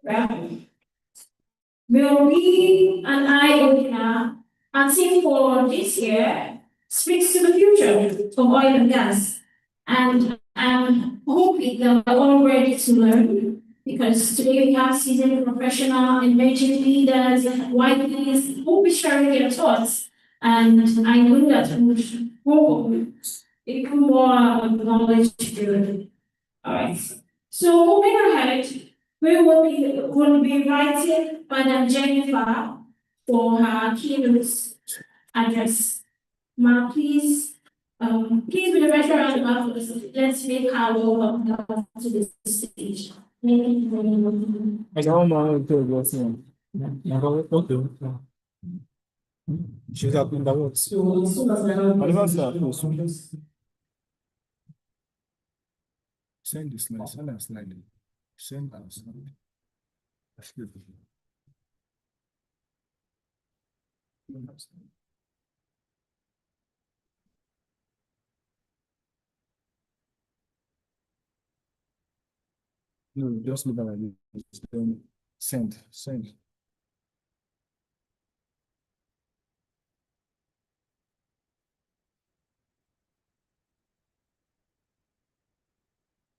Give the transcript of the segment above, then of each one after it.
Right. Will be an eye-opener, and think for this year speaks to the future of oil and gas. And I'm hoping that we're all ready to learn because today we have seasoned professional, emerging leaders, YPs who will be sharing their thoughts. And I know that we should grow even more knowledge to. All right. So moving ahead, we will be writing Madam Jennifer for her keynote address. Ma, please with a virtual round of applause. Let's make her welcome to the stage. Thank you very much. I don't know if it was him. Okay. She's up in the woods. Send this slide, send that slide. Send that slide. Excuse me. No, just leave it like this. Then send.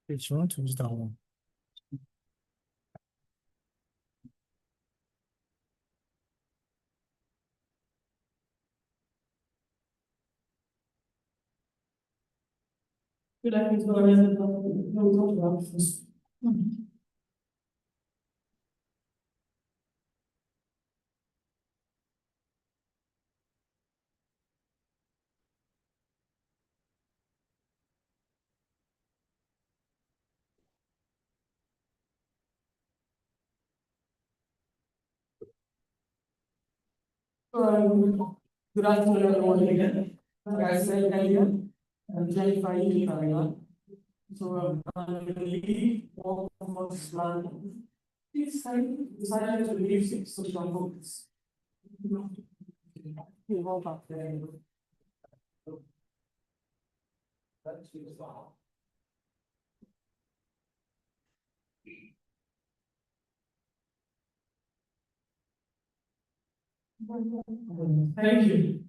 Which one to use that one? Good afternoon. Good afternoon, everyone again. Like I said earlier, I'm Jennifer Lee. So I'm the lead for performance plan. This time decided to leave social focus. You hold up there. Thank you.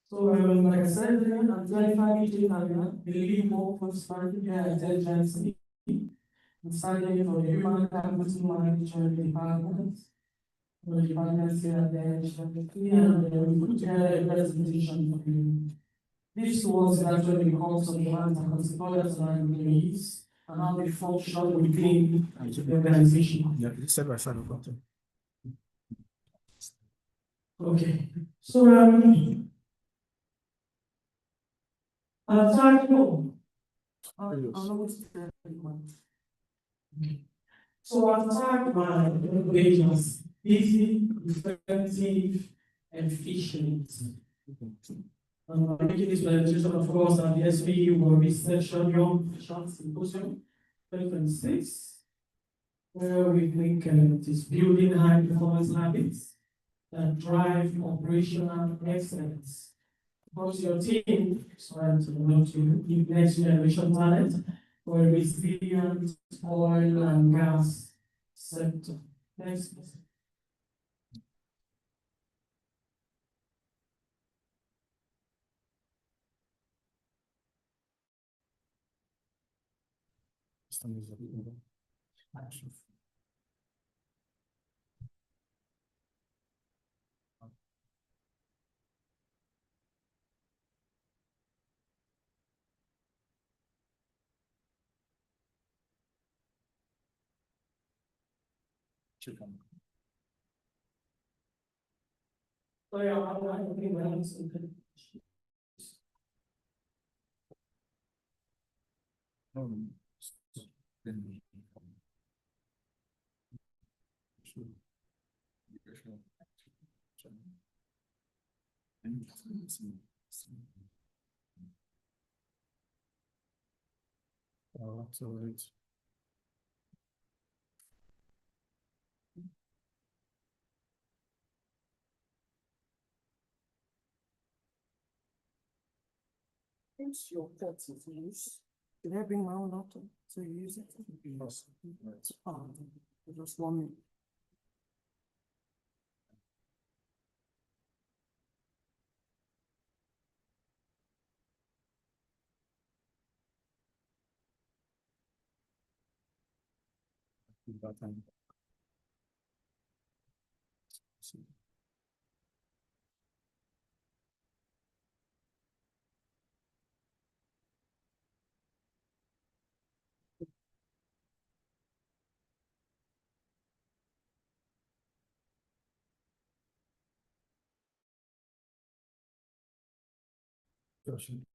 So, like I said, I'm Jennifer Lee, the lead for performance plan at Intelligence. Decided for the human capital management department. The department here at the and we put together a presentation for you. This was actually because of the hands and controllers and employees and how they function within the organization. Yeah, step by step. Okay. So sorry, no. So I've tagged my pages easy, effective, and efficient. Making this presentation, of course, at the SPU or Research Young Symposium 2026, where we think it is building high performance habits that drive operational excellence. Because your team is trying to promote you next generation talent for a resilient oil and gas sector. Next, please. Sorry, I'm So it's It's your pet to use. Did I bring my own laptop to use it? yes. Just 1 minute. Important. Question.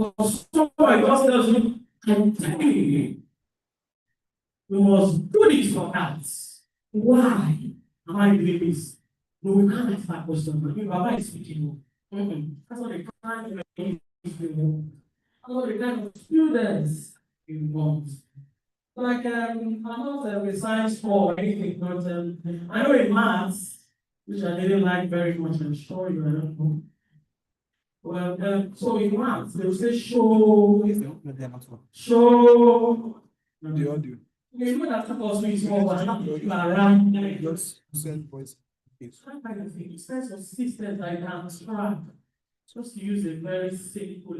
But somebody just tells you, I'm telling you, we must do this for us. Why am I doing this? No, we can't ask that question. But Baba is speaking. That's not the kind of thing you want. That's not the kind of students you want. Like, I'm not a science or anything, but I know in maths, which I didn't like very much, I'm sure you don't know. Well, so in maths, they will say show, show. The audio. You know that people is more than around. Just send voice. That kind of thing. It stands for systems like that. Just to use a very simple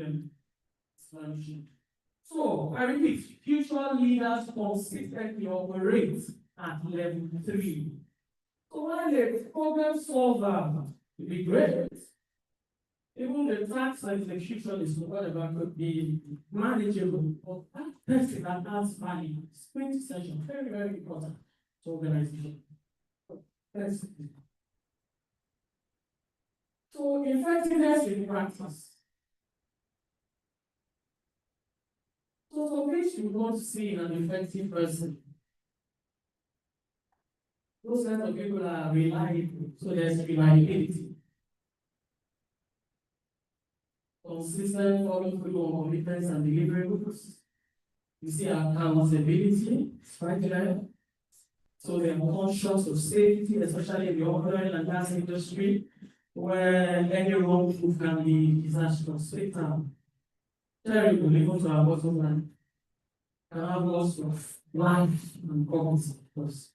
explanation. So, I repeat, future leaders consistently operate at level 3. So, while a problem solver will be great, even the tax execution is whatever could be manageable, but that person that adds value is quintessential, very, very important to organization. So, effectiveness in practice. So, some things you want to see in an effective person. Those kinds of people are reliable, so there's reliability. Consistent follow through on commitments and deliverables. You see accountability, right there. So they are conscious of safety, especially in the oil and gas industry, where any wrong move can be disastrous. Fatal, terrible, even to our bottom line. Can have loss of life and property, of course.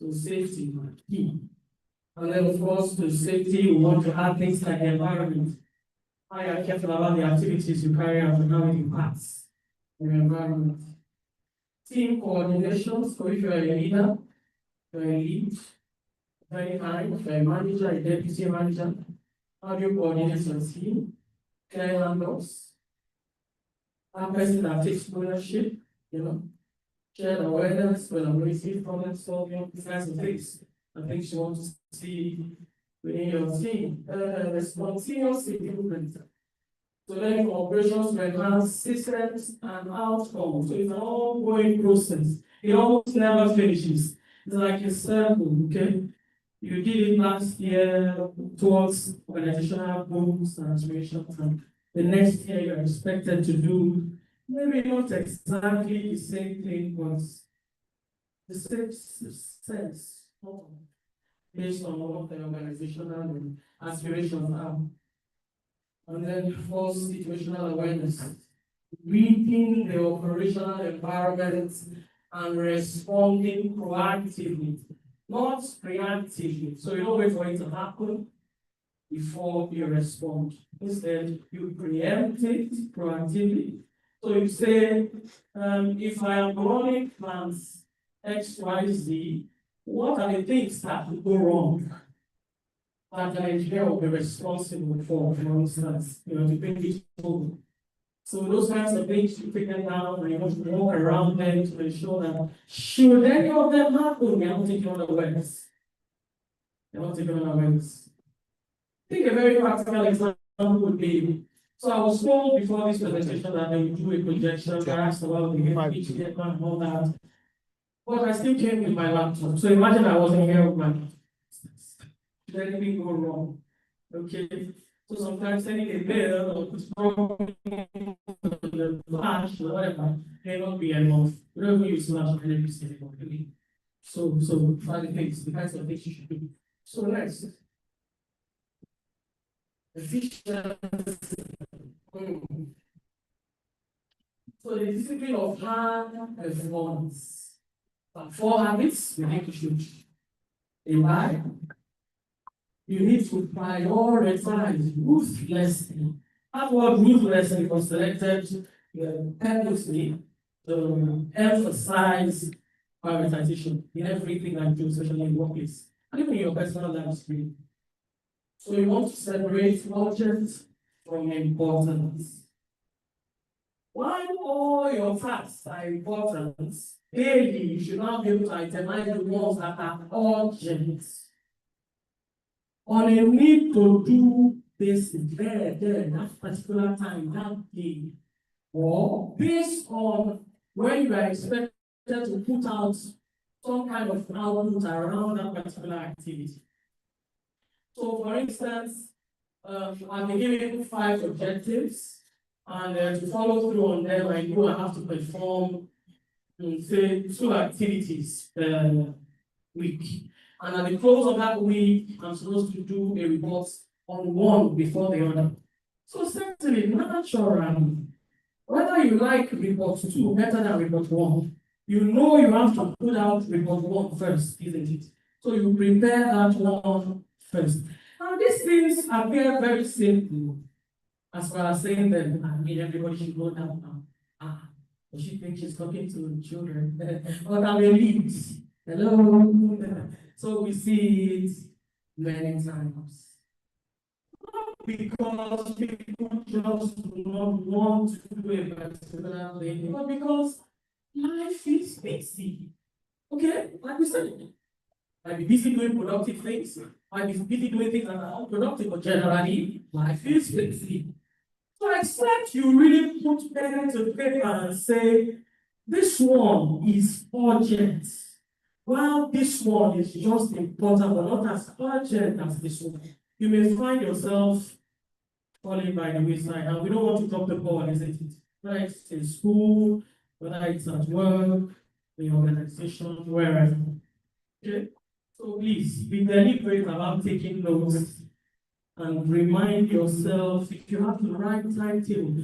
So safety is key. And then, of course, to safety, we want to add things like the environment. How you are careful about the activities you carry out and how it impacts your environment. Team coordination, so if you are a leader, you're a lead, very kind, if you're a manager, a deputy manager, how do you coordinate your team? Clear handles. That person that takes ownership, shared awareness, collaborative, problem solving, these kinds of things. I think you want to see within your team. Spontaneous improvement. So then operations to enhance systems and outcomes. So it's an ongoing process. It almost never finishes. It's like a circle, okay? You did it last year towards organizational goals and aspirations, and the next year you're expected to do maybe not exactly the same thing, but the same sense based on what the organizational aspirations are. And then false situational awareness, reading the operational environment and responding proactively, not reactively. So you don't wait for it to happen before you respond. Instead, you preempt it proactively. So you say, if I am running plans X, Y, Z, what are the things that could go wrong that an engineer will be responsible for instance, to bring it over. So those kinds of things you take them down and you want to walk around them to ensure that should any of them happen, we are not taking unawares. They are not taking unawares. I think a very practical example would be, so I was told before this presentation that they would do a projection, I asked about the HDF and all that. But I still came with my laptop. So imagine I wasn't here with my laptop. Should anything go wrong? Okay. So sometimes sending a mail or the flash or whatever may not be enough. We don't even use flash for every single company. So funny things, the kinds of things you should do. So next. Efficiency. So the discipline of high performance. 4 habits we think you should imbibe. You need to prioritize ruthlessly. That word ruthlessly was selected purposely to emphasize prioritization in everything I do, especially in workplace, and even in your personal life too. So you want to separate urgent from importance. While all your tasks are important, daily you should now be able to itemize the ones that are urgent. On a need to do this there, that particular time, that day, or based on when you are expected to put out some kind of output around that particular activity. So for instance, I've been given 5 objectives, and to follow through on them, I know I have to perform, say, 2 activities per week. And at the close of that week, I'm supposed to do a report on one before the other. So certainly, naturally, whether you like report 2 better than report 1, you know you have to put out report 1 first, isn't it? So you prepare that one first. Now these things appear very simple. As far as saying them, I mean everybody should go down now. She thinks she's talking to children. But I'm a lead. Hello. So we see it many times. Because people just do not want to do a particular thing, but because life is busy. Okay, like we said, might be busy doing productive things, might be busy doing things that are unproductive, but generally, life is busy. So except you really put pen to paper and say, this one is urgent, while this one is just important, but not as urgent as this one, you may find yourself falling by the wayside, and we don't want to drop the ball, isn't it? Whether it's in school, whether it's at work, the organization, wherever. Okay? So please be deliberate about taking notes and remind yourself if you have to write timetable.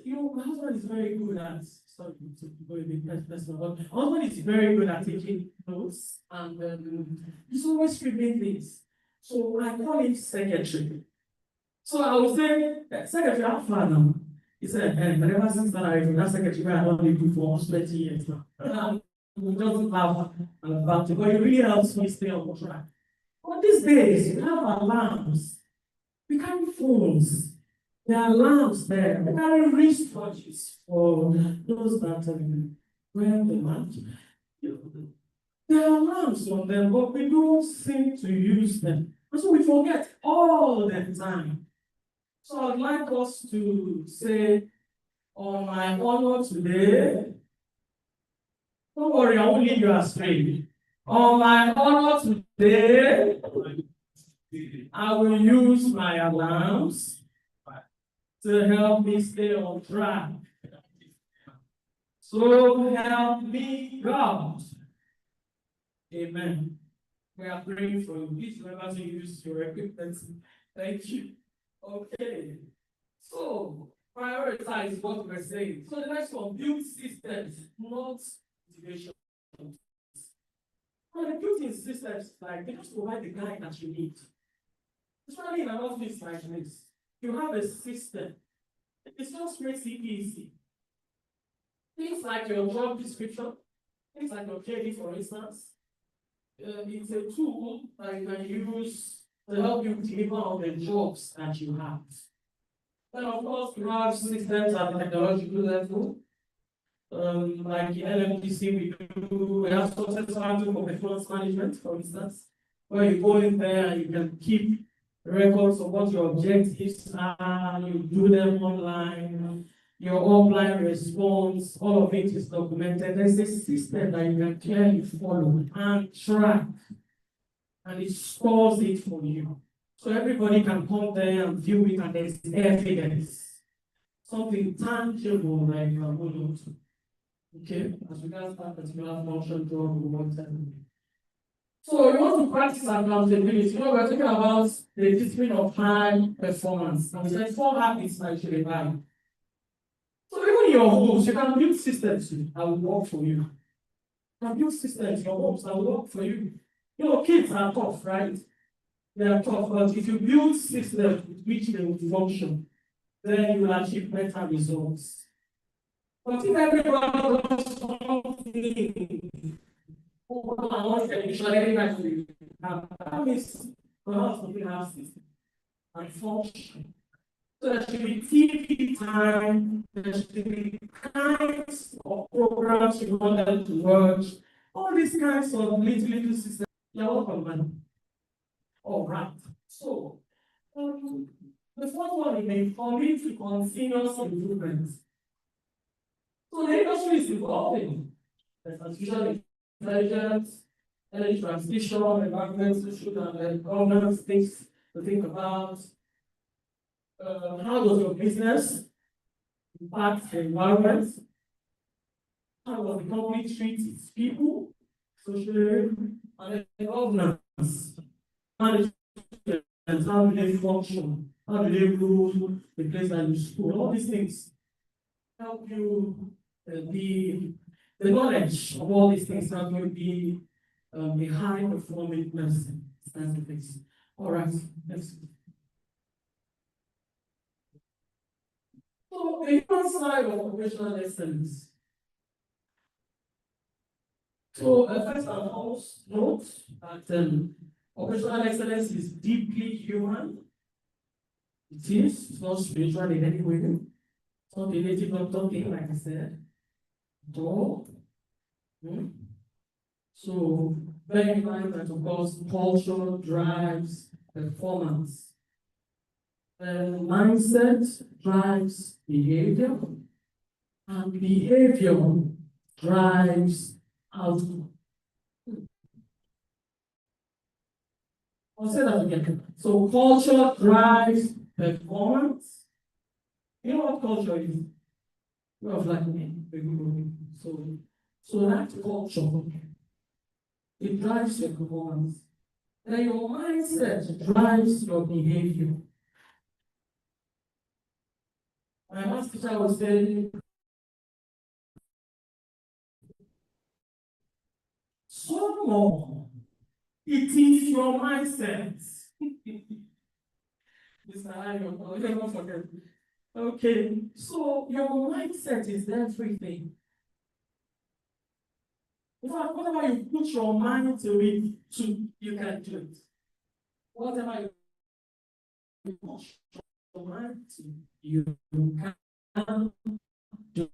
You know, my husband is very good at, sorry to go a bit personal, but my husband is very good at taking notes, and he's always scribbling things. So I call him secretary. So I would say, secretary, how far now? He said, ever since that I was that secretary, I don't need for almost 20 years now. We just laugh about it, but it really helps me stay on track. But these days, we have alarms. We carry phones. There are alarms there. We carry wristwatches for those that wear the match. There are alarms on them, but we don't seem to use them. And so we forget all the time. So I'd like us to say, on my honor today, don't worry, I won't lead you astray. On my honor today, I will use my alarms to help me stay on track. So help me God. Amen. We are praying for you. Please remember to use your equipment. Thank you. Okay. So prioritize what we're saying. So the next one, build systems, not motivation. Well, the building systems, like they just provide the guide that you need. Especially in an office like this, you have a system. It's just makes it easy. Things like your job description, things like your JD, for instance, it's a tool that you can use to help you deliver on the jobs that you have. Then, of course, we have systems at the technological level. Like in LMDC, we have sources handling for performance management, for instance, where you go in there and you can keep records of what your objectives are, you do them online, your offline response, all of it is documented. There's a system that you can clearly follow and track, and it stores it for you. So everybody can come there and view it, and there's evidence, something tangible that you are going to. Okay, as regards that particular function job we want to do. So we want to practice accountability. You know, we're talking about the discipline of high performance. And we said 4 habits that you should apply. So even in your homes, you can build systems that will work for you. You can build systems in your homes that will work for you. You know, kids are tough, right? They are tough, but if you build systems with which they will function, then you will achieve better results. But if everyone does something, that means perhaps we have system and function. So there should be TV time, there should be kinds of programs you want them to watch, all these kinds of little systems. You're welcome, man. All right. So, The fourth one is a commit to continuous improvement. So the industry is evolving. There's artificial intelligence, energy transition, environmental issues, and governance things to think about. How does your business impact the environment? How does the company treat its people, socially, and governance? Management, how do they function? How do they rule the place that you school? All these things help you be the knowledge of all these things help you be a high performing person. That's the things. All right, next. So the human side of operational excellence. So first and foremost, note that operational excellence is deeply human. It is, it's not spiritual in any way. It's not a native doctor thing, like I said. No. So bear in mind that of course culture drives performance. And mindset drives behavior, and behavior drives outcome. I'll say that again. So culture drives performance. You know what culture is? Way of life. So that culture, it drives your performance. Then your mindset drives your behavior. My math teacher was saying, so more. It is your mindset. Mr. Ayo, never forget. Okay, so your mindset is everything. In fact, whatever you put your mind to it, you can do it. Whatever you put your mind to, you can do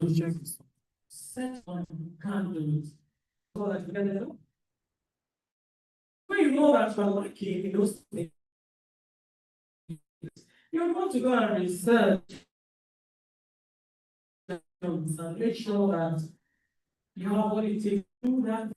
it. Set on, you can do it. So that you can do it. When you know that you're lucky in those things, you want to go and research and make sure that you have what it takes to do that.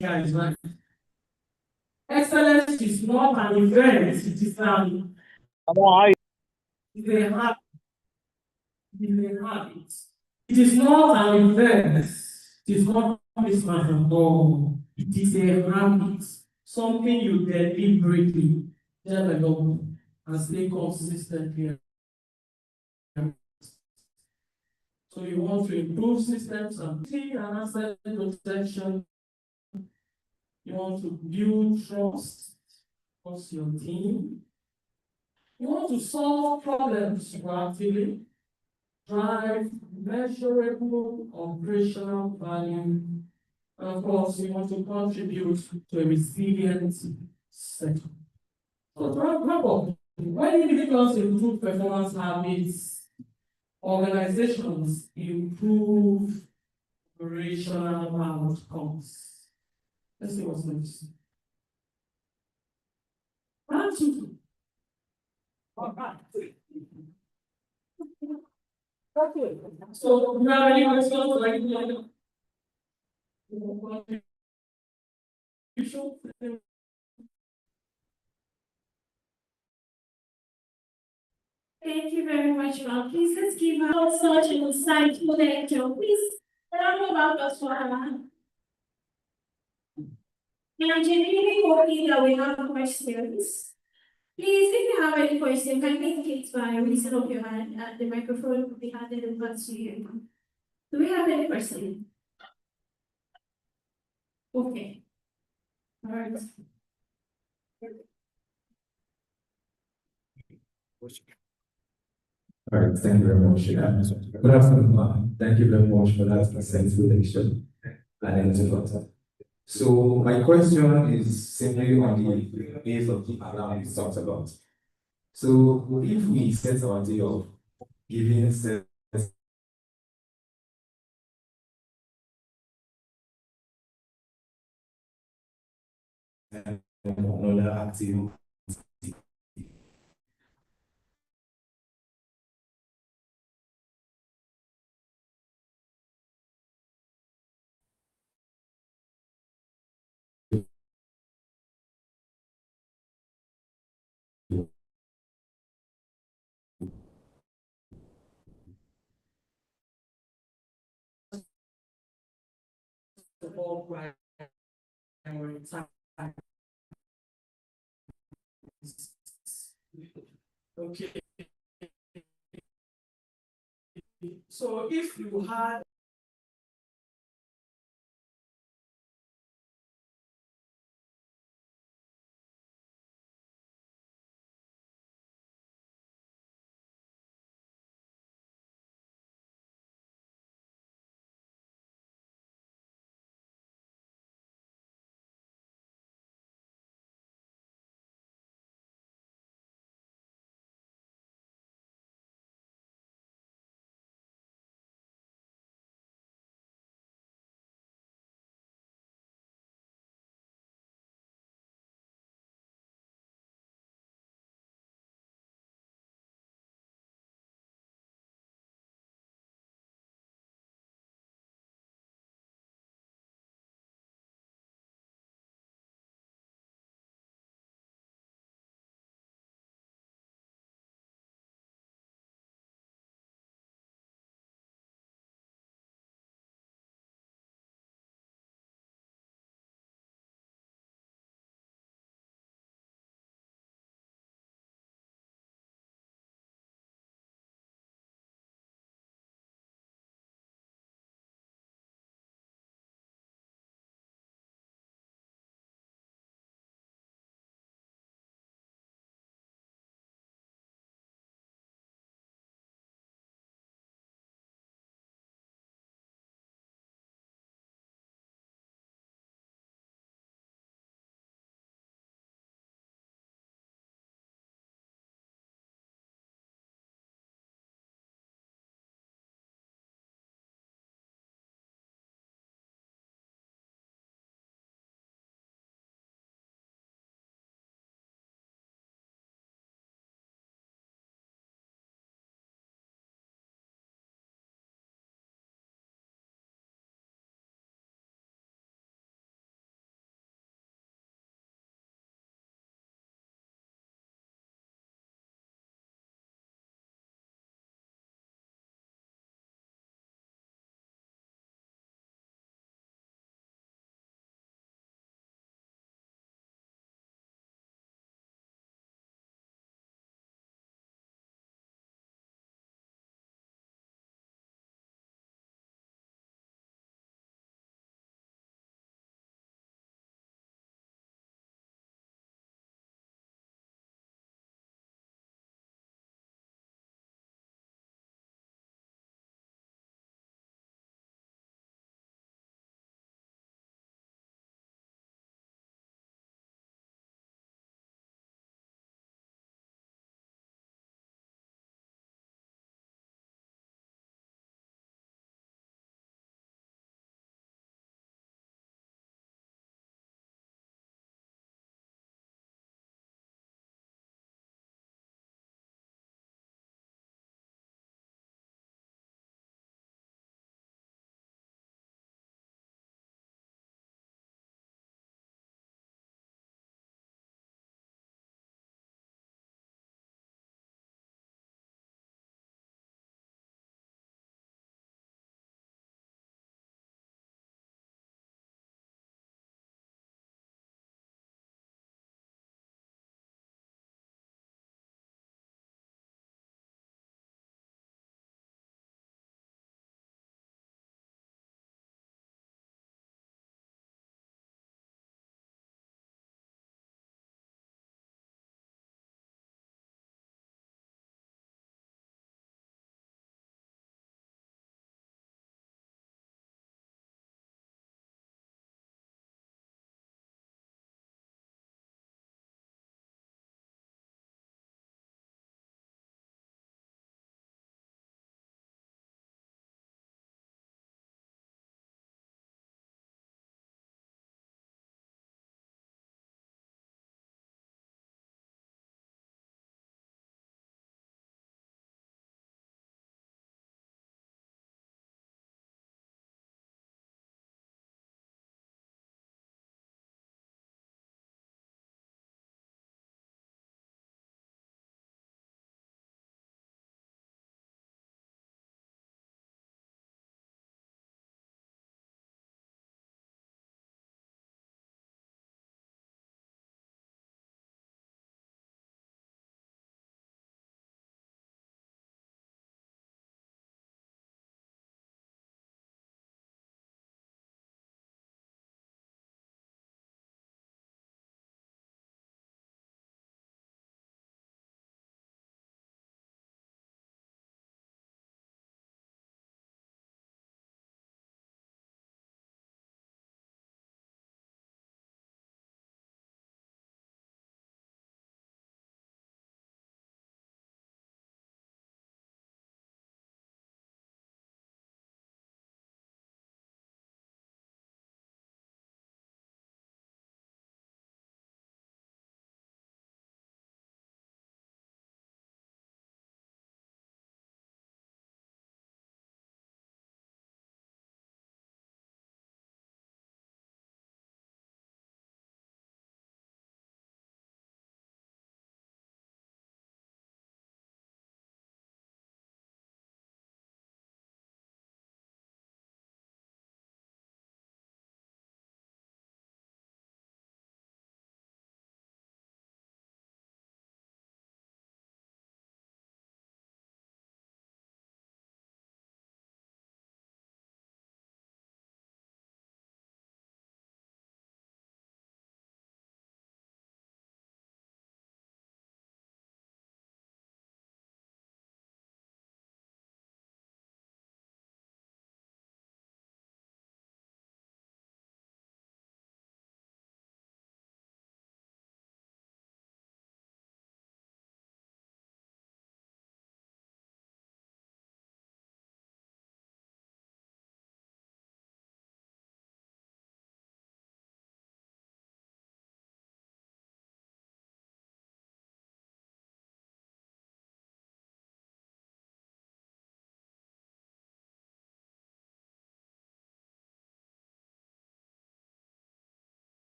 Yeah, it's right. Excellence is not an event, it is it's a habit. It is a habit. It is not an event, it is not punishment at all. It is a habit. something you deliberately develop and stay consistently. So you want to improve systems and asset protection. You want to build trust across your team. You want to solve problems proactively, drive measurable operational value, and of course, you want to contribute to a resilient sector. So to wrap up, when individuals improve performance habits, organizations improve operational outcomes. Let's see what's next. Round two. Okay. So, you have any questions like Thank you very much, ma'am. Please let's give her such an insightful lecture. Please, round of applause for her. I'm genuinely hoping that we have questions. Please, if you have any question, kindly indicate by raising up your hand and the microphone will be handed over to you. Do we have any question? Okay. All right. All right, thank you very much. Good afternoon, ma'am. Thank you very much for that insightful lecture. So my question is simply on the base of the alarm we talked about. So if we set our day of giving another activity, Okay. So if you had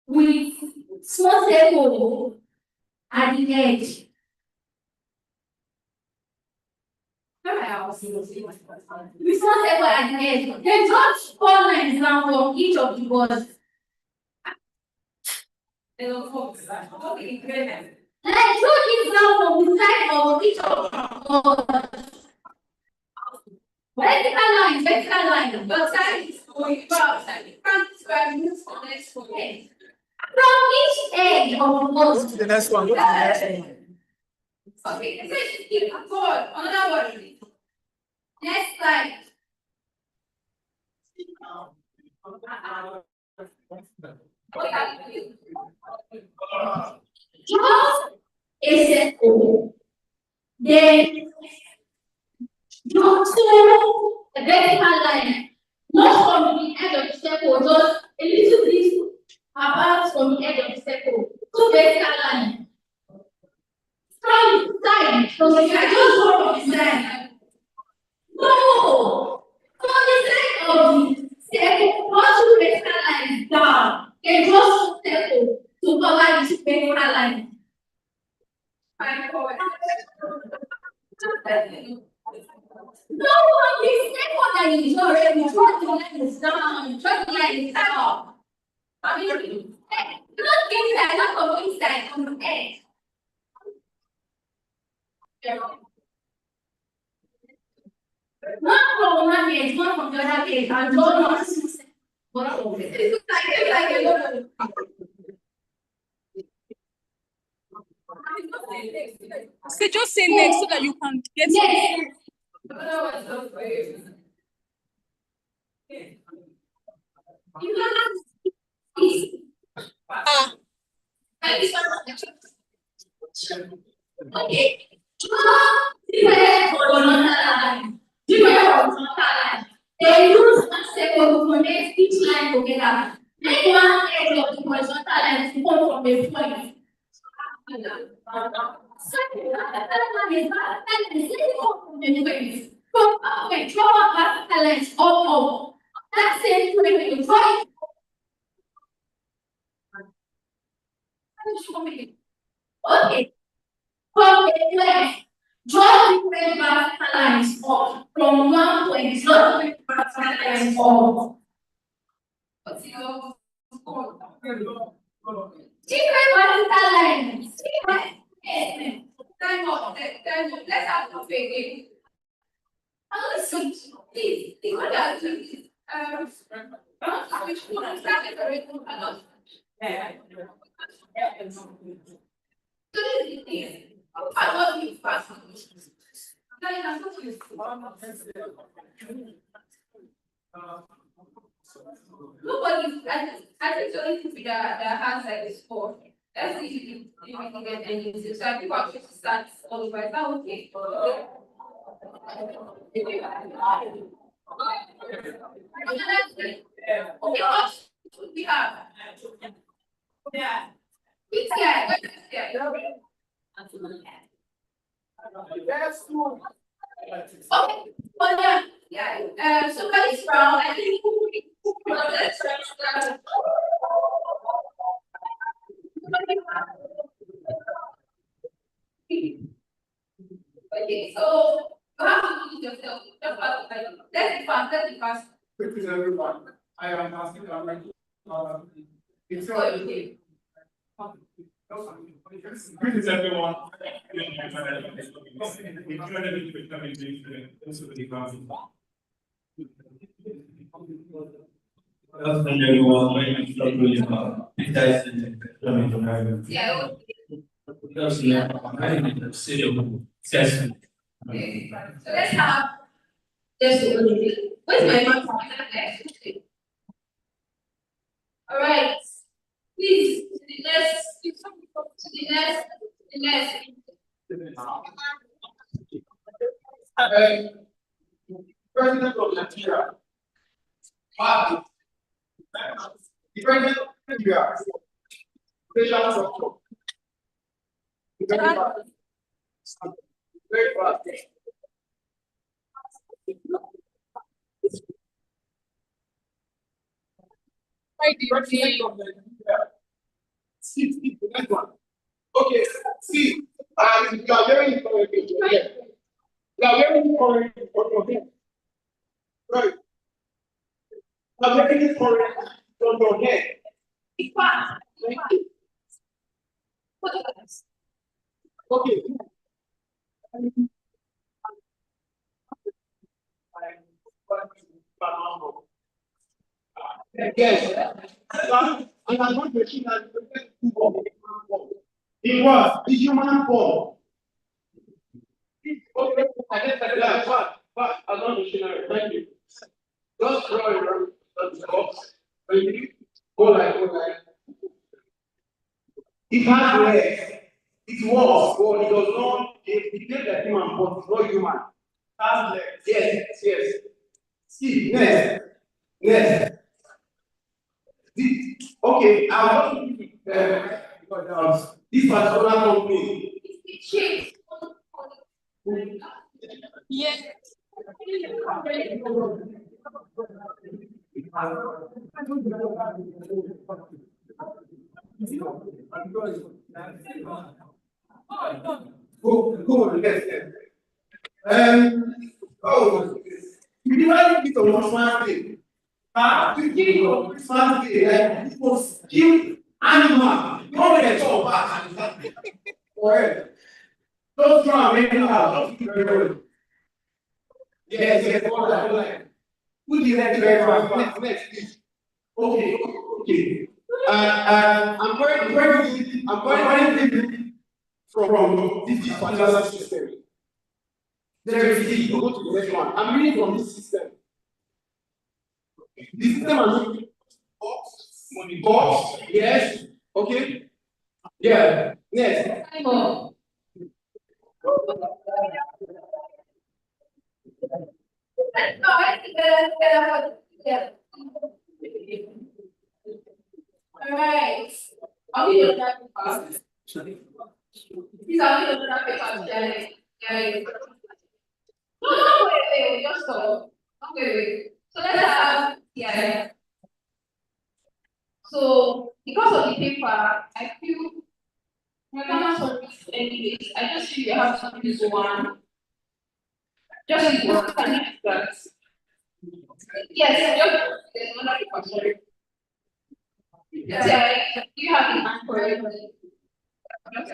with small circle at the edge. With small circle at the edge. Then draw 4 lines now from each of the words. Like draw this now from the side of each of the words. Vertical line. Your side is going outside. Front square moves to the next one. From each edge of the Go to the next one. Go to the next one. Okay, let's keep forward. Another one. Next slide. Draw a circle. Then draw a vertical line. Not from the edge of the circle, just a little bit apart from the edge of the circle. 2 vertical lines. From the side, from the side, just go from the side. No! From the side of the circle, draw 2 vertical lines down. Then draw 2 circles to cover the 2 vertical lines. And forward. No, from the second line is already, draw the line is down. Draw the line is down. I mean, not inside, not from inside, from the edge. Not from one edge, not from the other edge, and draw not one of it. It's like a So just say next so that you can get yes. You okay. Different horizontal line. They use one circle to connect each line together. Make one edge of the horizontal line to come from a point. Draw a vertical line up. That same way you draw it. Okay. From the left, draw different vertical lines up. From one point, draw different vertical lines up. Different vertical lines. Let's have a again. I'll switch. Please, the other switch. Which one? Start with the red one. So this is the thing. I want you fast. Nobody, I think the only people that has like this 4. Let's see if we can get any easier. So I think I should start all over. Is that okay? Okay, what should we have? Yeah. Which guy? Okay. Oh yeah. Somebody's brown. I think let's start. Okay, so you have to do it yourself. Let's be fast. Quickly, everyone. I am asking it's okay. Greetings, everyone. Welcome everyone. My name is Dr. Lima. Yeah. Okay. So let's have just a little bit. Where's my mom? All right. Please, to the next. President of Nigeria. The president of Nigeria. Special structure. Very fast. Why do you President feel of Nigeria. See, the next one. Okay, see, you are very encouraged. You are very encouraged on your head. Right. You are very encouraged on your head. Okay. Yes. And I'm not machine and it was the human form. Okay, but I'm not missionary. Thank you. Just draw around the box. When you go like. It has legs. It walks, but it does not. It looks like human, but it's not human. It has legs. Yes. See, next. Okay, I want to this particular company. Yes. Go, yes. Oh, you divide it on one day. You give it on Christmas day, like people kill animal. You don't get your back. Correct. Don't draw anyhow. Don't very well. Yes, all that. Put the next very well. Next, please. Okay. I'm going from this particular system. There is the go to the next one. I'm reading from this system. The system has box. Yes. Okay. Yeah. Next. Alright. Are we doing that fast? These are the traffic challenge. No, wait, just stop. Okay. So let's have So because of the paper, I feel we're gonna solve this anyways. I just feel you have to use one. Just use one and that. Yes, just there's another paper, sorry. Yeah, you have the hand for it. Just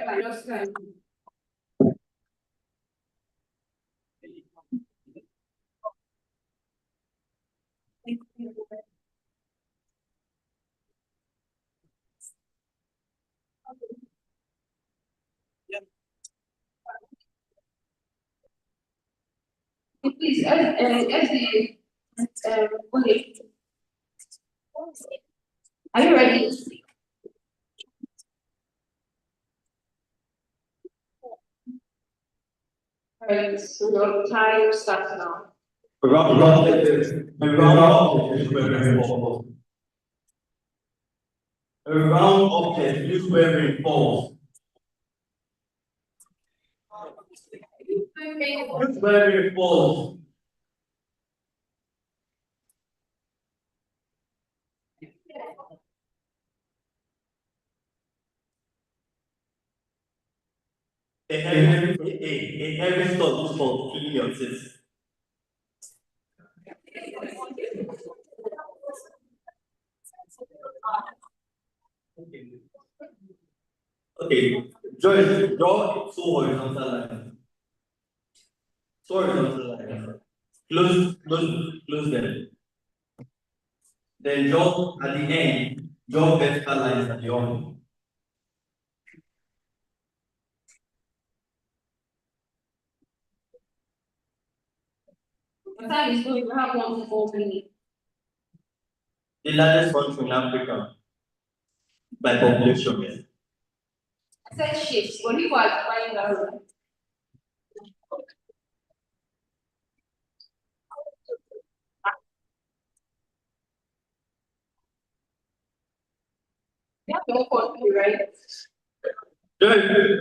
please, as the bullet. Are you ready? Alright, so your time starts now. A round object is very important. A round object is very important. It's very important. A heavy stone is for killing your teeth. Okay, draw two horizontal lines. Two horizontal lines. Close them. Then draw at the end, draw vertical lines at the end. The time is going, we have 1 more minute. The largest country in Africa by population. I said shifts, but people are defining that. You have no country, right?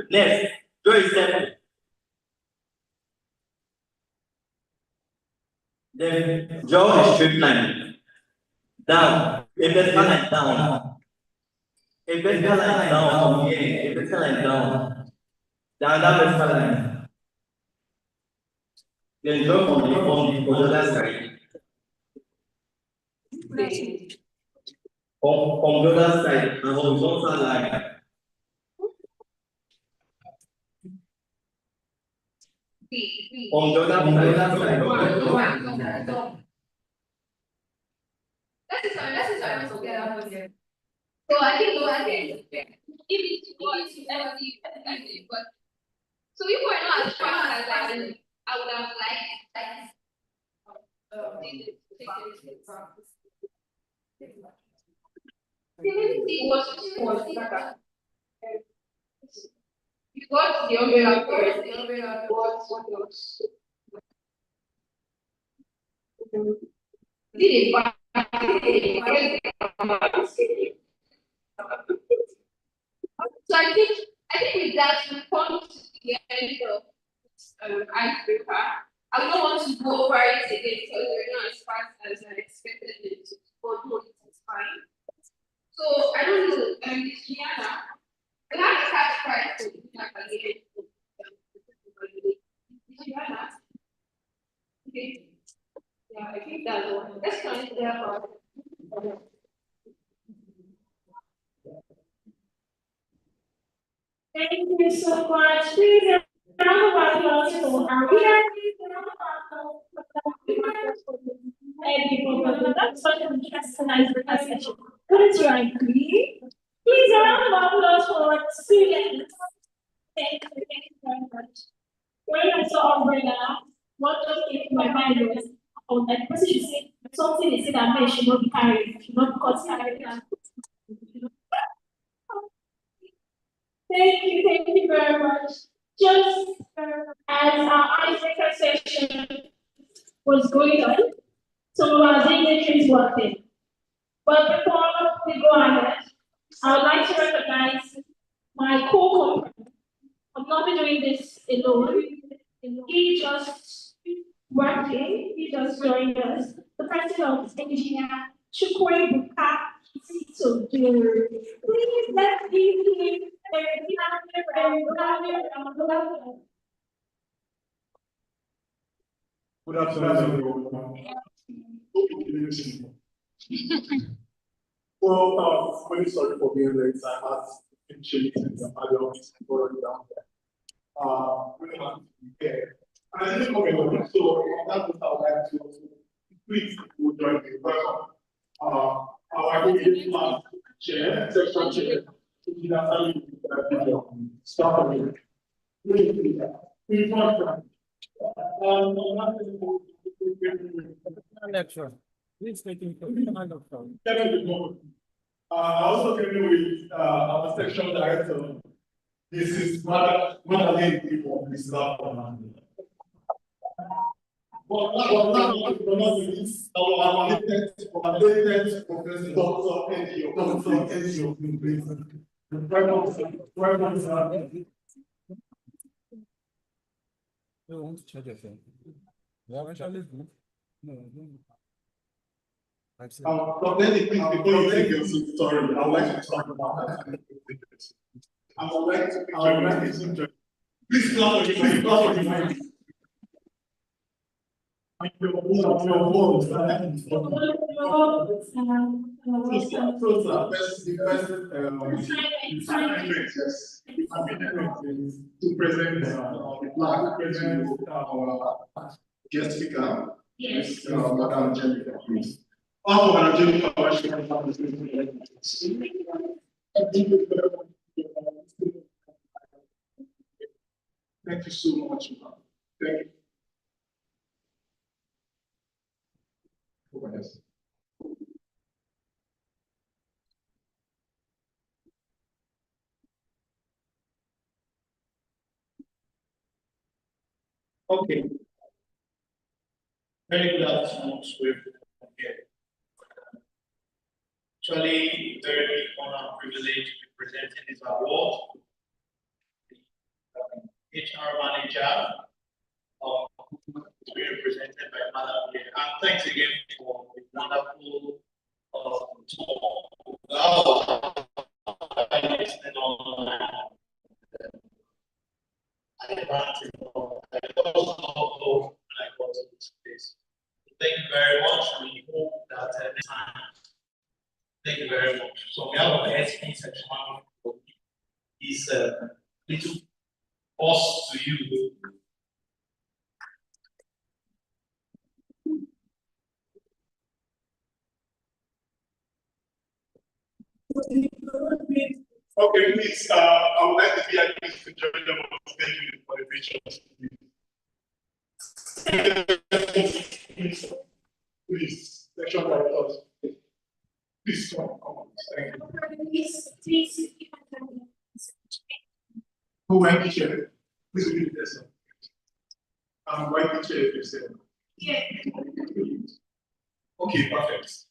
Next, draw a circle. Then draw a straight line down, a vertical line down, If it's kind of like down, yeah, if it's kind of like down is kind of like, then drop on the other side. On the other side, and horizontal line. On the other side. So I think if it was everything, but so if we're not as fast as I would have liked you got the umbrella first, the umbrella what else? Did it so I think with that we come to the end of icebreaker. I don't want to go over it again because we're not as fast as I expected it to, but no, it's fine. So I don't know, Gianna, we have a cash prize for Gianna. Okay. Yeah, I think that's the one. Let's count it there. Thank you so much. Please, a round of applause for our VIP. That's such an interesting icebreaker session. Wouldn't you agree? Please, a round of applause for students. Thank you very much. When I saw umbrella, what just came to my mind was, oh, that person should say something they say that men should not be carried, should not be caught carrying. Thank you very much. Just as our icebreaker session was going on, some of our dignitaries walked in. But before we go ahead, I would like to recognize my co-company. I'm not be doing this alone. He just working, he just joined us. The president of engineer Chukwe Buka. So please let's give him Good afternoon, everyone. Well, I'm really sorry for being late. I had to change the adults already down there. Really happy to be here. And I didn't come alone, so on that note, I would like to please would join me. Welcome. Our immediate last chair, section chair, start with. Lecture. Please taking Also came with our section director. This is Madeleine people. This is our latest professor, Dr. Ezio. You want to charge your phone? You haven't charged it? No, But then before you take your seat, sorry, I would like to talk about that. I would like to please clap for you, clap for you. To present the black president, our guest speaker, yes, Madam Jennifer, please. Madam Jennifer, thank you so much. Thank you. Okay. Very good afternoon to everyone here. Actually, very big honor and privilege to be presenting this award. The HR manager to be represented by Madam here. And thanks again for the wonderful talk. Thank you very much. So we have our SP section is little us to you. Okay, please, I would like the VIPs to join them on stage for the pictures. Please, section directors. Please come on. Thank you. Who went to chair? Please repeat this. Why the chair if you say? Yeah. Okay, perfect.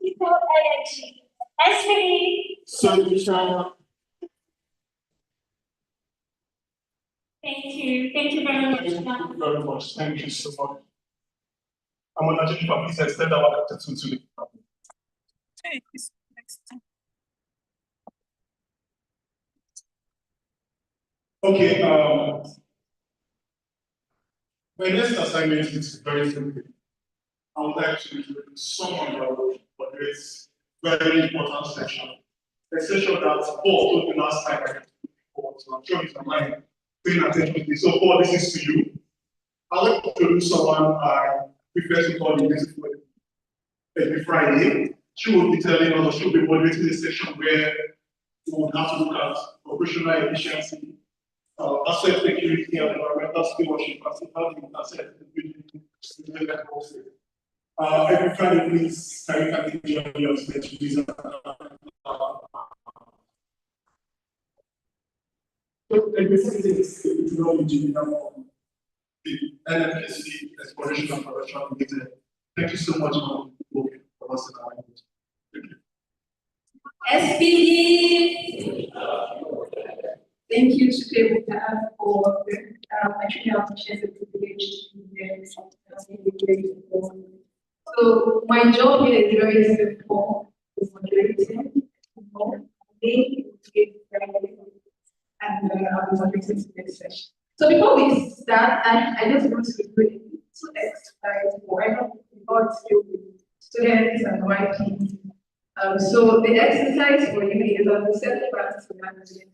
People energy. So, Thank you. Thank you very much. Thank you very much. Thank you so much. I'm on agenda, please extend our gratitude to the Okay, my next assignment is very simple. I would like to summon your for this very important section. A section that Paul told me last time I had to do before, so I'm sure he's online paying attention to this. So Paul, this is to you. I'd like to introduce someone I prefer to call the beautiful every Friday. She will be telling us, or she will be moderating the section where we will have to look at operational efficiency, asset security and environmental stewardship, as well as asset building. Every Friday, please, can you join your stage, please? The NFPC Exploration and Production Limited. Thank you so much for us. Thank you. SPD. Thank you to the staff for actually appreciate the privilege to be here. So my job here is very simple. It's moderating, and I'll be moderating today's session. So before we start, I just want to do two exercises for everyone students and YP. So the exercise for you is on the self-practice management.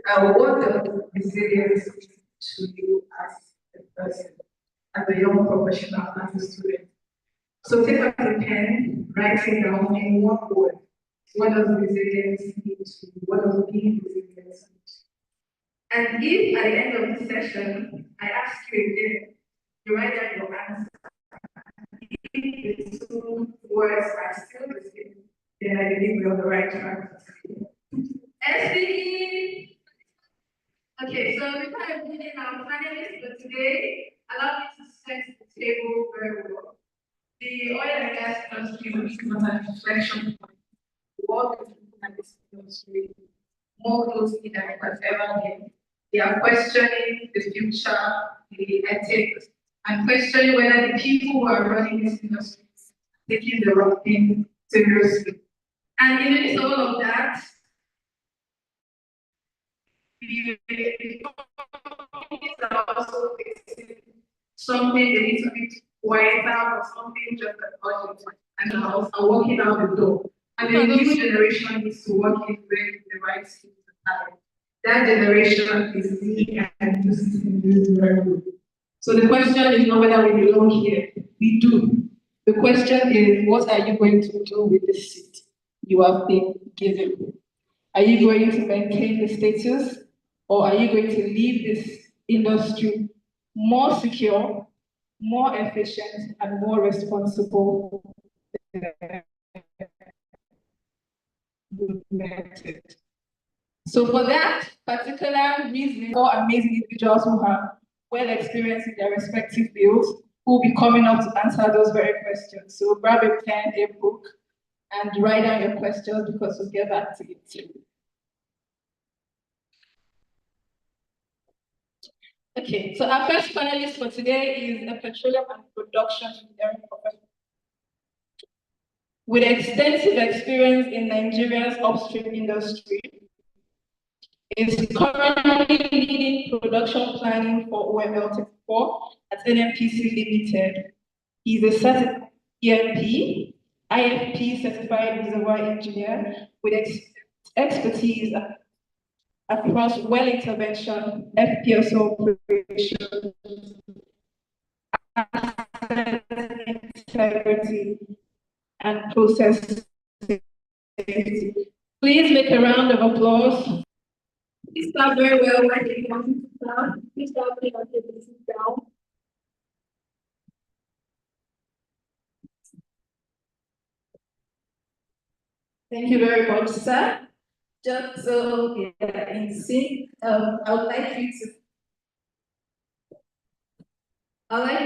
What the resilience to you as a person, as a young professional, as a student. So take out a pen, write it down in one word. What does resilience mean to you? What does being resilient mean? And if at the end of the session, I ask you again, you write down your answer. If the two words are still the same, then I believe we're on the right track. SPD. Okay, so before I begin our panelists for today, allow me to set the table very well. The oil and gas industry is on an inflection point. The world is looking at this industry more closely than it has ever been. They are questioning the future, the ethics, and questioning whether the people who are running this industry are taking the wrong thing seriously. And in the midst of all of that, the companies are also facing something a little bit quieter or something just like urgent, and are walking out the door. And the new generation needs to work in the right skills and talent. That generation is me and you sitting in this very room. So the question is not whether we belong here. We do. The question is, what are you going to do with the seat you have been given? Are you going to maintain the status, or are you going to leave this industry more secure, more efficient, and more responsible? So for that particular reason, four amazing individuals who have well experienced in their respective fields who will be coming up to answer those very questions. So grab a pen, a book, and write down your questions because we'll get back to it. Okay, so our first panelist for today is a petroleum and production engineering professor. with extensive experience in Nigeria's upstream industry, is currently leading production planning for OML34 at NMPC Limited. He's a certified EMP, IFP certified reservoir engineer with expertise across well intervention, FPSO operation, integrity, and process safety. Please make a round of applause. Please start very well when you come to start. Please start putting your activities down. Thank you very much, sir. Just so we are in sync, I would like you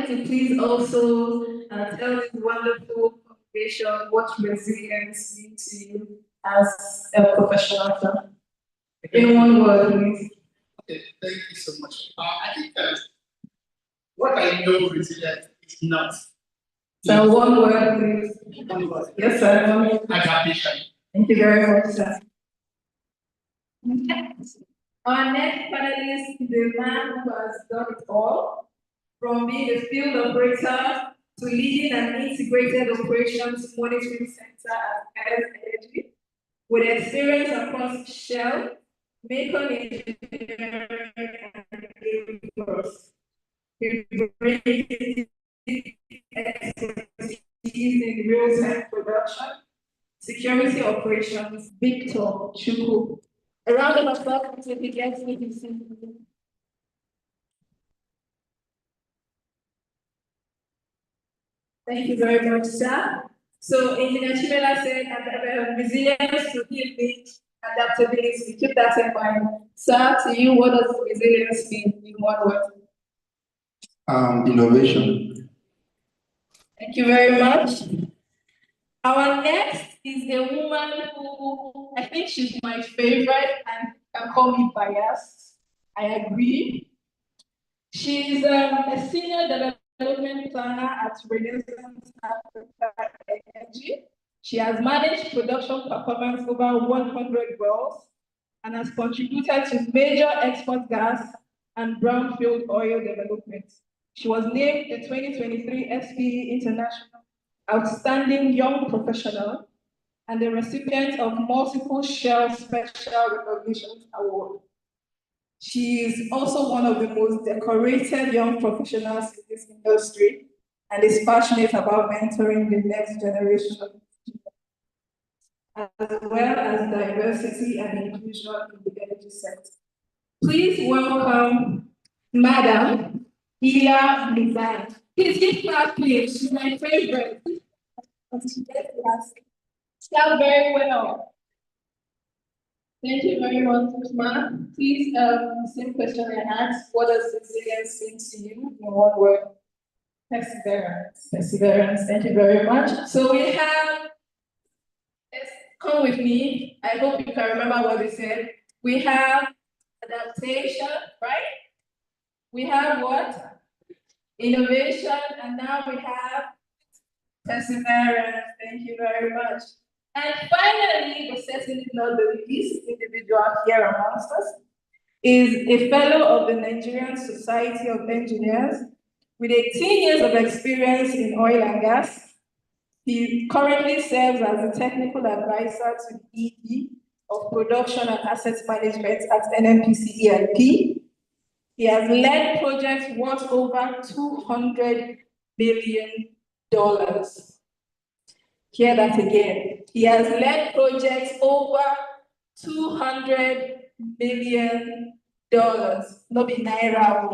to please also tell this wonderful congregation what resilience means to you as a professional, sir. In one word, please. Okay, thank you so much. I think what I know resilience is not. So one word, please. Yes, sir. One word. Adaptation. Thank you very much, sir. Our next panelist is a man who has done it all, from being a field operator to leading an integrated operations monitoring center at Atse Energy, with experience across Shell, Macon Engineering, and Force. He brings expertise in real-time production, security operations. Victor Chukwu. A round of applause if he gets with his symposium. Thank you very much, sir. So, Engineer Chimela said, resilience to healing, adaptability. Keep that in mind. Sir, to you, what does resilience mean in one word? Innovation. Thank you very much. Our next is a woman who I think she's my favorite and can call me biased. I agree. She's a senior development planner at Renaissance Africa Energy. She has managed production performance over 100 wells and has contributed to major export gas and brownfield oil development. She was named the 2023 SPE International Outstanding Young Professional and the recipient of multiple Shell Special Recognition Awards. She is also one of the most decorated young professionals in this industry and is passionate about mentoring the next generation, as well as diversity and inclusion in the energy sector. Please welcome Madam Ila Mizan. Please give her please. She's my favorite. She did very well. Thank you very much, Ma. Please, same question I asked. What does resilience mean to you in one word? Perseverance. Perseverance. Thank you very much. So we have, come with me. I hope you can remember what we said. We have adaptation, right? We have what? Innovation, and now we have perseverance. Thank you very much. And finally, but certainly not the least individual here amongst us, is a fellow of the Nigerian Society of Engineers with 18 years of experience in oil and gas. He currently serves as the technical advisor to the ED of Production and Asset Management at NMPC ELP. He has led projects worth over $200 billion. Hear that again. He has led projects over $200 billion. No be naira.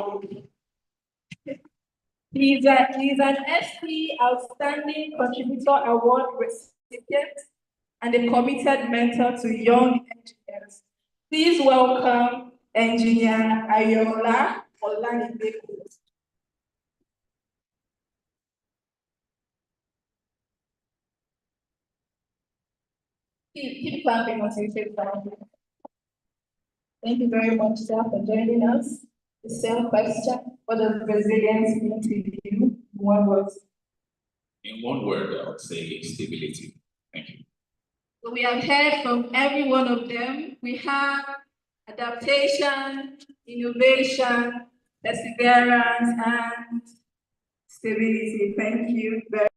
He's an SP Outstanding Contributor Award recipient and a committed mentor to young engineers. Please welcome Engineer Ayola Olanibeko. Keep clapping until you take down. Thank you very much, sir, for joining us. The same question, what does resilience mean to you? One word. In one word, I would say stability. So we have heard from every one of them. We have adaptation, innovation, perseverance, and stability. Thank you very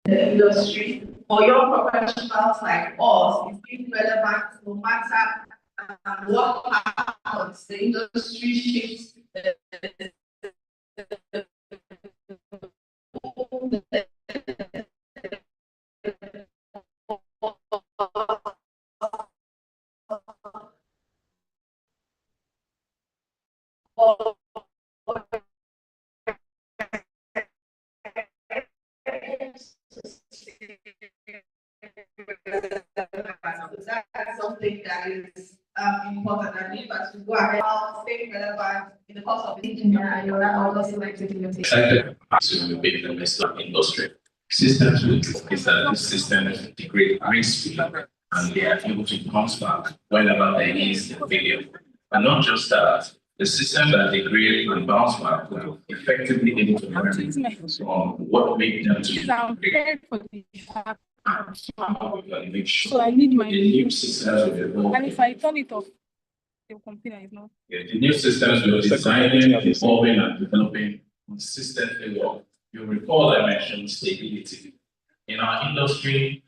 the industry for young professionals like us is being relevant no matter what happens, the industry shifts, That's something that is important. I believe as we go ahead, I'll stay relevant in the course of thinking. I know that I'll also like to do your Excited to be in the industry. Systems will is that the systems integrate gracefully and they are able to bounce back whenever there is a failure. And not just that, the system that they create and bounce back will effectively able to learn on what made them to prepared for the app. how we can make sure So I need my the new systems will evolve. and if I turn it off, the computer is not. Yeah, the new systems we're designing, evolving, and developing consistently well. You'll recall I mentioned stability. In our industry,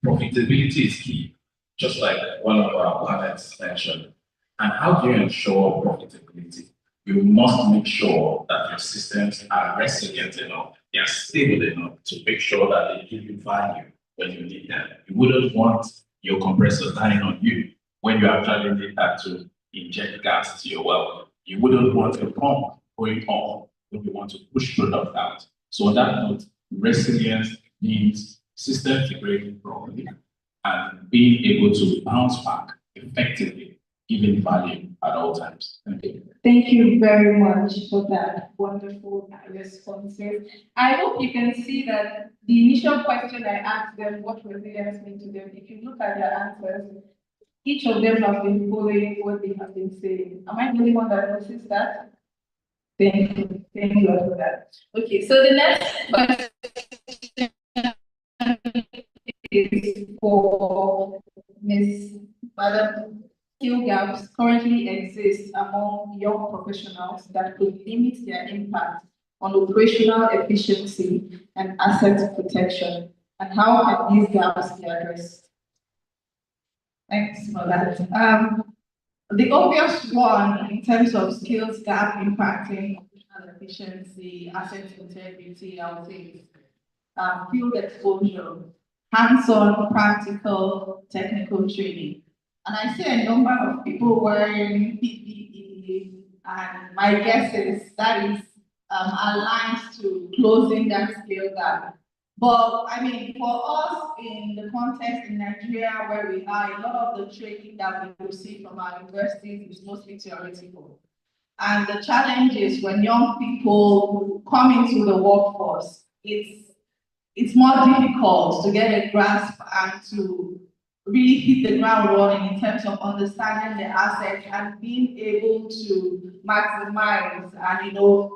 profitability is key, just like one of our planets mentioned. And how do you ensure profitability? You must make sure that your systems are resilient enough, they are stable enough to make sure that they give you value when you need them. You wouldn't want your compressor dying on you when you actually need that to inject gas to your well. You wouldn't want your pump going off when you want to push product out. So on that note, resilience means system integrating properly and being able to bounce back effectively, giving value at all times. Thank you. Thank you very much for that wonderful responses. I hope you can see that the initial question I asked them, what resilience mean to them, if you look at their answers, each of them have been following what they have been saying. Am I the only one that noticed that? Thank you. Thank you for that. Okay, so the next question is for Ms. Madam. Skill gaps currently exist among young professionals that could limit their impact on operational efficiency and asset protection, and how can these gaps be addressed? Thanks for that. The obvious one in terms of skills gap impacting operational efficiency, asset integrity, I would say, field exposure, hands-on, practical, technical training. And I see a number of people wearing PPE, and my guess is that is aligned to closing that skill gap. But I mean, for us in the context in Nigeria where we are, a lot of the training that we receive from our universities is mostly theoretical. And the challenge is when young people come into the workforce, it's more difficult to get a grasp and to really hit the ground running in terms of understanding the assets and being able to maximize and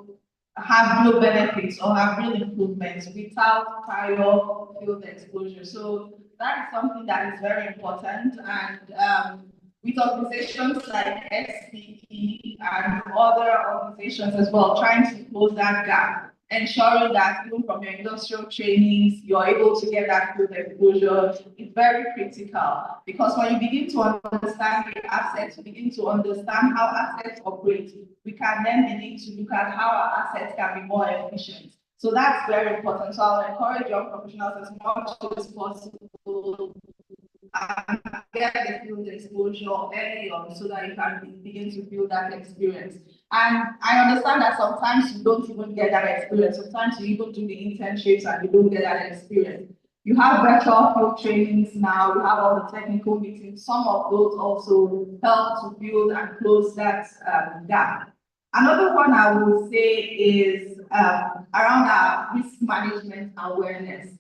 have real benefits or have real improvements without prior field exposure. So that is something that is very important. And with organizations like SPE and other organizations as well, trying to close that gap, ensuring that even from your industrial trainings, you're able to get that field exposure is very critical. Because when you begin to understand the assets, you begin to understand how assets operate, we can then begin to look at how our assets can be more efficient. So that's very important. So I'll encourage young professionals as much as possible and get the field exposure early on so that you can begin to build that experience. And I understand that sometimes you don't even get that experience. Sometimes you even do the internships and you don't get that experience. You have virtual field trainings now, you have all the technical meetings. Some of those also help to build and close that gap. Another one I would say is around our risk management awareness.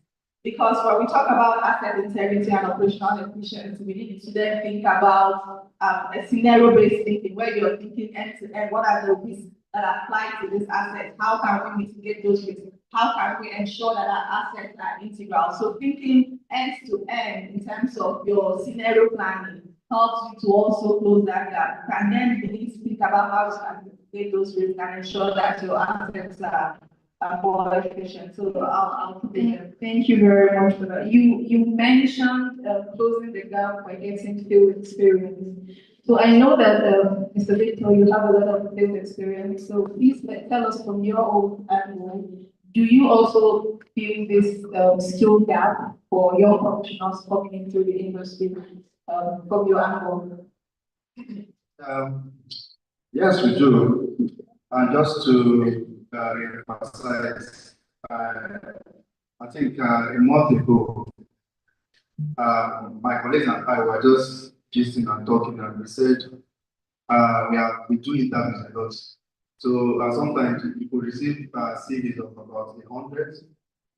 Because when we talk about asset integrity and operational efficiency, we need to then think about a scenario-based thinking, where you're thinking end-to-end, what are the risks that apply to this asset? How can we mitigate those risks? How can we ensure that our assets are integral? So thinking end-to-end in terms of your scenario planning helps you to also close that gap. And then begin to think about how you can mitigate those risks and ensure that your assets are more efficient. So I'll put it there. Thank you very much for that. You mentioned closing the gap by getting field experience. So I know that Mr. Victor, you have a lot of field experience. So please tell us from your own angle, do you also feel this skill gap for young professionals coming into the industry from your angle? Yes, we do. And just to emphasize, I think a month ago, my colleagues and I were just gisting and talking, and we said we do interviews a lot. So sometimes you could receive CVs of about 100,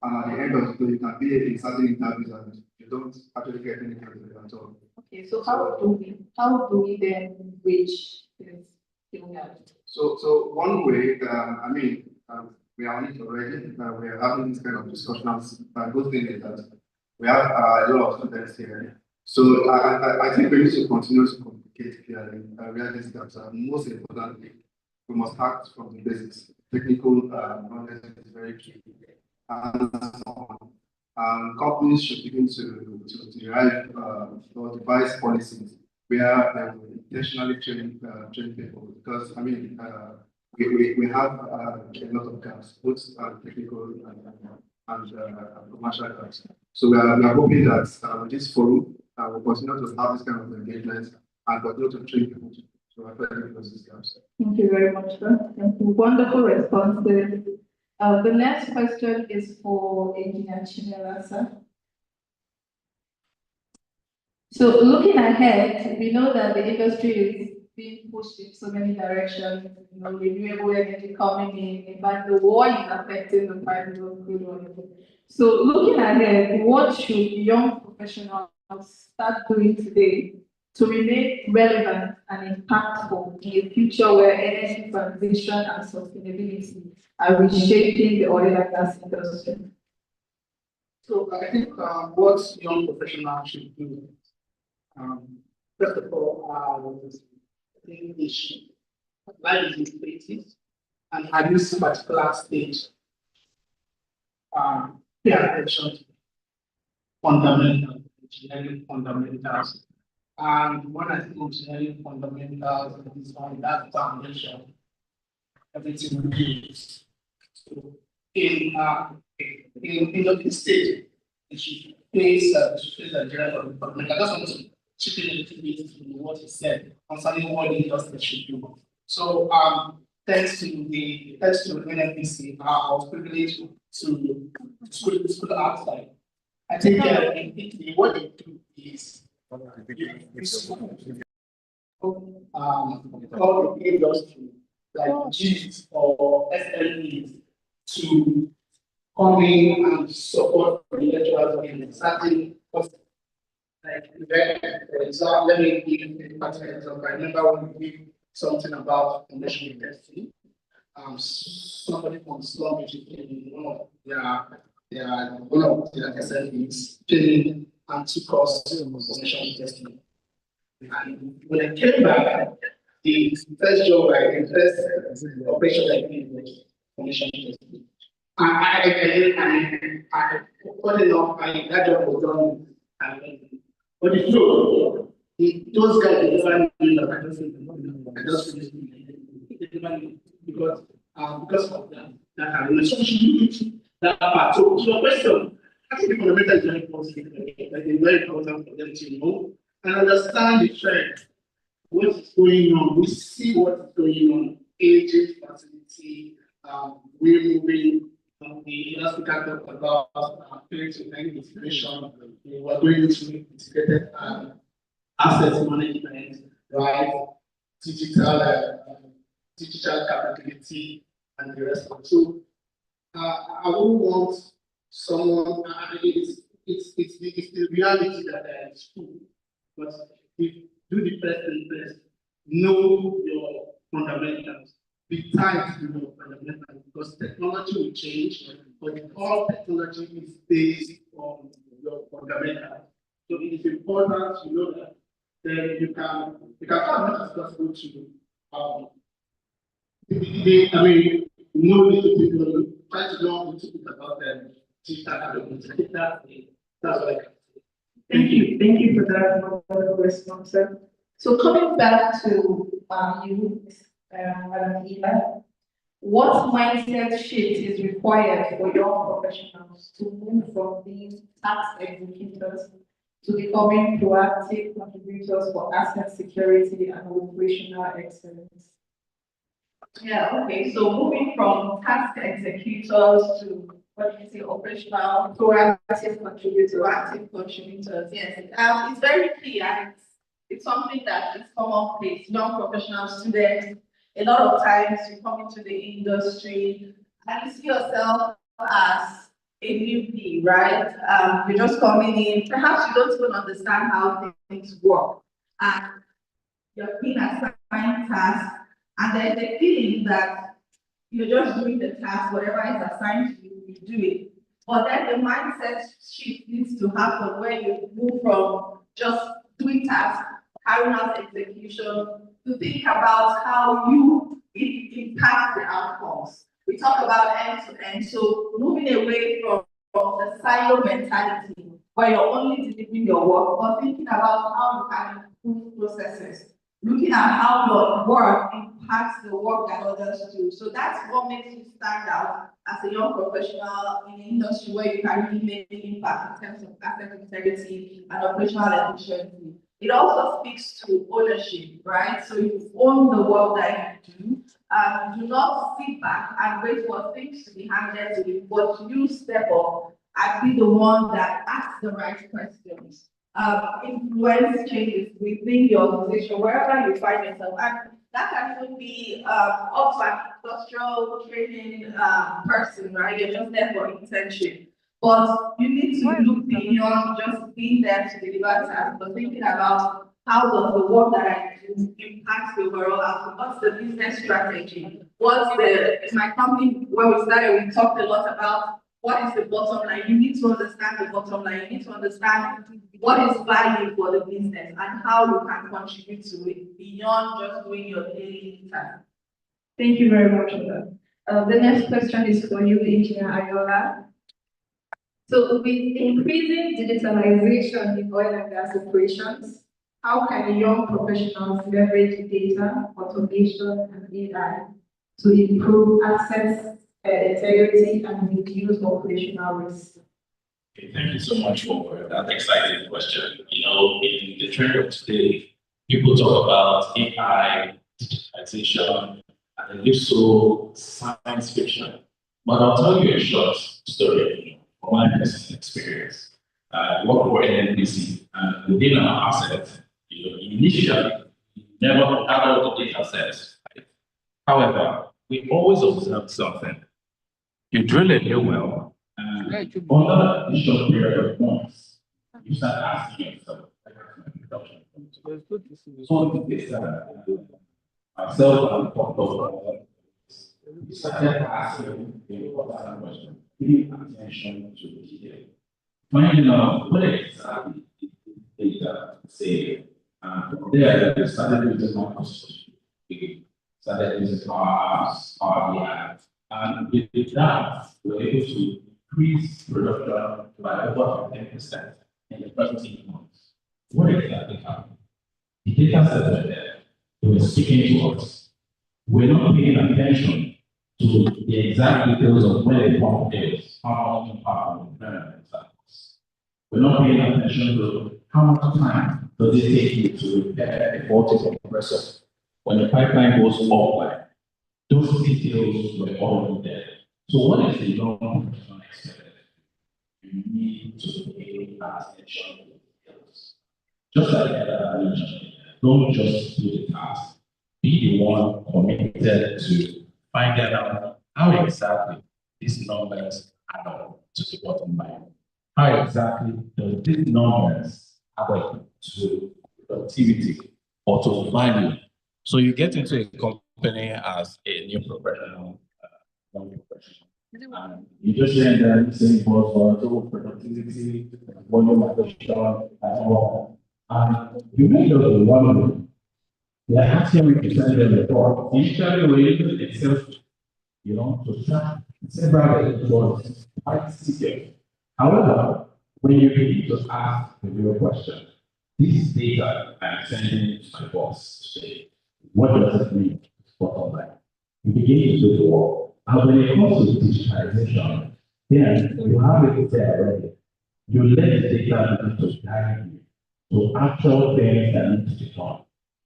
and at the end of the day, you can be in certain interviews and you don't actually get any interviews at all. Okay, so how do we then reach this skill gap? So one way, we are on it already. We are having this kind of discussions. Good thing is that we have a lot of students here. So I think we need to continue to communicate clearly, realize that most importantly, we must start from the basics. Technical knowledge is very key. Companies should begin to derive or devise policies where they will intentionally train people, because we have a lot of gaps, both technical and commercial gaps. So we are hoping that with this forum, we'll continue to have this kind of engagement and continue to train people to apply those gaps. Thank you very much, sir. Thank you. Wonderful responses. The next question is for Engineer Chinela, sir. So looking ahead, we know that the industry is being pushed in so many directions, renewable energy coming in fact, the war is affecting the price of crude oil. So looking ahead, what should young professionals start doing today to remain relevant and impactful in a future where energy transition and sustainability are reshaping the oil and gas industry? So I think what young professionals should do, first of all, I think they should apply these places and at this particular stage, pay attention to fundamental engineering fundamentals. And when I say engineering fundamentals, it is on that foundation everything begins. So in the stage, it should face the general fundamental. I just want to chip in a little bit to what he said concerning what the industry should do. So thanks to NNPC, I was privileged to school outside. I think what they do is all the industry like G's or SLEs to come in and support the lecturers in certain courses. Like, for example, let me give a particular example. I remember when we did something about foundation testing. Somebody from Slum in one of their SLEs came and took us foundation testing. And when I came back, the first job the first operation I did was foundation testing. Funny enough, that job was done. But the flow, those guys never knew that I just finished because of that relationship, that part. So to your question, I think the fundamental is very important. It's very important for them to know and understand the trend. What is going on? We see what is going on. Aging, facility, we're moving. The last speaker talked about parents with any integration. We're going into integrated asset management, right? Digital capability, and the rest of it. So I wouldn't want someone. It's the reality that there is school, but if do the first thing first, know your fundamentals. Be tied to your fundamentals because technology will change, but all technology is based on your fundamentals. So it is important to know that then you can have much as possible to know little people, try to know a little bit about them, teach that that's what I can say. Thank you for that wonderful response, sir. So coming back to you, Madam Eva, What mindset shift is required for young professionals to move from being task executors to becoming proactive contributors for asset security and operational excellence? Yeah, okay, so moving from task executors to, what do you say, operational, proactive contributors, yes. It's very key and it's something that is commonplace, young professional students. A lot of times you come into the industry and you see yourself as a newbie, right? You're just coming in, perhaps you don't even understand how things work. And you're being assigned tasks, and there's a feeling that you're just doing the task, whatever is assigned to you, you do it. But then the mindset shift needs to happen where you move from just doing tasks, carrying out execution, to think about how you impact the outcomes. We talk about end to end, so moving away from the silo mentality where you're only delivering your work, but thinking about how you can improve processes, looking at how your work impacts the work that others do. So that's what makes you stand out as a young professional in the industry where you can really make an impact in terms of asset integrity and operational efficiency. It also speaks to ownership, right? So you own the work that you do. Do not sit back and wait for things to be handed to you, but you step up and be the one that asks the right questions. Influence changes within the organization, wherever you find yourself. And that can even be up to an industrial training person, right? You're just there for internship. But you need to look beyond just being there to deliver tasks, but thinking about how does the work that I do impact the overall outcome? What's the business strategy? In my company, when we started, we talked a lot about what is the bottom line. You need to understand the bottom line. You need to understand what is value for the business and how you can contribute to it beyond just doing your daily task. Thank you very much for that. The next question is for you, Engineer Ayola. So with increasing digitalization in oil and gas operations, how can young professionals leverage data, automation, and AI to improve access, integrity, and reduce operational risk? Okay, thank you so much for that exciting question. You know, in the trend of today, people talk about AI, digitalization, and they do so science fiction. But I'll tell you a short story from my personal experience. I work for NNPC, and within our asset, you know, initially, we never had all the data sets. Right? However, we always observed something. You drill a new well, and under a short period of months, you start asking yourself, so this myself and the top we started asking the important question, paying attention to detail, finding out what exactly the data say, and from there we started using Microsoft. We started using our apps, our AI, and with that, we were able to increase production by over 10% in the first 18 months. What exactly happened? The data sets were there. They were speaking to us. We're not paying attention to the exact details of where the pump is, how much power we burn, we're not paying attention to how much time does it take you to repair a faulty compressor when the pipeline goes offline. Those details were already there. So what is the young professional expected? You need to pay attention to the details. Just like I mentioned, don't just do the task. Be the one committed to finding out how exactly these numbers add up to the bottom line. How exactly does these numbers add up to productivity or to value? So you get into a company as a new professional, young professional, and you just hear them saying for productivity, volume adoption, and all. And you may know the one they are asking me to send them a report. Initially, we used Excel, you know, to track several reports quite secure. However, when you begin to ask the real question, this data I'm sending to my boss today, what does it mean? Bottom line. you begin to do the work. And when it comes to digitalization, then you have it there already. You let the data begin to guide you to actual things that need to be done.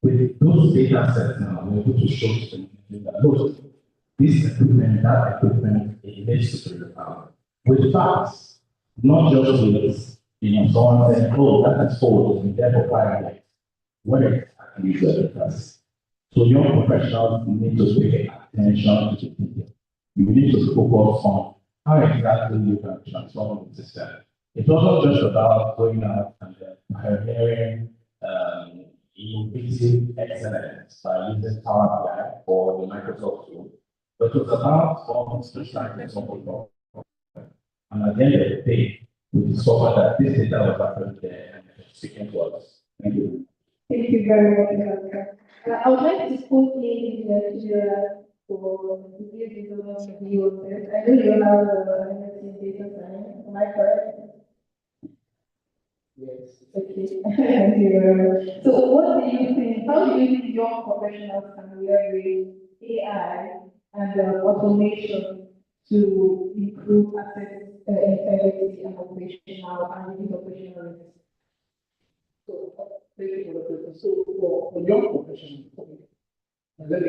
With those data sets now, we're able to show to the community that look, this equipment, that equipment, it needs to be with facts, not just with someone saying, oh, that is old, it's been there for 5 years. What is actually the difference? So young professionals need to pay attention to the detail. You need to focus on how exactly you can transform the system. It wasn't just about going out and pioneering innovative excellence by using Power BI or the Microsoft tool, but it was about forming specialized software. And at the end of the day, we discovered that this data was actually there and it was speaking to us. Thank you. Thank you very much. I would like to put in the for to give you the view of this. I know you have MSc data science. Am I correct? Yes. Okay. Thank you very much. So, what do you think? How do you think young professionals can leverage AI and automation to improve access, integrity, and operational and reduce operational risk? So, thank you for the question. So, for young professionals, let me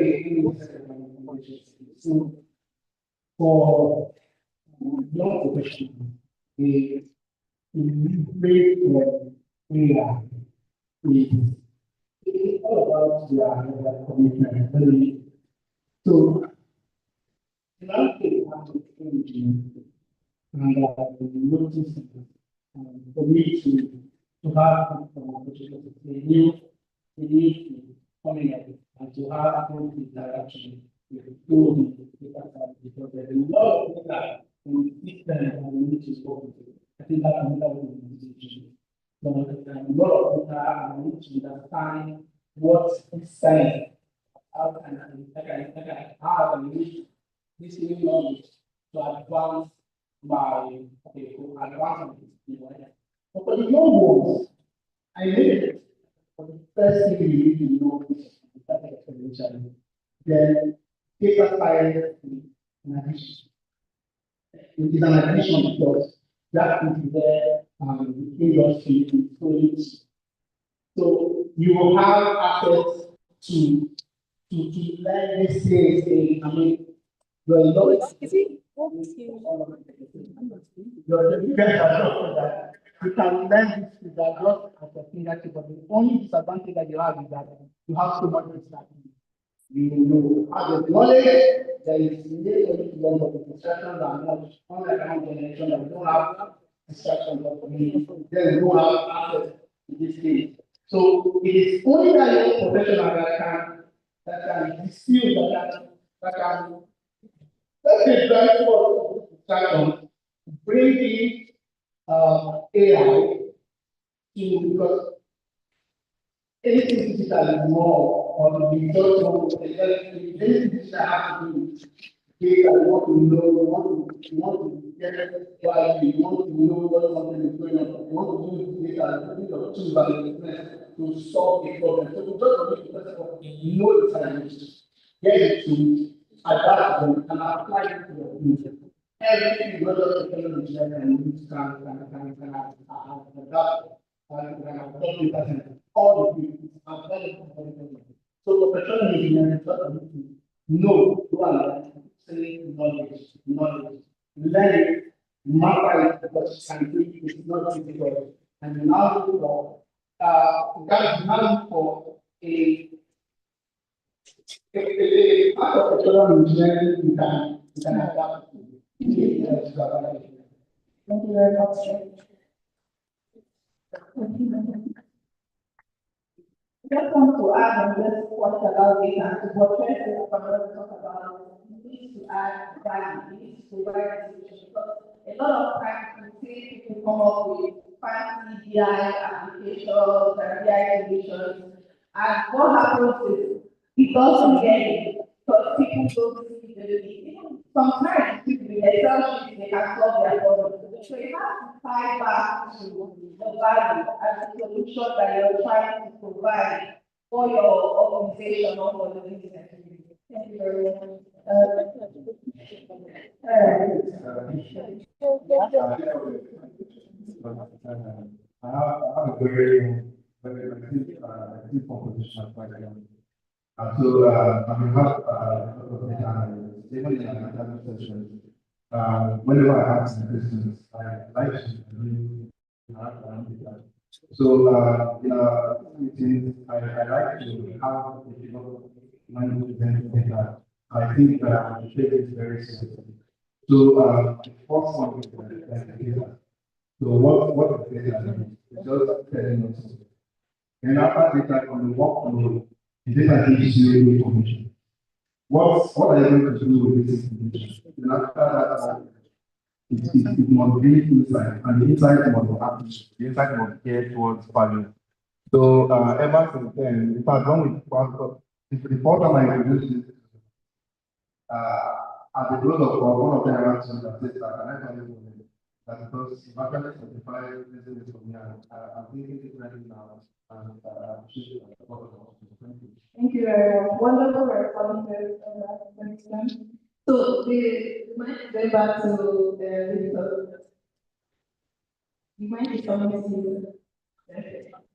so for young professionals, the great AI is all about their commitment. So, in our case, we have to change and notice for me to have they need to coming up and to have good interaction with good because there's a lot of data in the system and we need to work with it. I think that's another one of the issues. So a lot of data and we need to understand what is saying. How can how can we use this new knowledge to advance my advance but for the young ones, I think the first thing you need to know is data explanation. Then data science in addition. It is an addition because that is where the industry is going. So you will have access to learn these things. I mean, your knowledge is you can learn this with that just at your fingertips, but the only disadvantage that you have is that you have so much distraction. You have the knowledge, there is need for you to learn, but the distractions are not unlike our generation that we don't have distractions of community, then we don't have access to this thing. So it is only that young professional that can distill that can let's say drive for distraction, bring in AI to because anything digital is more or the result of anything digital has to do with data. You want to know, you want to get value, you want to know what something is going on, you want to use data, you know, choose value to solve a problem. So you just need to know the challenge, get it to adapt them and apply it to your future. Everything you just technology and use can adapt and all the people are very important. So professional engineering is what I need to know, go and learn, knowledge, learn it, master it because it can do it, it's not difficult. And you now look for now look for a part of professional engineering you can adapt to. Thank you very much. Just want to add on this point about data and what President talk about, we need to add value, we need to provide solutions because a lot of times we see people come up with fancy BI applications and BI solutions, and what happens is it doesn't get it because people don't see the need. Sometimes with Excel sheets they can solve their problem. So you have to tie back to the value and the solution that you're trying to provide for your organization or for the business. Thank you very much. I have a very deep composition of my family. So, I will have a lot of data analysis, even in an academic session. Whenever I have some questions, I like to really have data. So, in our meetings, I like to have a lot of money to present data. I think that the data is very sensitive. So, the first one is the data. So, what is data? It's just telling us. And after data on the workload, the data gives you information. What are you going to do with this information? And after that, it must be inside, and the inside must be active. The inside must gear towards value. So ever since then, in fact, when the first time I introduced it, at the close of one of the interactions that says that can I tell you that because you actually certified this for me, and I'm thinking differently now, and appreciate the support of the community. Thank you very much. Wonderful responses. Thanks, so the might go back to the you might be something.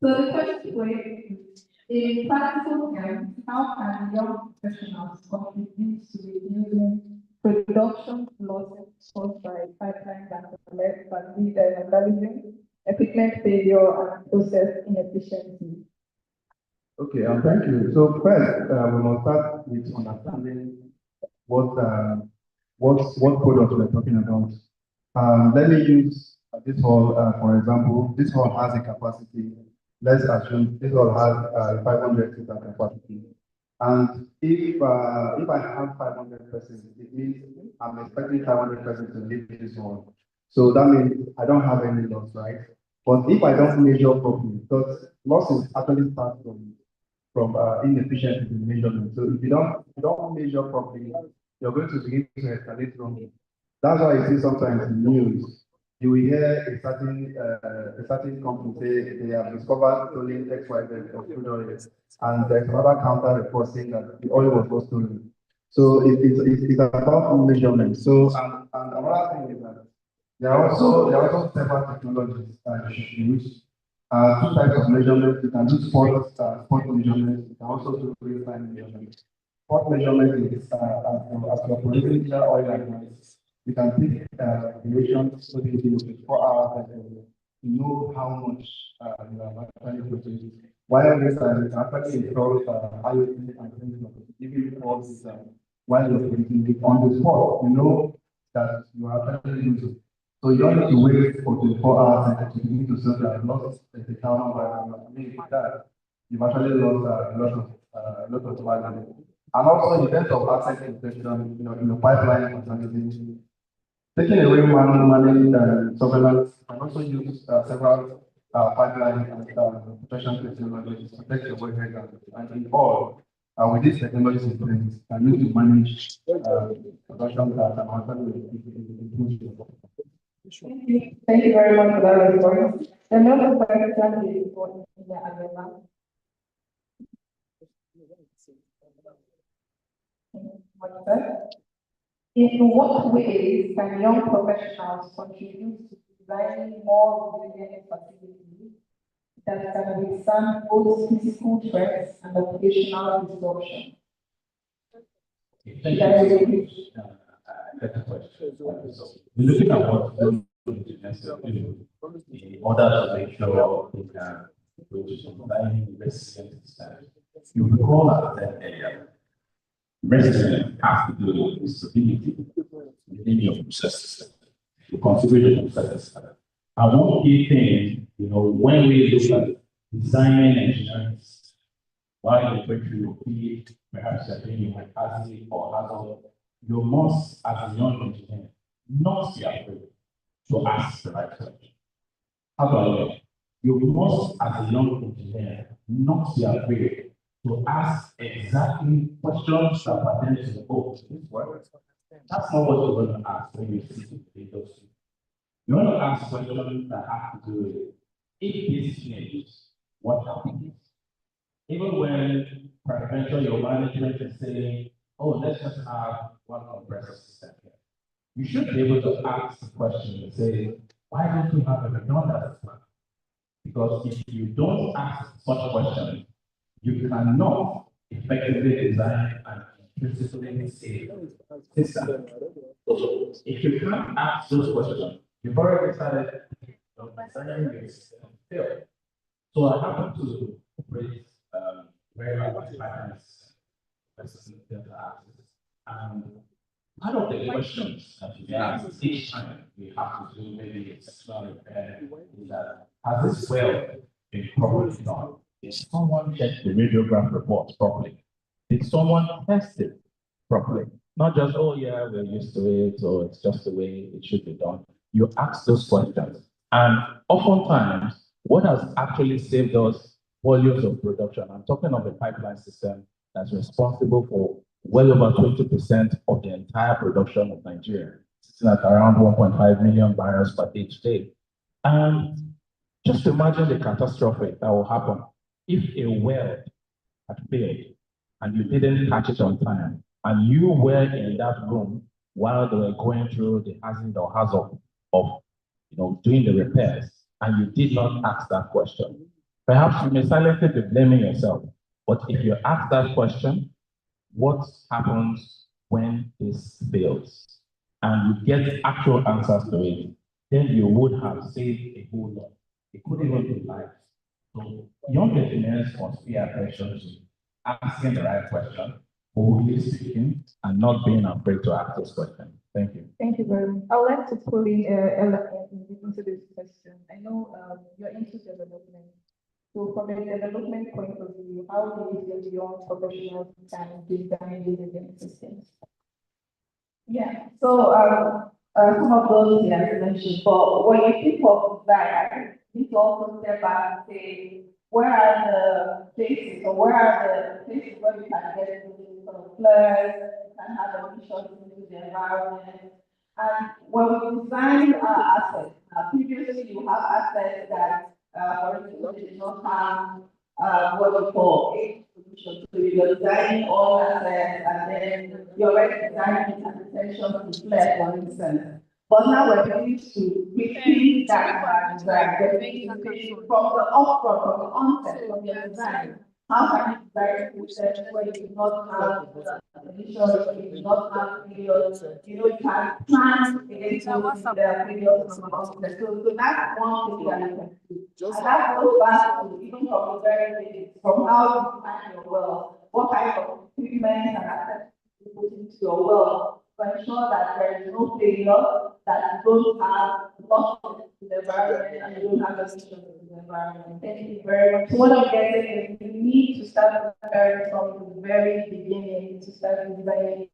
So the question for you is, in practical terms, how can young professionals contribute to reducing production losses caused by pipeline vandalism, equipment failure, and process inefficiency? Okay, thank you. So first, we must start with understanding what product we're talking about. Let me use this hall, for example. This hall has a capacity. Let's assume this hall has 500 seater capacity. And if I have 500 persons, it means I'm expecting 500 persons to leave this hall. So that means I don't have any loss, right? But if I don't measure properly, because losses actually start from inefficiency in measurement. So if you don't measure properly, you're going to begin to escalate wrongly. That's why you see sometimes in news, you will hear a certain company say they have discovered stolen XYZ of crude oil, and there's another counter report saying that the oil was not stolen. So it's about measurement. So and another thing is that there are also several technologies that you should use. Two types of measurements. You can do spot measurements. You can also do real-time measurements. Spot measurement is as you're producing oil and gas. You can take relations within 4 hours and you know how much you have actually produced. While this you can actually install IoT and things like that. Even before this, while you're producing it on the spot, you know that you are actually using. So you don't need to wait for 24 hours and you need to say that lost the town that you've actually lost a lot of value. And also in terms of asset protection, in the pipeline contamination, taking away manual surveillance, and also use several pipeline and protection technologies to protect your wellhead and in all. With these technologies in place, can use to manage production that and actually improve. Thank you very much for that response. The next question is for Engineer Adela. In what ways can young professionals contribute to designing more resilient facilities that can withstand both physical threats and operational disruption? We're looking at what those engineers do in order to make sure we can go to designing resilient systems. You recall that earlier. Resilience has to do with stability within your process system, the configuration of process system. And one key thing, when we look at designing engineering, while you're going through your field, perhaps you're doing your hazard or hazard, you must, as a young engineer, not be afraid to ask the right question. How do I know? You must, as a young engineer, not be afraid to ask exactly questions that pertain to the code. That's not what you're going to ask when you sit in the industry. You want to ask questions that have to do with if this changes, what happens? Even when peradventure your management is saying oh, let's just have one compressor system here. You should be able to ask the question and say, why don't we have a redundant system? Because if you don't ask such questions, you cannot effectively design an implicitly safe system. So if you can't ask those questions, you've already started designing your system fail. So I happen to operate very large pipelines data access. And part of the questions that we ask each time we have to do maybe a sexual repair is that has this well been properly done? Did someone check the radiograph reports properly? Did someone test it properly? Not just, oh yeah, we're used to it, or it's just the way it should be done. You ask those questions. And oftentimes, what has actually saved us volumes of production, I'm talking of a pipeline system that's responsible for well over 20% of the entire production of Nigeria, sitting at around 1.5 million barrels per day today. And just imagine the catastrophe that will happen if a well had failed and you didn't catch it on time, and you were in that room while they were going through the hazard of doing the repairs, and you did not ask that question. Perhaps you may silently be blaming yourself, but if you ask that question, what happens when this fails, and you get actual answers to it, then you would have saved a whole lot. It could even be lives. So young engineers must pay attention to asking the right question, boldly speaking, and not being afraid to ask this question. Thank you. Thank you very much. I would like to pull in into this question. I know you're into development. So from a development point of view, how do you feel young professionals can design resilient systems? Yeah, so some of those you have mentioned, but when you think of design, you need to also step back and say, where are the places or where are the places where we can get into sort of flares, can have emissions into the environment. And when we design our assets, previously you have assets that, for instance, they did not have what we call a solution. So you're designing all assets and then you're already designing an extension to flare, for instance. But now we're going to repeat that design from the upfront, from the onset, from your design. How can you design a system where you do not have emissions, you do not have failures, you can plan against those failures from the onset. So that's one thing that you can do. And that goes back to even from the very beginning, from how you design your well, what kind of equipment and assets you put into your well, to ensure that there is no failure, that you don't have losses to the environment and you don't have emissions to the environment. Thank you very much. So what I'm getting is you need to start preparing from the very beginning to start designing.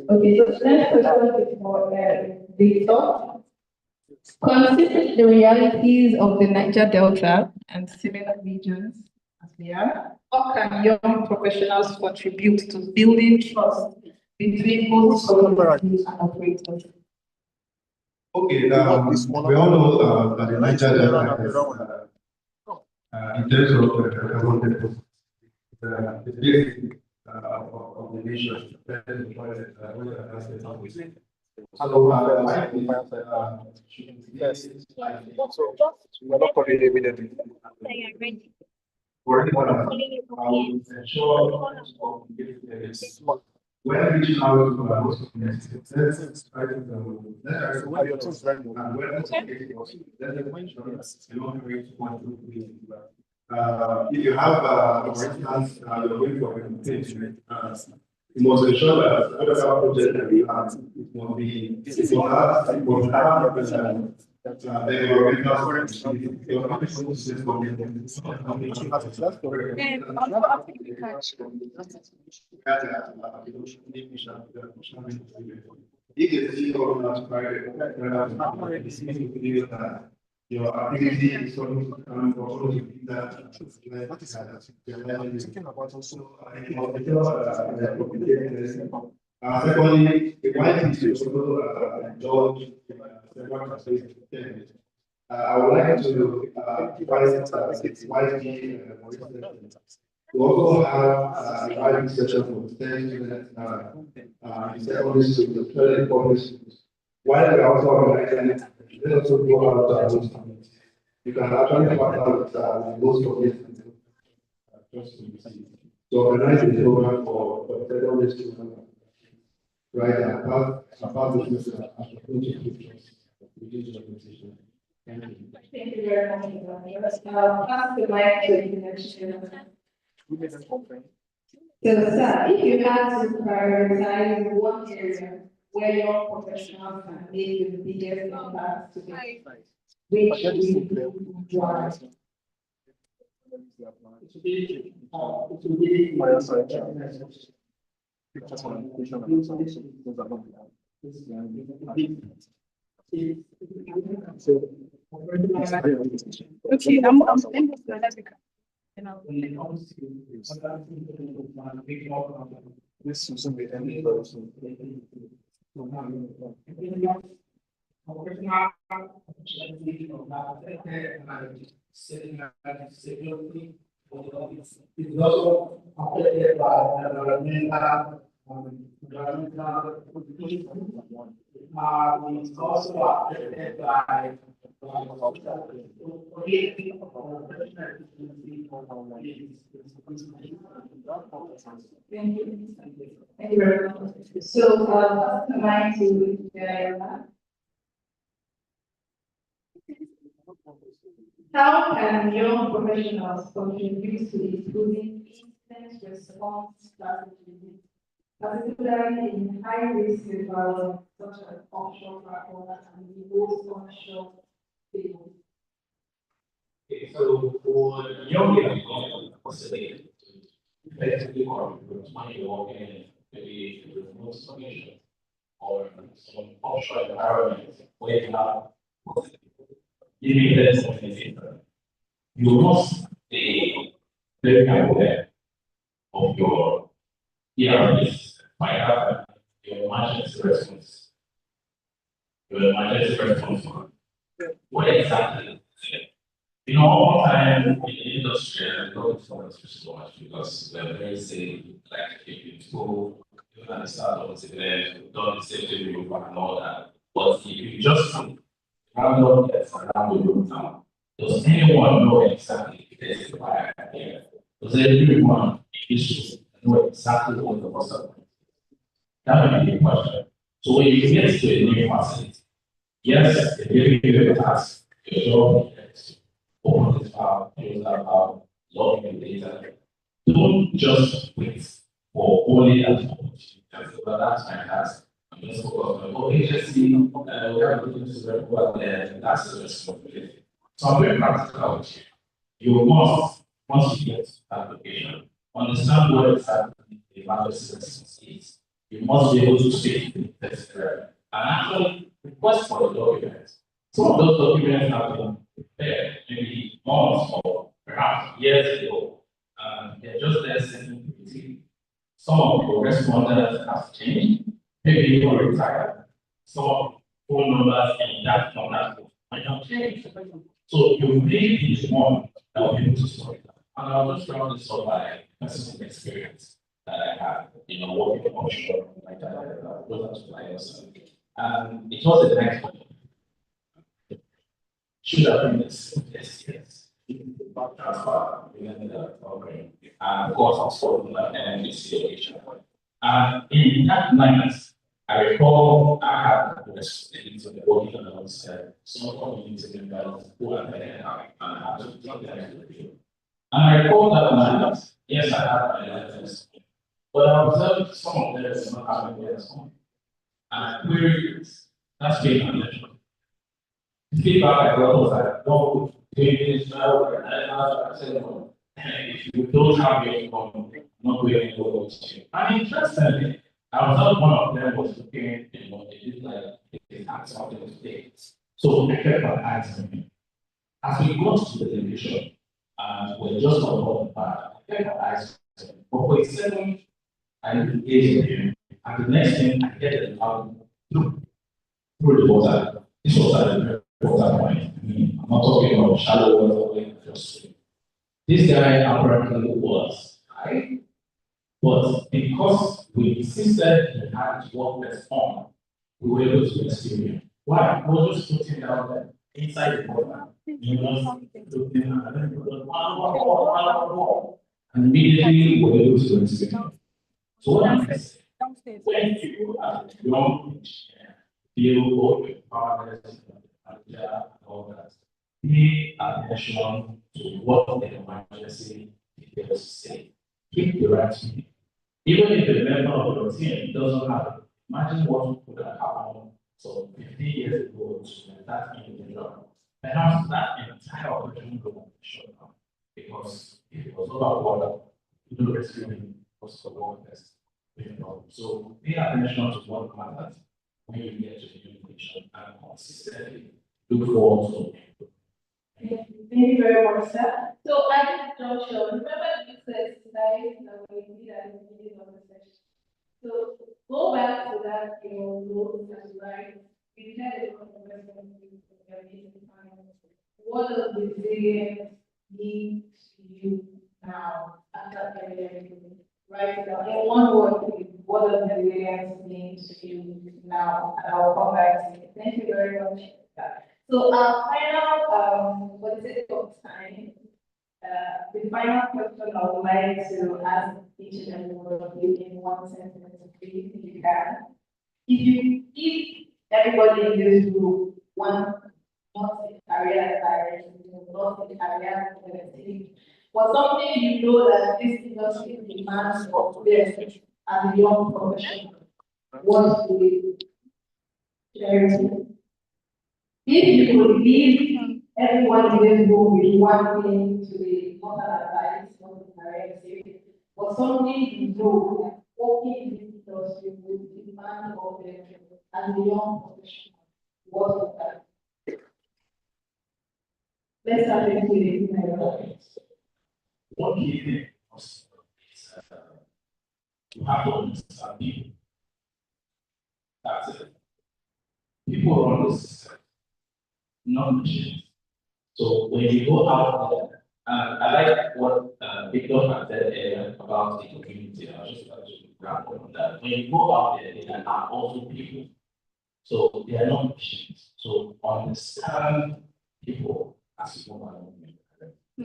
Okay, so the next question is for data. Considering the realities of the Niger Delta and similar regions as they are, how can young professionals contribute to building trust between both communities and operators? Okay, we all know that the Niger Delta is, in terms of the basic of the nation. So, we're not calling immediately. For anyone, I will ensure when reaching out to our host community, let's try to and when it's if you have, for instance, you're going for a presentation, you must ensure that whatever project that we have, it will be, it will have your activity is going to come for that. Secondly, the right is to also judge several aspects. I would like to advise wisely, We also have a writing session for 10 students in secondary schools, 12 public schools. While we are also organizing, let us also go out to our host community. You can actually partner with most of it. To organize a program for secondary schools. Right, about this Thank you very much. Pass the mic to the next gentleman. So, sir, if you had to prioritize one area where your professionals can make the biggest impact today, which would you drive? Okay, I'm staying with the Africa. It's also affected by environmental, it's also affected by Thank you. Thank you very much. So, pass the mic to Diana. How can young professionals contribute to improving incident response strategies, particularly in high-risk environments such as offshore platforms and remote onshore fields? Okay, so for young people, possibly effectively contribute when you're working in maybe a remote solution or some offshore environment where you have limited communication. You must be very aware of your ERPs, by having your emergency response. Your emergency response. What exactly is it? You know, all time in the industry, I don't talk so much because we're very safe, like if you go, even at the start of the event, we've done the safety review and all that. But if you just random tests around the room now, does anyone know exactly if there's a fire here? Does everyone in this know exactly what the cost of it? That would be the question. So when you get to a new facility, yes, if you give a task, your job is open this file, close that file, log in the data. Don't just wait for only that opportunity. That's my task. I'm just focused on HSC, we have to do this report there, that's the responsibility. So I'm very practical with you. You must, once you get application, understand what exactly the emergency response is. You must be able to speak to the tester and actually request for the documents. Some of those documents have been prepared maybe months or perhaps years ago. They're just there sitting pretty. Some of your respondents have changed, maybe you are retired. Some phone numbers in that format might have changed. So you need this one that will be able to sort it out. And I'll just round this up by personal experience that I had, working offshore like that, those are suppliers. And it was a nice one. Should have been this, yes. Transfer, we ended up okay. And of course, also like energy situation. And in that night, I recall I had the responsibility of the working on some community members who are there and I had to take them to the field. And I recall that night, yes, I had my letters, but I observed some of them not having their own. And I queried that's being unusual. The feedback I got was like, no, if you don't have your income, not going to go to you. And interestingly, I was not one of them was looking, they did like they had something to take. So I kept my eyes on him. As we got to the television, and we're just about the part, I kept my eyes on him. But for a second, I engaged with him. And the next thing I get the out through the water. This was at the water point. I'm not talking about shallow water, just this guy apparently was right? But because we insisted he had to work less on, we were able to rescue him. Why? We were just putting down there inside the water. He was looking at and then we put one, and immediately we were able to rescue him. So what I'm saying, when you are young, feel both your fathers and all that, pay attention to what the emergency details say. Keep the right to me. Even if the member of your team doesn't have it, imagine what could have happened so 15 years ago to that individual. Perhaps that entire operation would have been shut down because if it was over water, you don't rescue him because the water test. So pay attention to what matters when you get to the information and consistently look forward to it. Thank you very much, sir. So I just don't show. Remember you said tonight that we did at the beginning of the session. So go back to that, notes and write. We had a conversation what does resilience mean to you now after everything? Right now, in one word, what does resilience mean to you now? And I'll come back to you. Thank you very much. So our final, what is it of time? The final question I would like to ask each and every one of you in one sentence, please, if you can. If everybody in this group wants not a career direction, not a career policy, but something you know that this industry demands of players as a young professional, what would it be? If you could leave everyone in this room with one thing to the not an advice, not a directive, but something you know that working in this industry would demand of them as a young professional, what would that be? Let's start with the One key thing is you have to understand people. That's it. People run the system, not machines. So when you go out there, I like what Victor had said earlier about the community. I was just like to grab on that. When you go out there, they are also people. So they are not machines. So understand people as human beings. So,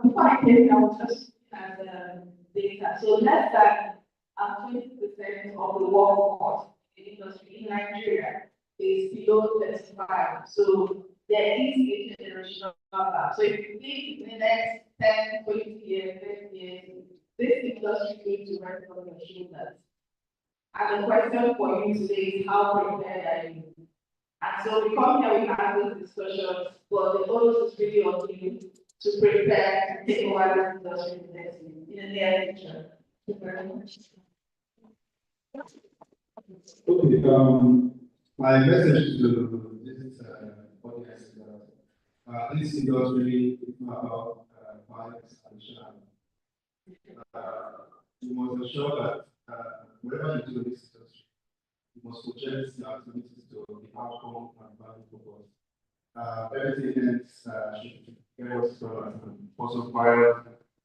before I came, I was just at data. So less than 20% of the workforce in the industry in Nigeria is below 35. So there is a generational gap. So if you think in the next 10, 20 years, 30 years, this industry is going to rest on your shoulders. And the question for you today is how prepared are you? And so we come here, we have these discussions, but the onus is really on you to prepare to take over this industry in the near future. Thank you very much. Okay, my message to this audience is that this industry is not about violence and shame. You must ensure that wherever you do in this industry, you must project the activities to the outcome and value purpose. Everything else should get us also prior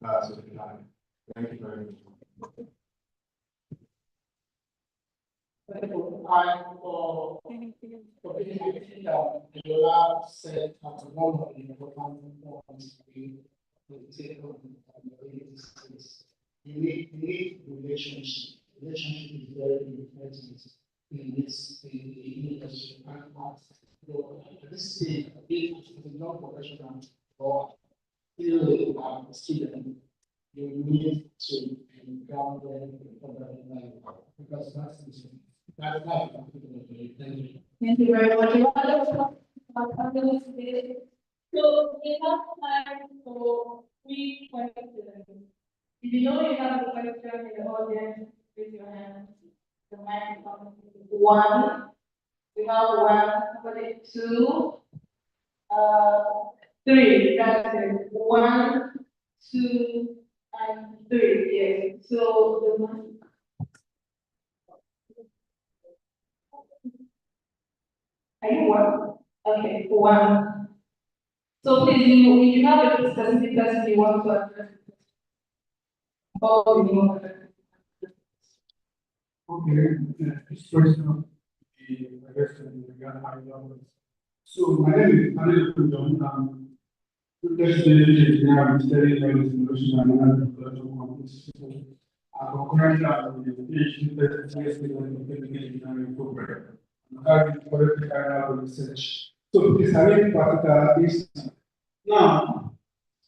to the plan. Thank you very much. For everything that Yola said at one of the important points we take on the space. You need relationship. Relationship is very important in this industry. And at this stage, being a non-professional or still a student, you need to be grounded because that's the that's thank you. Thank you very much. So we have time for 3 questions. If you know you have a question in the audience, raise your hand. The microphone. 1. We have 1. Somebody 2. 3. That's it. 1, 2, and 3. Yes. So the one. Are you one? Okay, one. So please, you have a specific person you want to address. Oh, you want to address. Okay, first of I guess we got high levels. So my name is Anil Kunjon. Let's say I'm studying information and production companies. I'm currently at the PhD in program. I'm having political research. So this having practical is now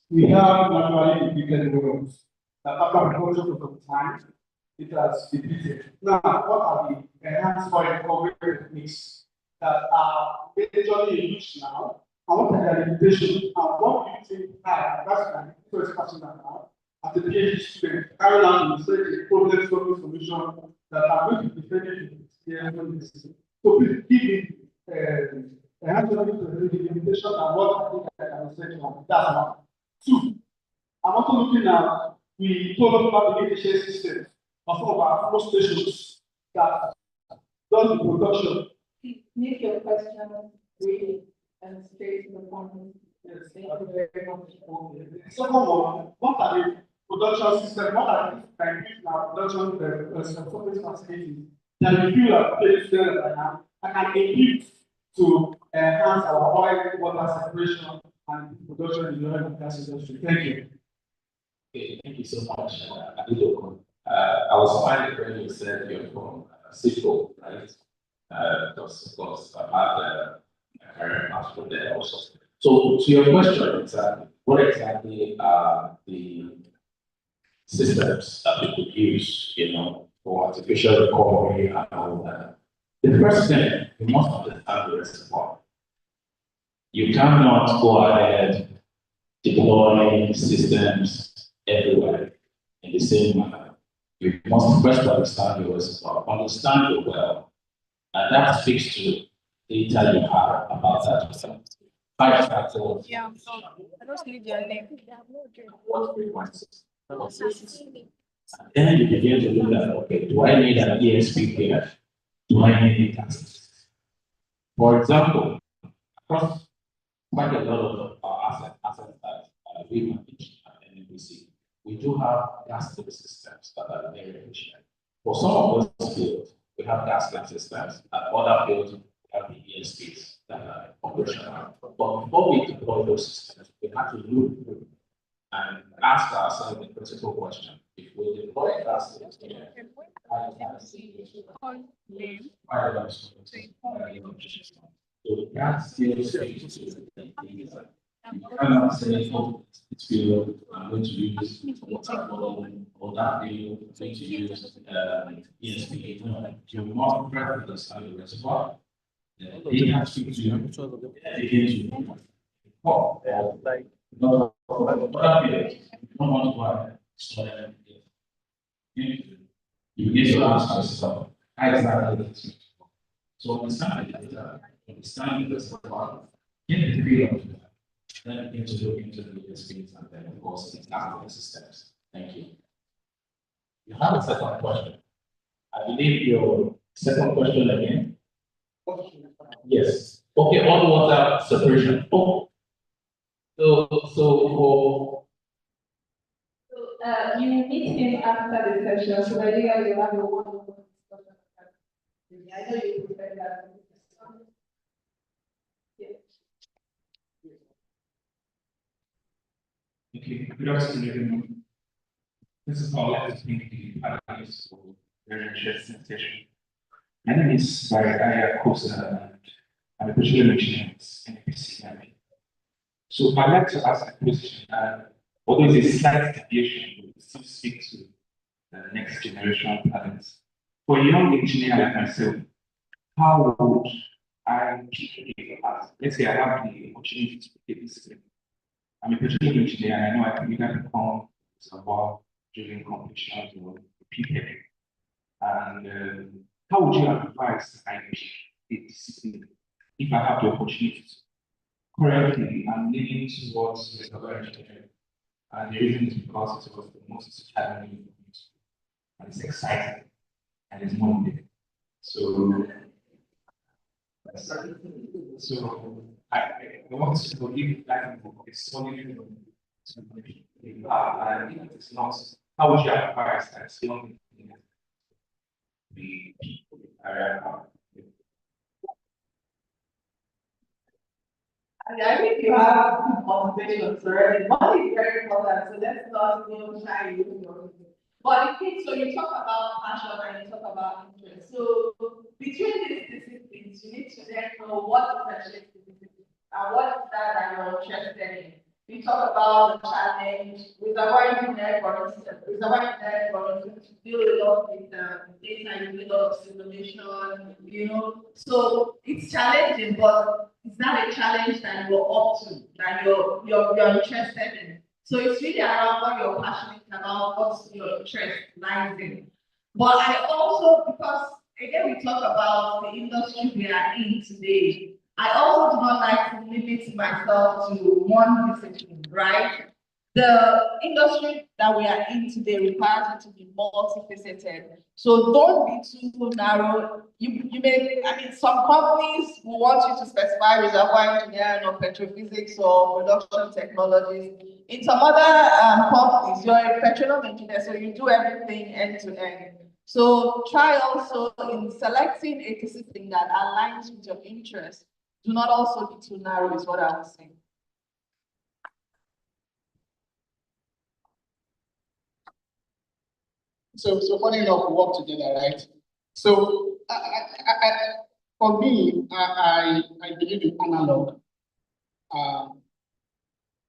we have naturally repeated words that after the process of time it has repeated. Now, what are the enhanced oil recovery techniques that are majorly used now? And what are their limitations? And what do you think that's my first question now? As a PhD student, carry out research a problem solving solution that are going to be effective. So please give me enhanced oil the limitation and what I think I can research on. That's one. Two, I'm also looking at the total publication systems of some of our fuel stations that does the production. Make your question really and straight to the point. Yes, thank you very much. Okay. The second one, what are the production systems? What are the techniques now production facilities that we feel like place that I can equip to enhance our oil water separation and production in the oil and gas industry? Thank you. Okay, thank you so much, Adiloko. I was fine when you said you're from Cisco, right? Because of course I've had a career path from there also. So to your question, what exactly are the systems that we could use, for artificial recovery and all that? The first thing, you must understand the reservoir. You cannot go ahead deploying systems everywhere in the same manner. You must first understand your reservoir, understand your well, and that speaks to data you have about that. Five factors. Yeah, I just need your name. What frequencies? And then you begin to look at, okay, do I need an ESP here? Do I need a gas? For example, across quite a lot of assets that we manage at NBC, we do have gas turbine systems that are very efficient. For some of those fields, we have gas line systems, and other fields, we have the ESPs that are operational. But before we deploy those systems, we have to look through and ask ourselves the critical question: if we deploy gas systems here, so the gas still stays you cannot say, oh, this field, I'm going to use water or that field, I'm going to use ESP. No, you must prepare the reservoir. They have to begin to like no other fields. You don't want to buy soil. You begin to ask yourself, how exactly this is. So understand the data, understand the reservoir, get the feel of that. Then begin to look into the ESPs and then, of course, the analytical systems. Thank you. You have a second question. I believe your second question again. Yes. Okay, on water separation. Oh. So for You meet him after the session, so that you guys will have a one-on-one discussion. I know you prefer that. Yes. Okay, good afternoon, everyone. This is our last meeting for very interesting session. My name is Baragaya Kosa, and I'm a visual engineer at NPC. So I'd like to ask a question, although it's a slight deviation, we still speak to the next generation talents. For a young engineer like myself, how would I pick a class? Let's say I have the opportunity to pick a discipline. I'm a petroleum engineer, and I know I can either become about drilling completions or repeated. And how would you advise I pick a discipline if I have the opportunity to? Currently, I'm leaning towards reservoir engineering, and the reason is because it was the most challenging for me, and it's exciting, and it's money. So So I want to believe that it's only and it's not. How would you advise that young the people I think you have motivations already. One is very important, so let's not try you. But so you talk about passion and you talk about interest. So between these disciplines, you need to then know what differentiates the disciplines and what is that you're interested in. You talk about the challenge, reservoir engineering, for instance, deal a lot with data, you do a lot of simulation, so it's challenging, but it's not a challenge that you're up to, that you're interested in. So it's really around what you're passionate about, what your interest lies in. But I also, because again we talk about the industry we are in today, I also do not like to limit myself to one discipline, right? The industry that we are in today requires you to be multifaceted. So don't be too narrow. You may, some companies will want you to specify reservoir engineering or petrophysics or production technologies. In some other companies, you're a petroleum engineer, so you do everything end to end. So try also in selecting a discipline that aligns with your interests. Do not also be too narrow, is what I was saying. So funny enough, we work together, right? So for me, I believe in analog.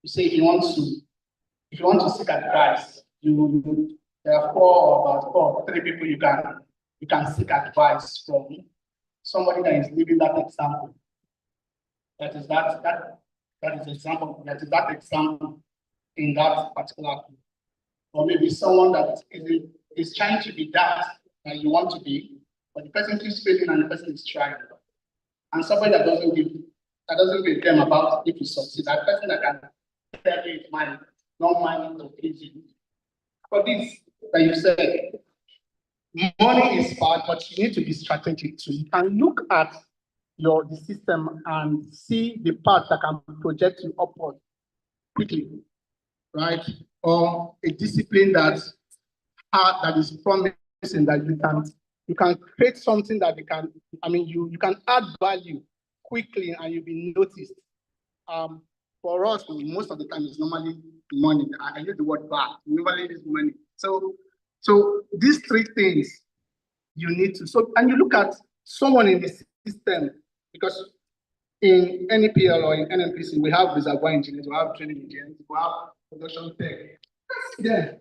You say if you want to seek advice, there are three people you can seek advice from. Somebody that is living that example. That is that example in that particular group. Or maybe someone that is trying to be that you want to be, but the person keeps failing and the person is trying. And somebody that doesn't give a damn about if you succeed, that person that can tell you it's money, not money to please you. For this that you said, money is bad, but you need to be strategic too. You can look at the system and see the path that can project you upward quickly, right? Or a discipline that is promising that you can create something that you can add value quickly and you'll be noticed. For us, most of the time it's normally money. I use the word bad. Normally it's money. So these three things you need to. So and you look at someone in the system, because in NEPL or in NMPC we have reservoir engineers, we have training engineers, we have production tech. Yeah.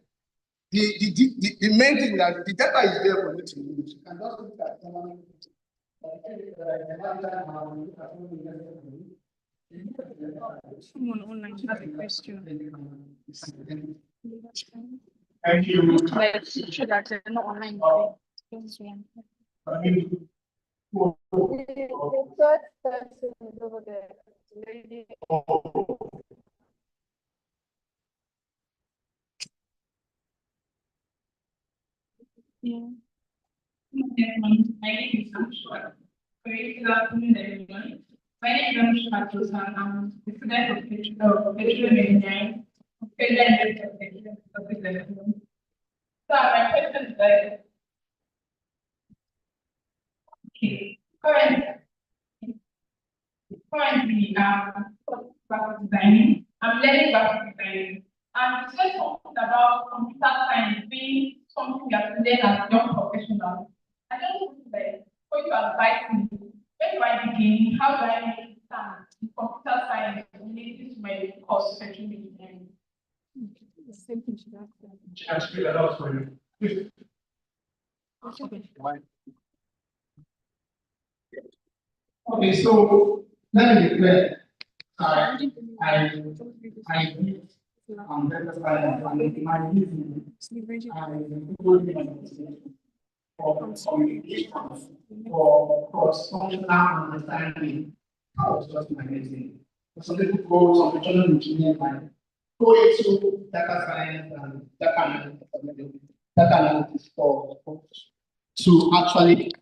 The main thing that the data is there for you to use. You can just look at someone. Someone online has a question. Thank you. Like, sure that they're not online. The third person is over there. Lady. Yeah. My name is Amshwar. Good afternoon, everyone. My name is Amshwar Tosan. I'm the student of petroleum engineering, Federal University of Petroleum. So my question is that, okay, currently, graphic designing. I'm learning graphic designing. And you said something about computer science being something you have to learn as young professionals. I just want to for you to advise me, where do I begin? How do I make start in computer science related to my course, petroleum engineering? The same thing should ask them. Actually, that was for you. Okay, so let me be clear. I did data science and my for cross-functional understanding. That was just my reason. Some people go, some petroleum engineering might go into data science and data analytics to actually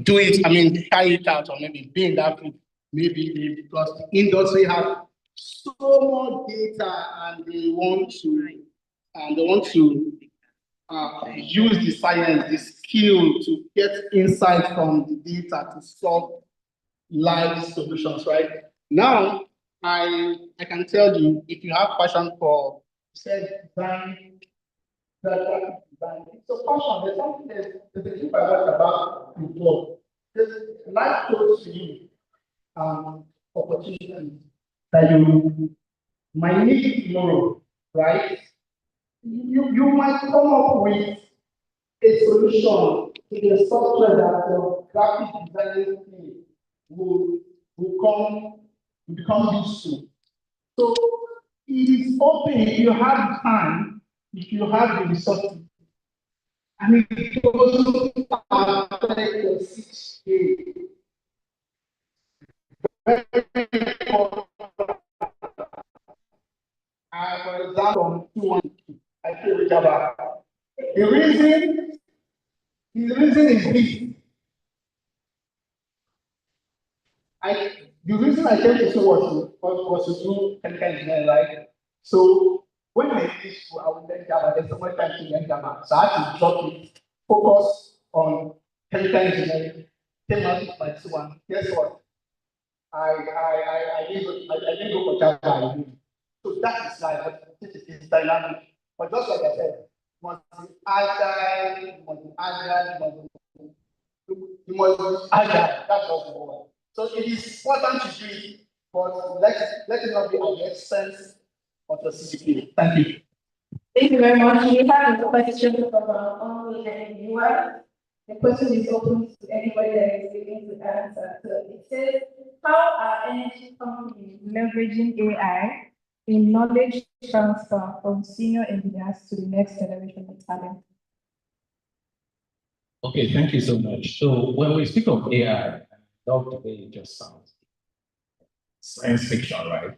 do it, I mean, carry it out, or maybe be in that field, maybe because the industry has so much data and they want to use the science, the skill to get insight from the data to solve live solutions, right? Now, I can tell you, if you have passion for design, design, it's a passion. There's something there's a thing I watched about before. Life throws to you opportunities that you might need tomorrow, right? You might come up with a solution to the software that your graphic design team will become useful. So it is open if you have time, if you have the resources. I mean, it also affect your 6K. For example, I feel Java. The reason is this. The reason I came to school was to do chemical engineering, right? So when I finished school, I would learn Java. There's so much time to learn Java. So I had to drop it, focus on chemical engineering, came out with my 2-1. Guess what? I didn't go for Java. So that is life, but this is dynamic. But just like I said, you must be agile, that's what we want. So it is important to do it, but let it not be at the expense of the CCP. Thank you. Thank you very much. We have a question from our online viewer. The question is open to anybody that is willing to answer. So it says, how are energy companies leveraging AI in knowledge transfer from senior engineers to the next generation of talent? Okay, thank you so much. So when we speak of AI, I love the way it just sounds. Science fiction, right?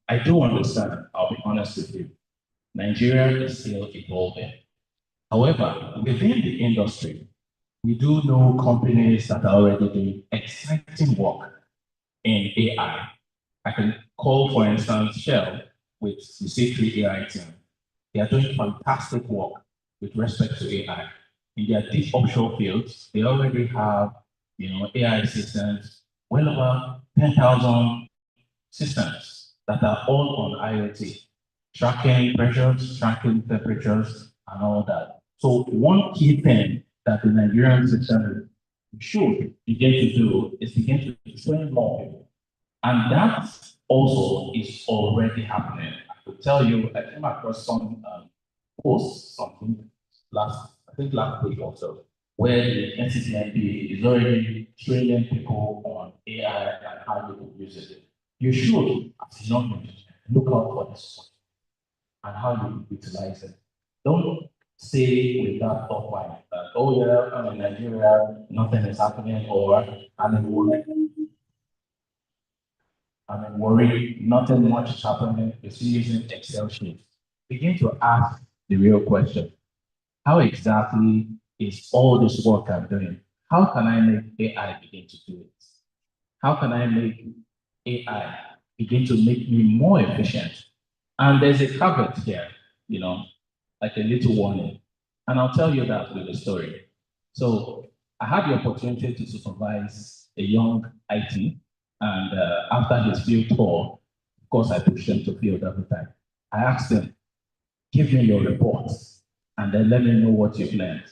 I do understand, I'll be honest with you. Nigeria is still evolving. However, within the industry, we do know companies that are already doing exciting work in AI. I can call, for instance, Shell with the C3 AI team. They are doing fantastic work with respect to AI. In their deep offshore fields, they already have, AI systems, well over 10,000 systems that are all on IoT, tracking pressures, tracking temperatures, and all that. So one key thing that the Nigerian system should begin to do is begin to train more people. And that also is already happening. I could tell you, I came across some posts, something last week or so, where the NCCMP is already training people on AI and how you can use it. You should, as a young engineer, look out for this and how you utilize it. Don't stay with that thought line that, oh yeah, I'm in Nigeria, nothing is happening, or I'm worried, nothing much is happening, you're still using Excel sheets. Begin to ask the real question. How exactly is all this work I'm doing? How can I make AI begin to do it? How can I make AI begin to make me more efficient? And there's a caveat here, like a little warning. And I'll tell you that with a story. So I had the opportunity to supervise a young IT, and after his field tour, of course, I pushed him to field every time. I asked him, give me your reports, and then let me know what you've learned.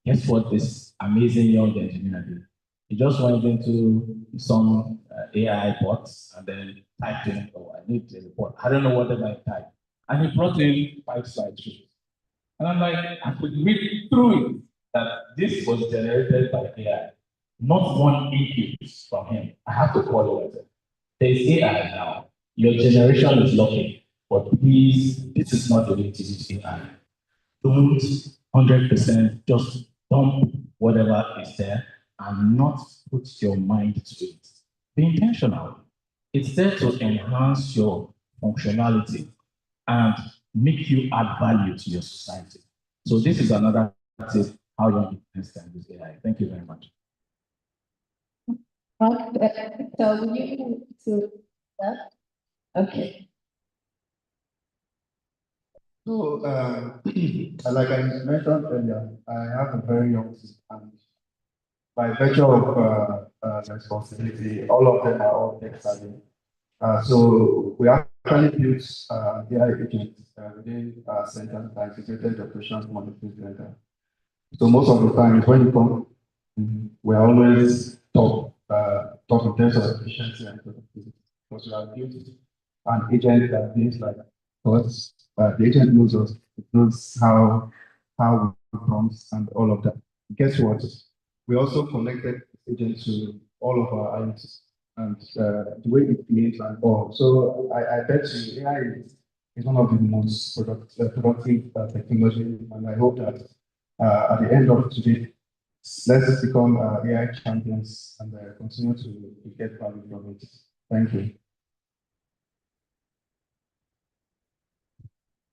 Guess what this amazing young engineer did? He just went into some AI bots and then typed in, oh, I need a report. I don't know what they might type. And he brought in 5 slideshows. And I'm like, I could read through it that this was generated by AI. Not one input from him. I have to call it. There's AI now. Your generation is lucky, but please, this is not the way to use AI. Don't 100% just dump whatever is there and not put your mind to it. Be intentional. It's there to enhance your functionality and make you add value to your society. So this is another tip how young business can use AI. Thank you very much. So will you move to that? Okay. So, like I mentioned earlier, I have a very young sister, and by virtue of responsibility, all of them are all tech savvy. So we actually built AI agents within our center, the integrated operations monitoring center. So most of the time, when you come, we are always top in terms of efficiency and productivity. Because we have built an agent that behaves like us. The agent knows us, it knows how we promise and all of that. Guess what? We also connected the agent to all of our IoTs and the way it behaves and all. So I bet you AI is one of the most productive technology, and I hope that at the end of today, let's become AI champions and continue to get value from it. Thank you.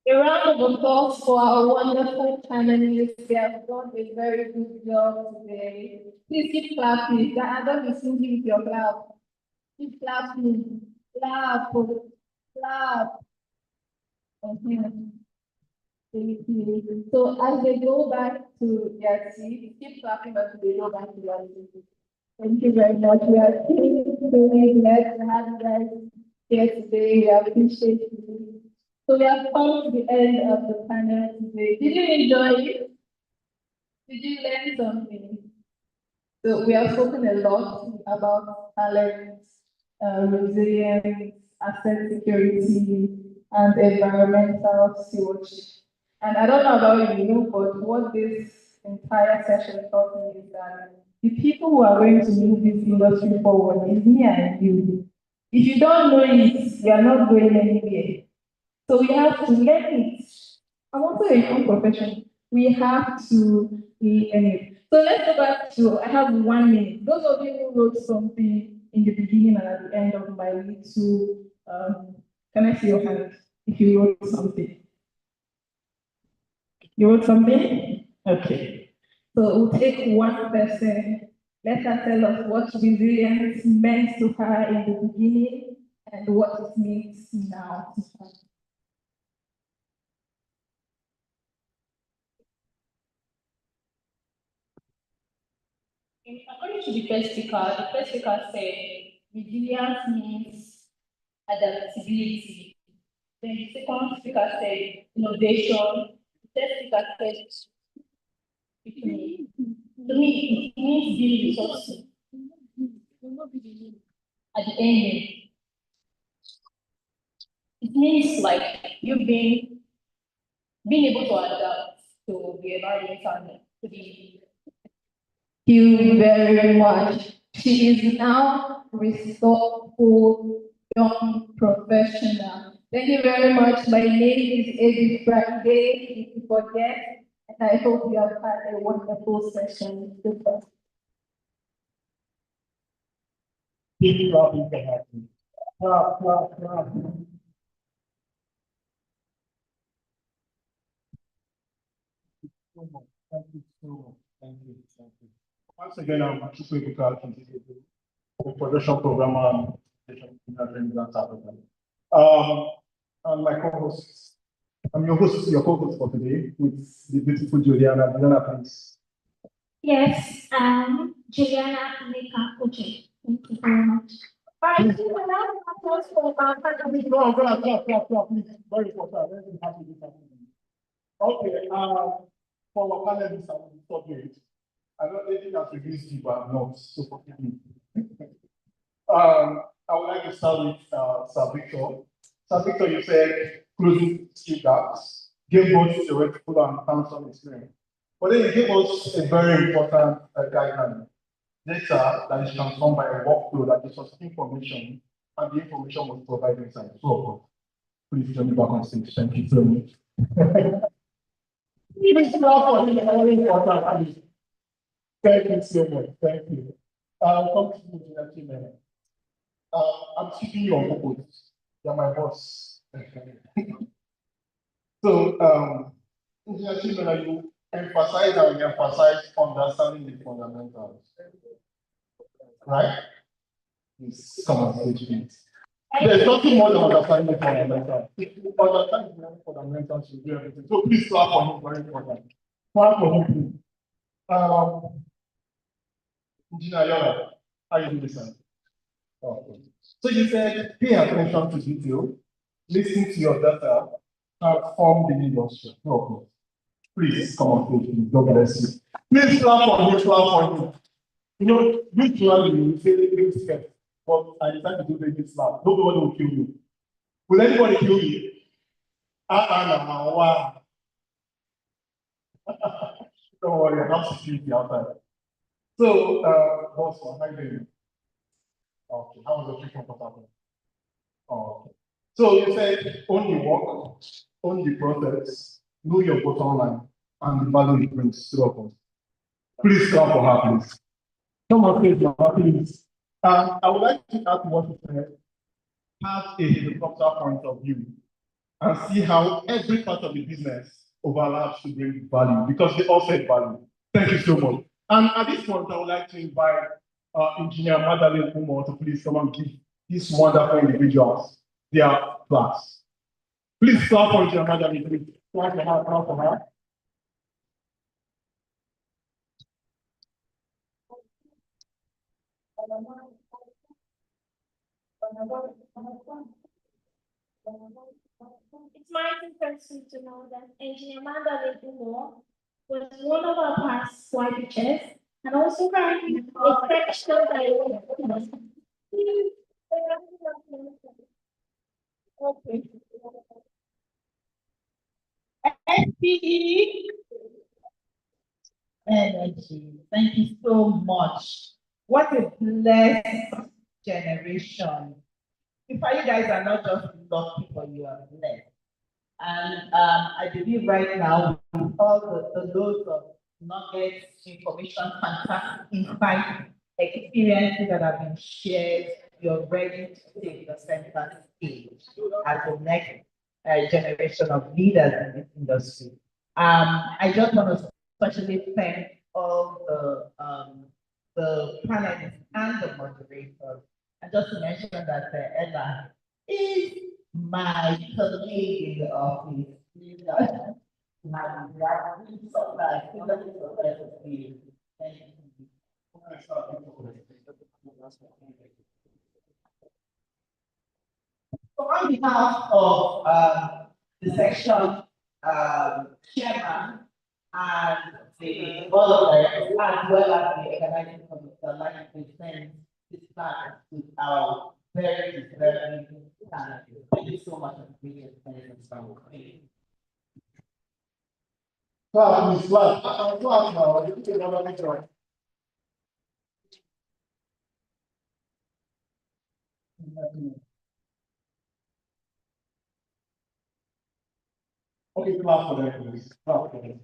A round of applause for our wonderful panelists. They have done a very good job today. Please keep clapping. I don't be singing with your clap. Keep clapping. Clap. Clap. Okay. So as they go back to their seats, keep clapping as they go back to their seats. Thank you very much. We are really glad to have you guys here today. We appreciate you. So we have come to the end of the panel today. Did you enjoy it? Did you learn something? So we have spoken a lot about talent, resilience, asset security, and environmental stewardship. And I don't know about you, but what this entire session taught me is that the people who are going to move this industry forward is me and you. If you don't know it, you are not going anywhere. So we have to learn it. I'm also a young profession. We have to learn it. So let's go back to, I have 1 minute. Those of you who wrote something in the beginning and at the end of my little, can I see your hand if you wrote something? You wrote something? Okay. So we'll take one person. Let her tell us what resilience meant to her in the beginning and what it means now to her. According to the first speaker said resilience means adaptability. Then the second speaker said innovation. The third speaker said to me, it means being resourceful. At the end, it means like you being able to adapt to the environment and to the. Thank you very much. She is now resourceful young professional. Thank you very much. My name is Eddie Friday, if you forget, and I hope you have had a wonderful session. Goodbye. Keep clapping for happy. Clap, clap, clap. Thank you so much. Thank you. Thank you. Once again, I'm Chukwu the production programmer in South Africa. And my co-host, I'm your host, your co-host for today with the beautiful Juliana. Juliana, please. Yes, Juliana Nika Uche. Thank you very much. No, clap, please. Very important. Very happy to have you. Okay, for our panelists, I will stop it. I know anything has reduced you, but I'm not, so forgive me. I would like to start with Sir Victor. Sir Victor, you said closing skill gaps, gave both theoretical and hands-on experience. But then you gave us a very important guideline. Data that is transformed by a workflow that is of information, and the information was provided inside. So, please join me back on stage. Thank you so much. Please clap for him. Very important. Thank you so much. Thank you. Come to you, I'm keeping you on purpose. You're my boss. So, you emphasize and emphasize understanding the fundamentals. Right? Please come on stage, please. There's nothing more than understanding fundamental. Understanding the fundamentals should do everything. So please clap for him, very important. Clap for him, please. Engineer Yola, how you doing, sir? Okay. So you said pay attention to detail, listen to your data, transform the industry. Okay. Please come on, please. God bless you. Please clap for him, clap for him. You know, usually you say things first, but I decided to do the slap. Nobody will kill you. Will anybody kill you? Wow. Don't worry, I have security outside. So, boss, how you doing? Okay, how was the trip from? Oh, okay. So you said own the work, own the process, know your bottom line, and the value it brings to us. Please clap for her, please. Come on, please. I would like to ask what you said, have a helicopter point of view, and see how every part of the business overlaps to bring value, because they all said value. Thank you so much. And at this point, I would like to invite Engineer Madeleine Umo to please come and give these wonderful individuals their class. Please clap for Engineer Madeleine, please. Clap for her, clap for her. It's my impressive to know that Engineer Mandalay Umo was one of our past slide teachers and also currently a professional director. Okay. SPE Energy. Thank you so much. What a blessed generation. In fact, you guys are not just lucky people, you are blessed. And I believe right now, with all the loads of nuggets, information, fantastic insight, experiences that have been shared, you're ready to take the center stage as the next generation of leaders in this industry. I just want to especially thank all the panelists and the moderators. And just to mention that Ella is my colleague in the office. So on behalf of the section chairman and the board of directors, as well as the organizing committee, I'd like to present this plan with our very talented. Thank you so much for being here. Clap, please, clap. Clap now. You can have a picture. Okay, clap for them, please. Clap for them.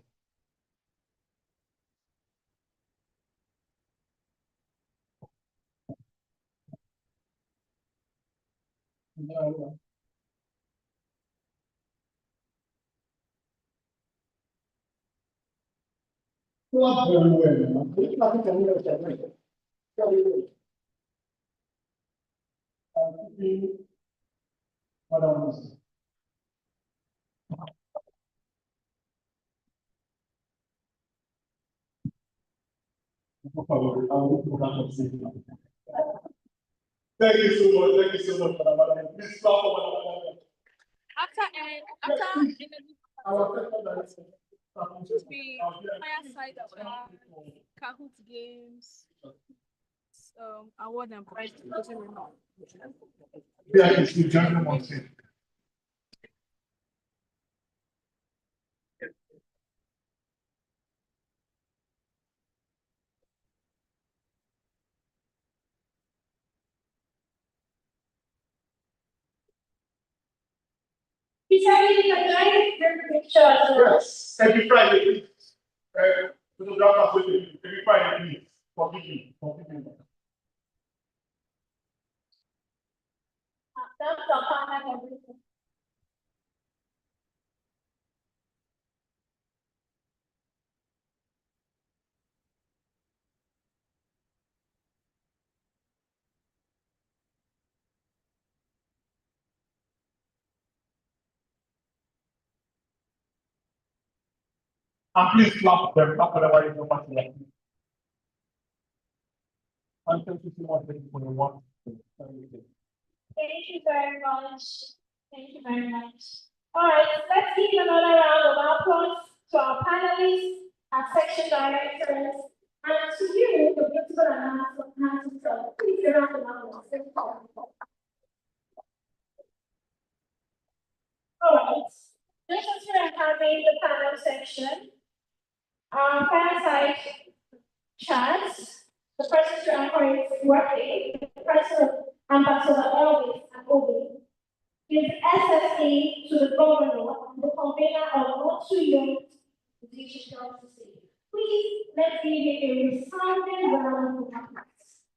Clap very well, man. You clap it and you know that, right? Very good. Madam Minister. Thank you so much. Thank you so much, Madam. Please clap for Madam. After just be fireside Kahoot games, award and prize. Yeah, you join one thing. He's having a nice picture. Yes, every Friday, please. Photograph us with it. Every Friday, please. Forgive me. Forgive me. And please clap them, clap whatever you want to like. And thank you so much for the work. Thank you very much. Thank you very much. All right, let's give another round of applause to our panelists, our section directors, and to you, the principal and announcer. Please give a round of applause. All right, this is where I'm having the panel section. Our fireside chats. The person to anchor is working. The person Ambassador Elvis and Obi. His SSA to the governor and the convener of not too young digital society. Please let's give it a resounding round of applause.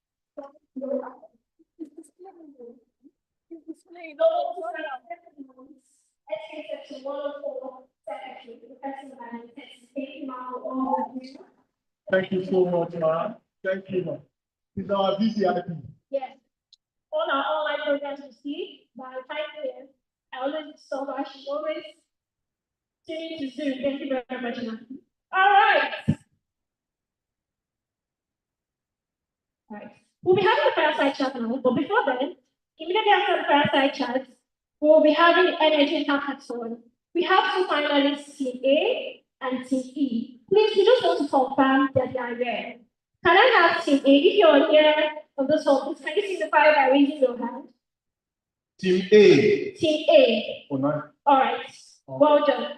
Section 104, Secretary, Professor Van Thank you so much, man. Thank you, man. It's our VCIP. Yes. On our online programs you see, by 5 p.m. I always so much, always tuning to Zoom. Thank you very much, man. All right. All right. We'll be having a fireside chat now, but before then, immediately after the fireside chat, we'll be having the energy hackathon. We have two finalists, Team A and Team E. Please, we just want to confirm that they are there. Can I have Team A? If you're here on this whole, can you signify by raising your hand? Team A. Team A. Oh, no. All right. Well done.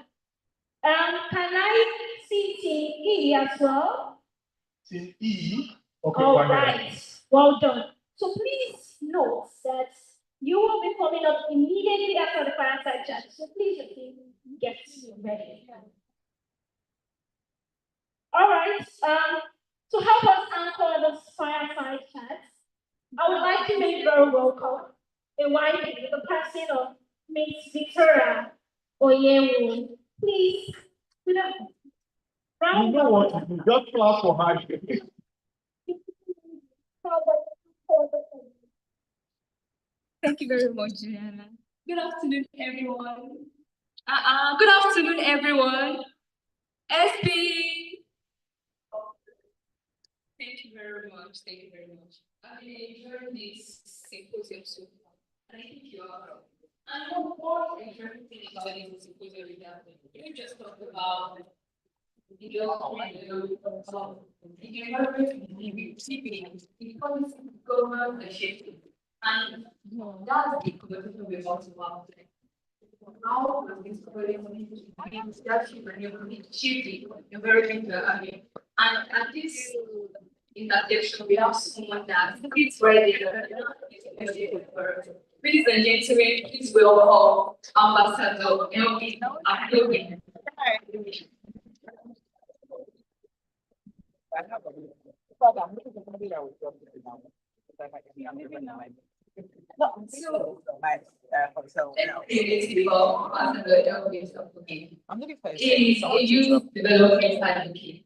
Can I see Team E as well? Team E. Okay. All right. Well done. So please note that you will be coming up immediately after the fireside chat. So please, your team, get ready. All right. To help us anchor this fireside chat, I would like to make very welcome a wife, the person of Miss Victoria Oyewu. Please, with a round. You know what to do. Just clap for her. Thank you very much, Juliana. Good afternoon, everyone. Good afternoon, everyone. SB. Thank you very much. Thank you very much. I've been enjoying this symposium so far, and I think you are. And what I enjoy thing about this symposium is that you just talk about the government and shaping. And that's the conversation we're about. How this and at this intersection, we have someone that is ready. Ladies and gentlemen, please welcome Ambassador Elvis Adobe. I'm looking for a youth development advocate,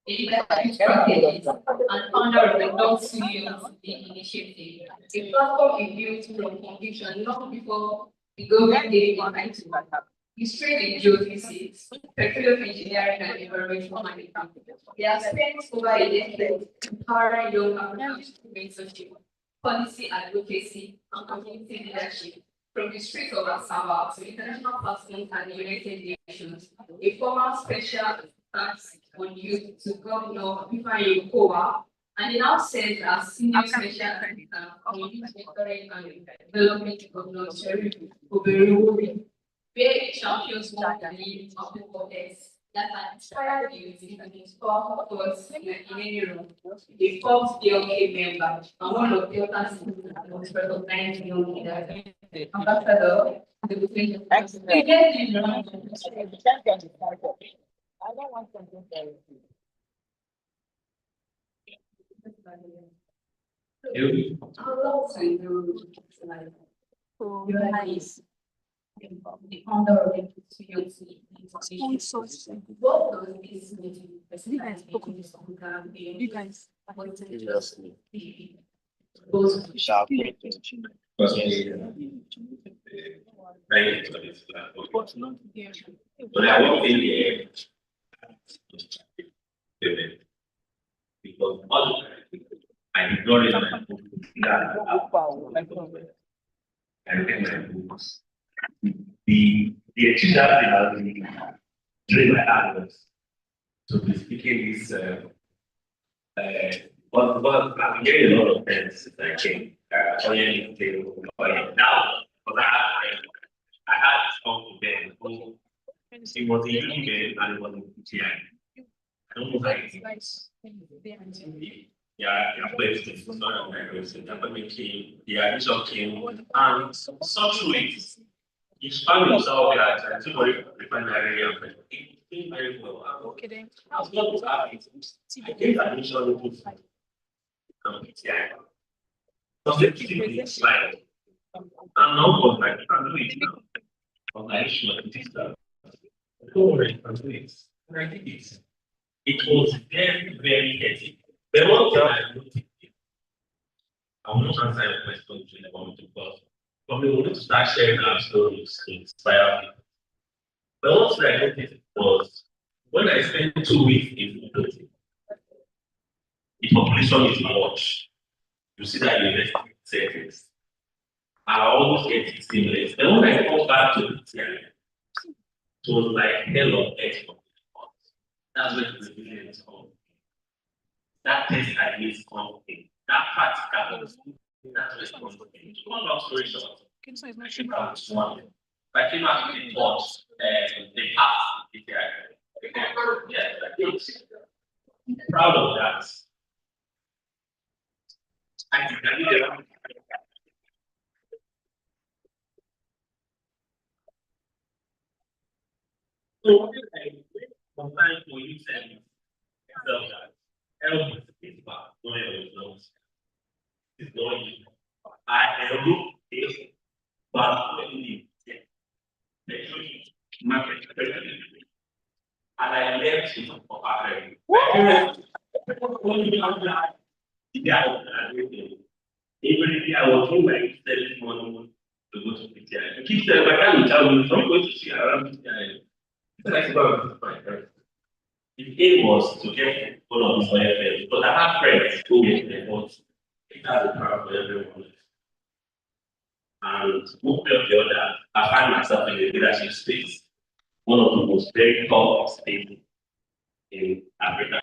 a strategist, and founder of the Not Too Young Initiative. The platform is built from conviction long before the government gave it right to matter. He's trained in geophysics, petroleum engineering, and environmental management. He has spent over a decade empowering young Africans to mentorship, policy advocacy, and community leadership. From the streets of Asaba to international platforms and the United Nations, a former special task on youth to Governor Ifeanyi Okowa, and he now serves as senior special on youth mentoring and development Governor Sheriff Oberuwobi, where he champions one the needs of the cortex that are inspired youth in powerful thoughts in any room. A fourth DLK member and one of Delta's most recognized young leaders. Ambassador, I don't want something very the founder of the you guys But I won't be here. was all I ignored it. I read my books. The achievement that been during my adults to be speaking this but I'm getting a lot of friends since I came. Now, but I had this uncle then who he was in uni and he was in PTI. I don't know how it is. Yeah, the admission came, and such ways. Each family himself, I took away refinery and it came very well. Okay, then. I was not happy. I gave admission to PTI. Just a keep slide. I'm not going like, you can do it now. I'm like, sure, it is that. Don't worry, you can do it. And I did it. It was very, very hectic. The one thing I noticed, I will not answer your question during the moment to God. But we want to start sharing our stories to inspire people. The one thing I noticed was when I spent 2 weeks in Fluidity, the population is much. You see that university settings. I almost get it seamless. Then when I come back to the TI, it was like hell on earth. That's where the resilience comes. That test I missed something. That practical, that's where it comes in. To one long story short, I came out with one. I came out with the thoughts and the path. Yeah, proud of that. I did that. So sometimes when you send yourself that help is back, no help is it's not easy. I look this, but when you the market and I left it for Africa. Even if I was told like 7 months to go to PTI, I keep telling my family, tell me, I'm going to see around PTI. The aim was to get one of these friends, because I have friends who get their votes. It has a power for everyone. And one way or the other, I find myself in a leadership space. One of the most very top states in Africa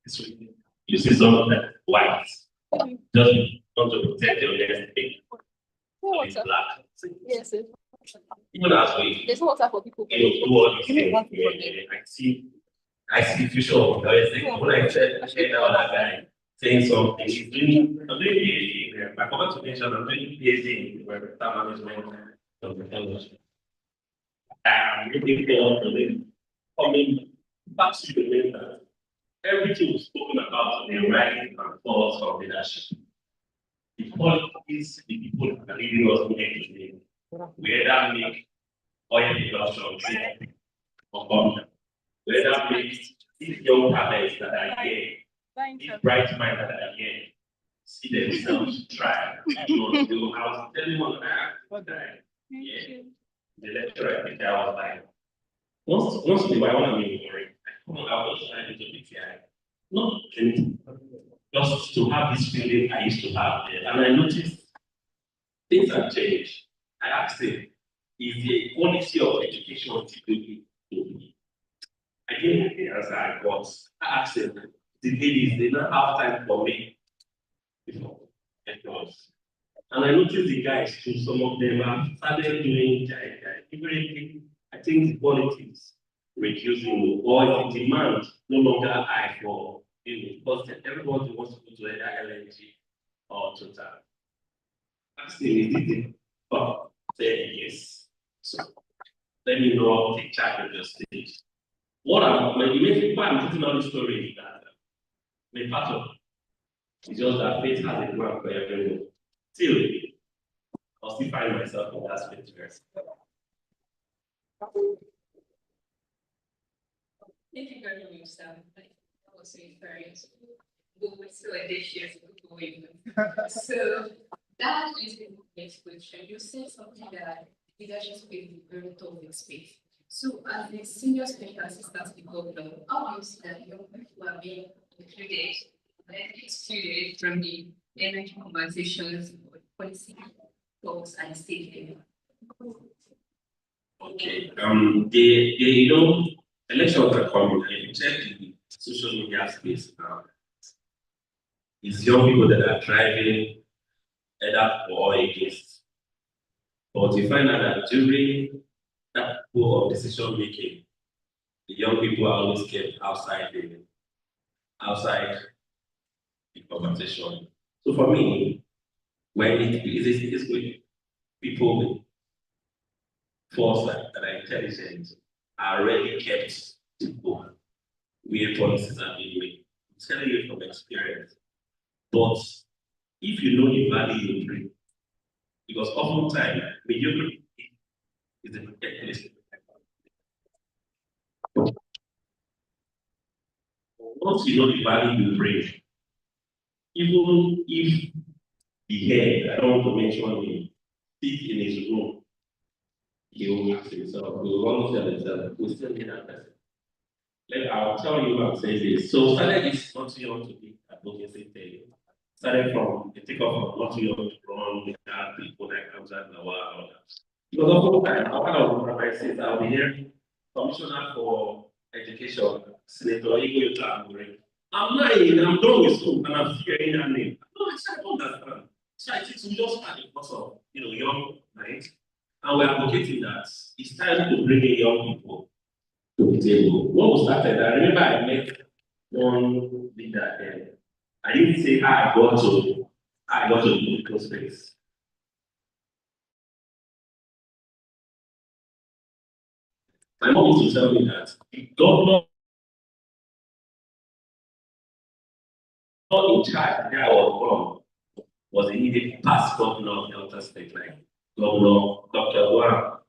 today. You see some of them whites, just want to protect your destiny. It's black. Yes. Even as we There's no water for people. do all these things, I see the future of the when I said that guy saying something, he's doing I'm doing PhD here. I forgot to mention I'm doing PhD in environmental management of the fellowship. I'm looking forward to them coming back to the main that everything was spoken about in the writing and thoughts of leadership. The qualities the people that are leading us today, whether make oil production or come, whether make these young talents that are here, these bright minds that are here, see themselves try. I was telling one that the lecturer, I think I was like, once in a while, when I'm in work, I come out of trying to PTI. Not just to have this feeling I used to have there. And I noticed things have changed. I asked him, is the quality of education typically good? I didn't have the answer I got. I asked him, the ladies, they don't have time for me. Before. And I noticed the guys too, some of them have started doing everything. I think the qualities reducing or the demand no longer high for because everybody wants to go to either LNG or Total. Actually, it but say yes. So let me know how to take charge of your stage. What I'm the main people I'm putting on the story is that the part of it's just that faith has a grant for everyone. Still, I'll still find myself in that space first. Thank you very much, Sam. That was so inspiring. But we're still at this year's going. So that is the next question. You said something that leadership space is very toxic space. So as a senior special assistant to the governor, how do you see that young people are being included, excluded from the energy conversations, policy talks, and state level? Okay, you know, elections are coming, and if you check the social media space now, it's young people that are driving either for or against. But you find out that during that pool of decision making, the young people are always kept outside the conversation. So for me, when it is with people with foresight that are intelligent are already kept to go where policies are being made. I'm telling you from experience. But if you know the value you bring, because oftentimes mediocrity is the protected. Once you know the value you bring, even if the head, I don't want to mention him, sit in his room, he will ask himself, he will want to tell himself, we still need that person. I'll tell you what I'm saying this. So started this not too young to be advocacy thing. Started from the take off from not too young to run with that people like Hamza Nawal. Because of all time, one of my sisters, I'll be hearing Commissioner for Education, Senator Igwe Utambure. I'm lying, I'm done with school, and I'm hearing that name. No, I don't understand. So I think we just had a lot of young minds, and we're advocating that it's time to bring in young people to the table. When we started, I remember I met one leader then. I didn't say I got to the political space. My mom used to tell me that the governor in charge that I was from was the immediate past governor of Delta State, like Governor Dr. Guam.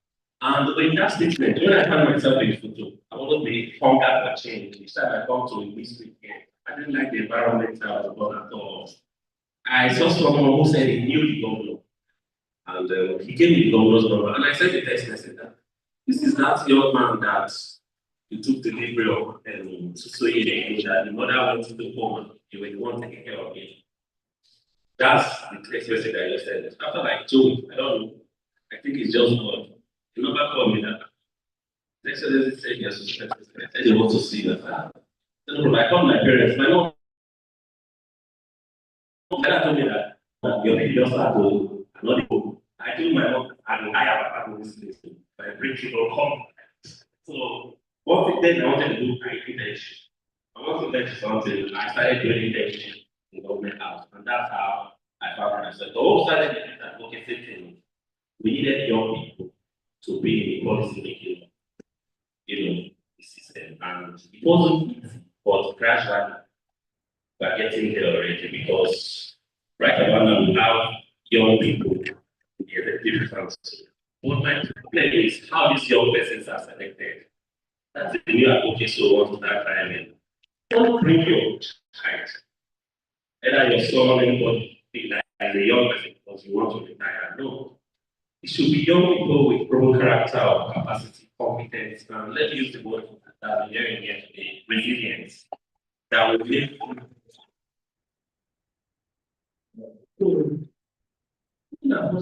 And in that statement, when I found myself in photo, I wanted to be hunger for change. Each time I come to a district here, I didn't like the environment I was born at all. I saw someone who said he knew the governor, and he gave me the governor's number, and I sent a text message that this is that young man that you took delivery of, and so that the mother went to the home, you were the one taking care of him. That's the text message I just sent. After like 2 weeks, I don't know. I think it's just God. The number called me that. Next day, they said yes, I said they want to see that. No, I called my parents. My mom told me that your baby just had to another book. I told my mom, I have a part of this place. My bridge will come. So what then I wanted to do, I internship. I wanted to learn something. I started doing internship in government house, and that's how I found myself. So all started that okay, same thing. We needed young people to be in the policy making, the system, and it wasn't easy, but gradually we're getting there already because right about now we have young people in the executive council. What my problem is how these young persons are selected. That's the new advocacy we want to start driving. Don't bring your child, either your son, anybody, like a young person because you want to retire. No. It should be young people with proven character or capacity, competence, and let's use the word that we're hearing here today, resilience, that will make what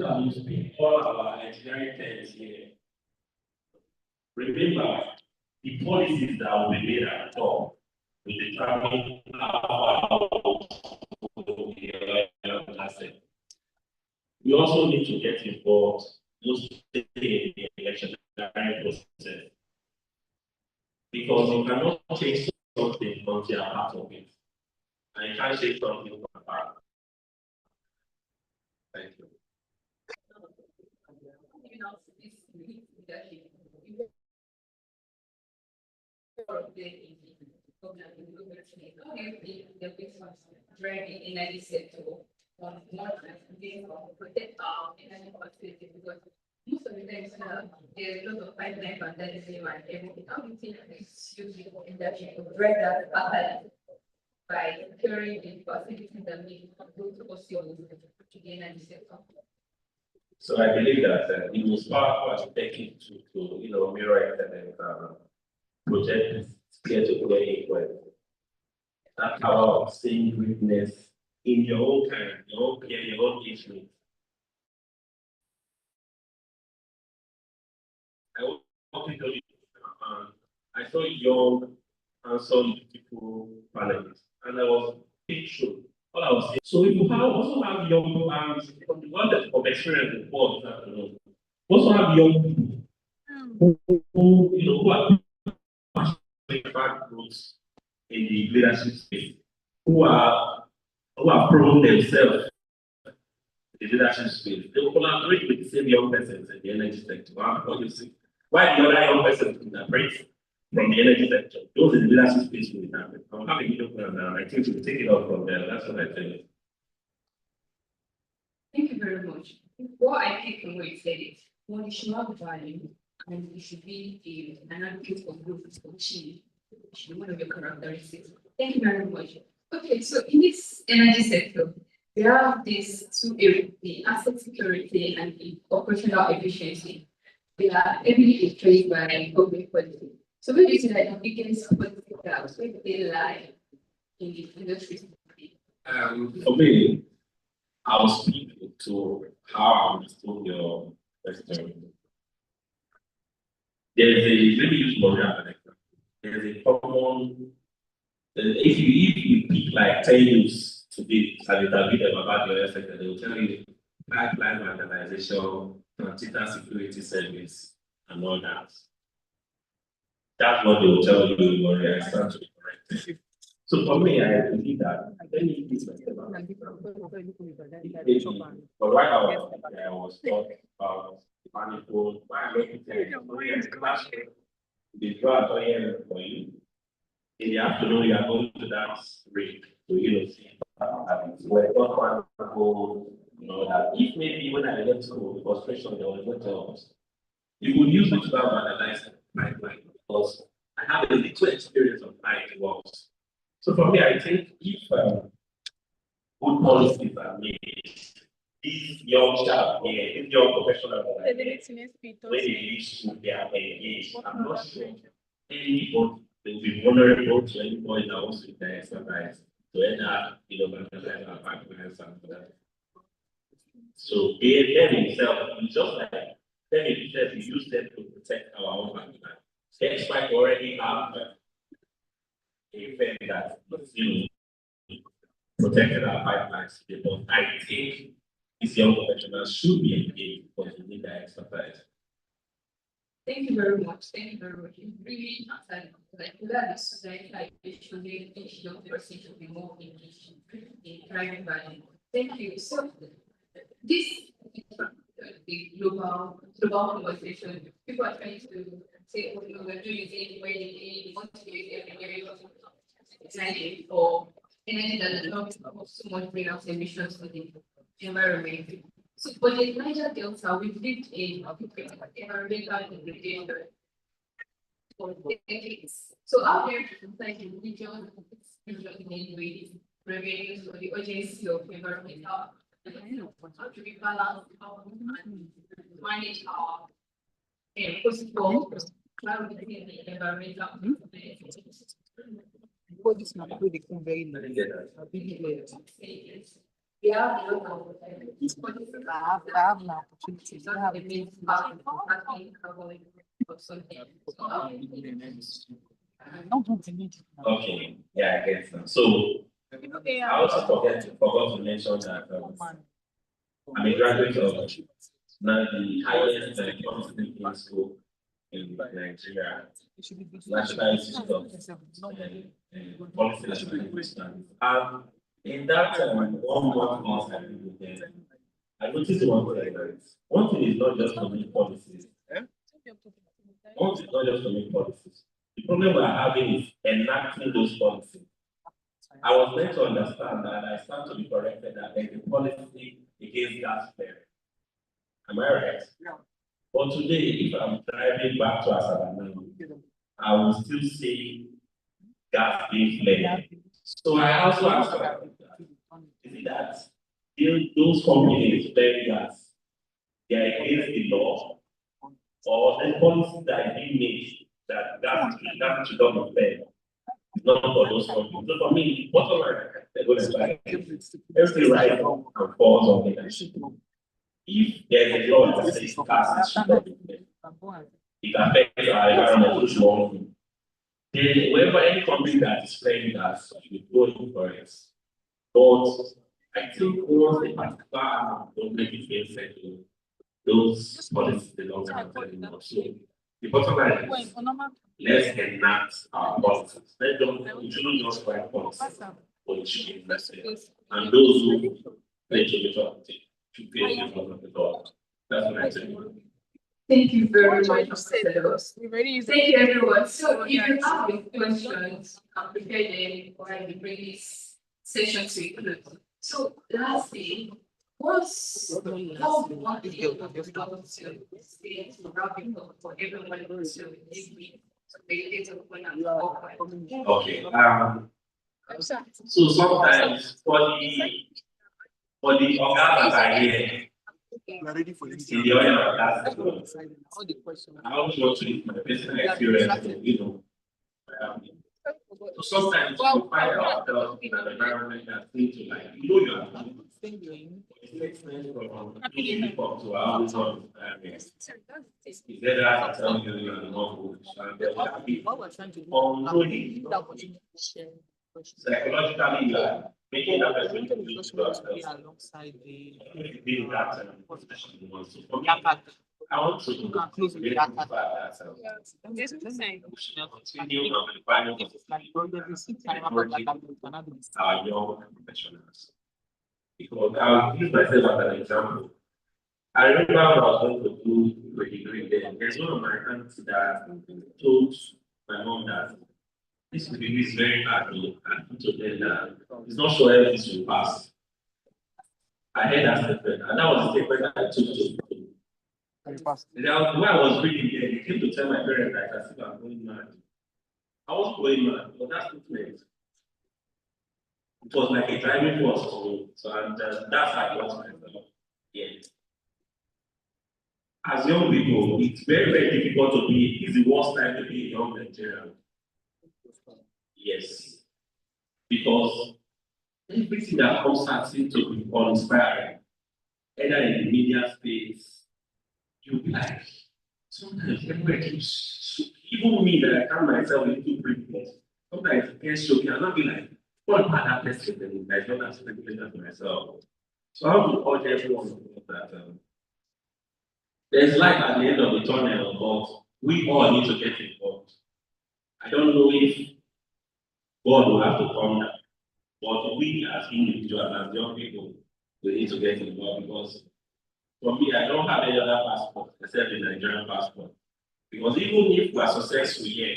I'm using all our engineering terms here. Remember, the policies that will be made at the top will determine how will be asset. We also need to get involved mostly in the election process because you cannot change something until you're part of it, and you can't change something from apart. Thank you. Driving in any sector on more protect our energy facility because most of the times there's a lot of pipeline vandalism and everything. How do you think this using industry to drive that battle by securing the facilities that make those possible to the energy sector? So I believe that it will spark us taking to mirror it and project is clear to play well. that power of seeing greatness in your own kind, your own peer, your own age mate. I want to tell you, I saw young, handsome, beautiful panelists, and I was being true. All I was saying. So if you also have young from the one that of experience before this afternoon, also have young people who you know who are bad growth in the leadership space, who have proven themselves in the leadership space. They will collaborate with the same young persons in the energy sector. What you see? Why the other young persons collaborate from the energy sector? Those in the leadership space will happen. I'm having a plan now. I think we'll take it off from there. That's what I think. Thank you very much. What I take from what you said is, one, you should have value, and you should be an advocate for growth for change. It should be one of your characteristics. Thank you very much. Okay, so in this energy sector, there are these two areas, the asset security and the operational efficiency. They are heavily influenced by public policy. So where do you see that the biggest political gaps, where do they lie in the industry? For me, I will speak to how I understood your question. There's a, let me use L'Oreal as an example. There's a common, if you pick like 10 youths today and interview them about your sector, they will tell you pipeline vandalization, transmitter security service, and all that. That's what they will tell you in L'Oreal. I stand to be correct. So for me, I believe that any business, but right now, I was talking about manifold, why I'm making the draw for you. In the afternoon, you are going to that break to see where God that if maybe when I left school, the frustration there was no jobs, you would use it to have analyzed my mind because I have a little experience of how it works. So for me, I think if good policies are made, these young staff here, these young professionals, when they reach school, they are engaged. I'm not sure anybody will be vulnerable to anybody that wants to exercise to end up, vandalize our pipelines and that. So they themselves, just like them themselves, we use them to protect our own pipeline. That's why we already have a firm that protected our pipelines. But I think these young professionals should be engaged because we need that expertise. Thank you very much. Thank you very much. It's really like that is society like should be young person should be more engaged in driving value. Thank you. So this the global conversation, people are trying to say, oh, we're doing it where they want to do it every year exactly or energy that does not so much greenhouse emissions for the environment. So for the Niger Delta, we've lived in environmental degradation for decades. So how do you decide the region in any way revenues for the urgency of environmental? How to be balanced, how to manage our possible environmental What is not really conveying yeah, I have an opportunity to have a meeting. Okay, yeah, I guess so. So I also forgot to mention that I'm a graduate of now the highest in school in Nigeria, National Institute of Policy National Studies. In that 1 month I did with them, I noticed one thing. One thing is not just to make policies. One thing is not just to make policies. The problem we're having is enacting those policies. I was meant to understand that I stand to be corrected that there's a policy against gas flare. Am I right? But today, if I'm driving back to Asabana, I will still see gas being flared. So I also asked myself, is it that those companies flare gas, they are against the law, or the policies that are being made that gas should not be flared? Not for those companies. So for me, bottom line, they're going to like everything right and falls on leadership. If there's a law that says classes should not be there, it affects our environment, social. Then wherever any company that is playing that, you go in for it. But I think once the particular don't make it feel settled, those policies they don't have anymore. So the bottom line is let's enact our policies. Let them we shouldn't just write policies, but it should be invested. And those who play to the top should pay the front of the door. That's what I think. Thank you very much. Thank you, everyone. So if you have any questions, I'm prepared them or I will bring this session to a close. So lastly, what's how one thing you want to say to wrapping up for everyone to meditate on Okay. So sometimes for the organs that are here, in the oil and gas, I always want to use my personal experience, so sometimes you find ourselves in an environment that seems to like, you are doing, it makes sense from people to our own is there that I tell you are not good, and there will be ongoing psychologically you are making that person to do alongside the so for me, I want to continue and our young professionals. Because I'll use myself as an example. I remember when I was going to do a degree there, there's one of my aunts that told my mom that this degree is very hard to them that it's not sure everything will pass. I heard that statement, and that was the statement that I took to. When I was reading there, they came to tell my parents that as if I'm going mad. I wasn't going mad, but that statement, it was like a driving force for me. So, and that's how I got myself. Yeah. As young people, it's very, very difficult to be, it's the worst time to be a young Nigerian. Yes. Because everything that comes out seems to be uninspiring. Either in the media space, you'll be like, sometimes everywhere keeps, even me that I count myself into privilege, sometimes it gets shocking. I'll not be like, what about that person that is not as privileged as myself? So I want to urge everyone that there's light at the end of the tunnel, but we all need to get involved. I don't know if God will have to come down, but we as individuals, as young people, we need to get involved because for me, I don't have any other passport except the Nigerian passport. Because even if we are successful here,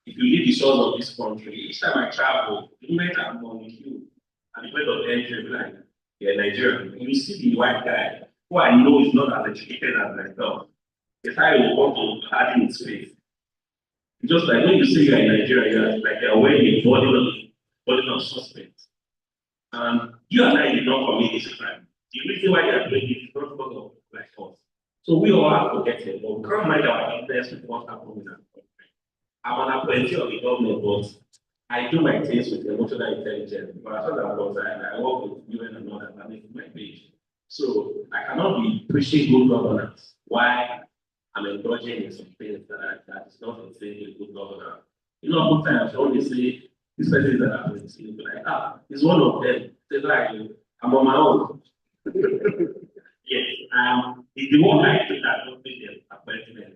if you leave the shores of this country, each time I travel, the moment I'm on the queue, at the point of entry, like, yeah, Nigerian, you see the white guy who I know is not as educated as myself. Yes, I will want to add in his face. Just like when you say you're in Nigeria, you're like you're wearing a body of suspect. And you and I did not commit this crime. The reason why they are doing it is not because of like us. So we all have to get it, but we can't mind our interest with what happens in our country. I'm on a plenty of the government, but I do my things with emotional intelligence. But as well as I work with UN and all that, and it's my page. So I cannot be pushing good governance. Why I'm indulging in some things that is not in sync with good governance. You know, sometimes when they say this person is that happens, you'll be like, it's one of them. Say like, I'm on my own. Yes, it's the one I do that don't make them appointment.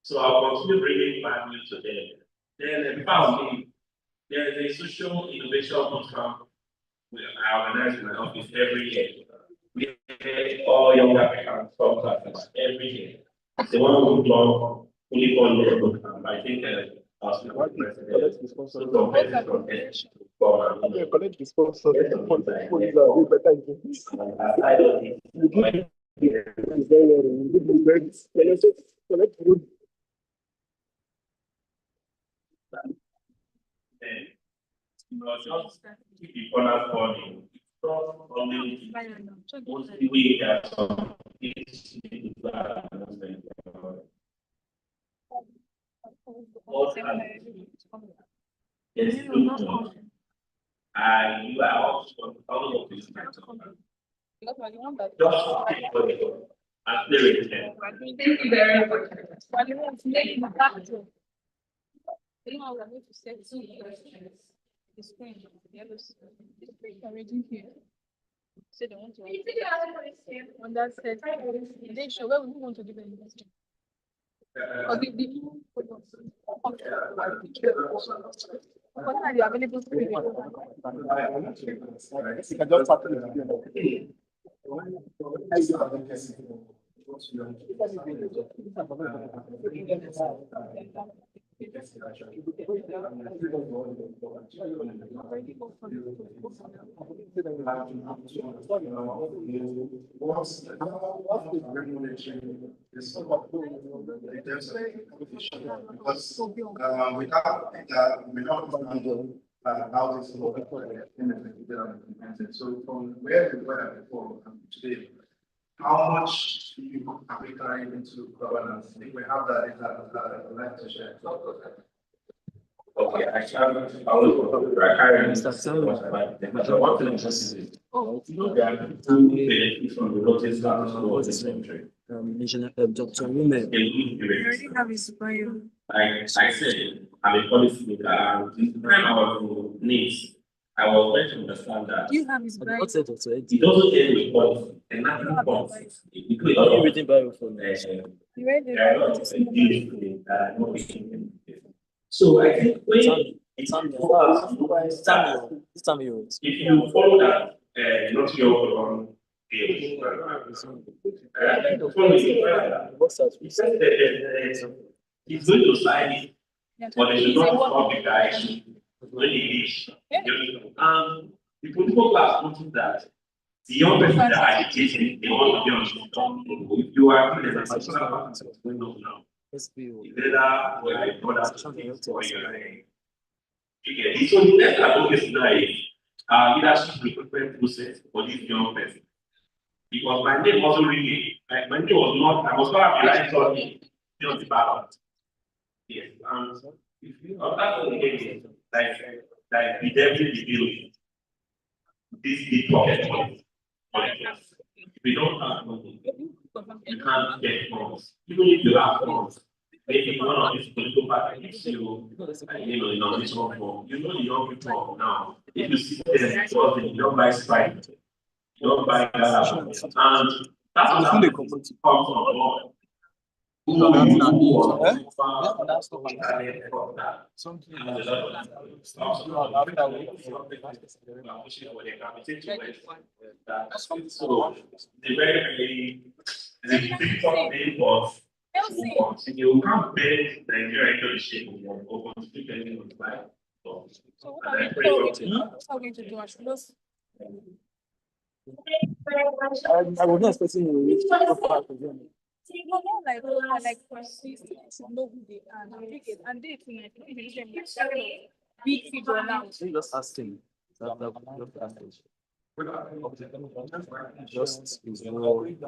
So I'll continue bringing value to them. Then finally, there's a social innovation program I organize in my office every year. We get all young Africans from classes every year. It's the one we long fully funded program. I think collect the sponsor. Just keep the corners burning. Stop only mostly we have some Yes, you are also of this kind of just and play with them. Thank you very much. You know, I'm going to set two questions. The screen, the other screen. The screen already here. So they want to on that set. They show where we want to do the investment. Okay, what are the available screen? You can just start with the without that, we not handle how this will so from where we were before today, how much do you put capital into governance? If we have that data, I'd like to share. Okay, I carry the one thing just is there are two benefits from the notice of this country. Dr. Women. I already have his bio. I said, I'm a policy maker, and the time I was in needs, I was trying to understand that. You have his bio. It doesn't end with policy, and nothing policy. Are you reading bio for me? You read it. So I think when if you follow that, not your he's going to sign it, but they should not stop the guy when he leaves. And the political class noticed that the young person that are agitating, they want to be on the top. If you are in a particular part of going on now, either you are a brother or you are a so the next advocacy now is leadership recruitment process for this young person. Because my name wasn't really, like my name was not, I was not applying for the ballot. Yes, and if you are that the game, like we definitely build this big pocket money. If we don't have money, you can't get funds. Even if you have funds, maybe one of these political parties you know, this one form. You know the young people now. If you see them, you don't buy Sprite, you don't buy gas, and that's how they come from board. You can't bend Nigeria into the shape of one or constitute anything on the life. So what are we going to do? I was not expecting you to reach like should know who they are and they tonight big figure now. just asking. Just is more She's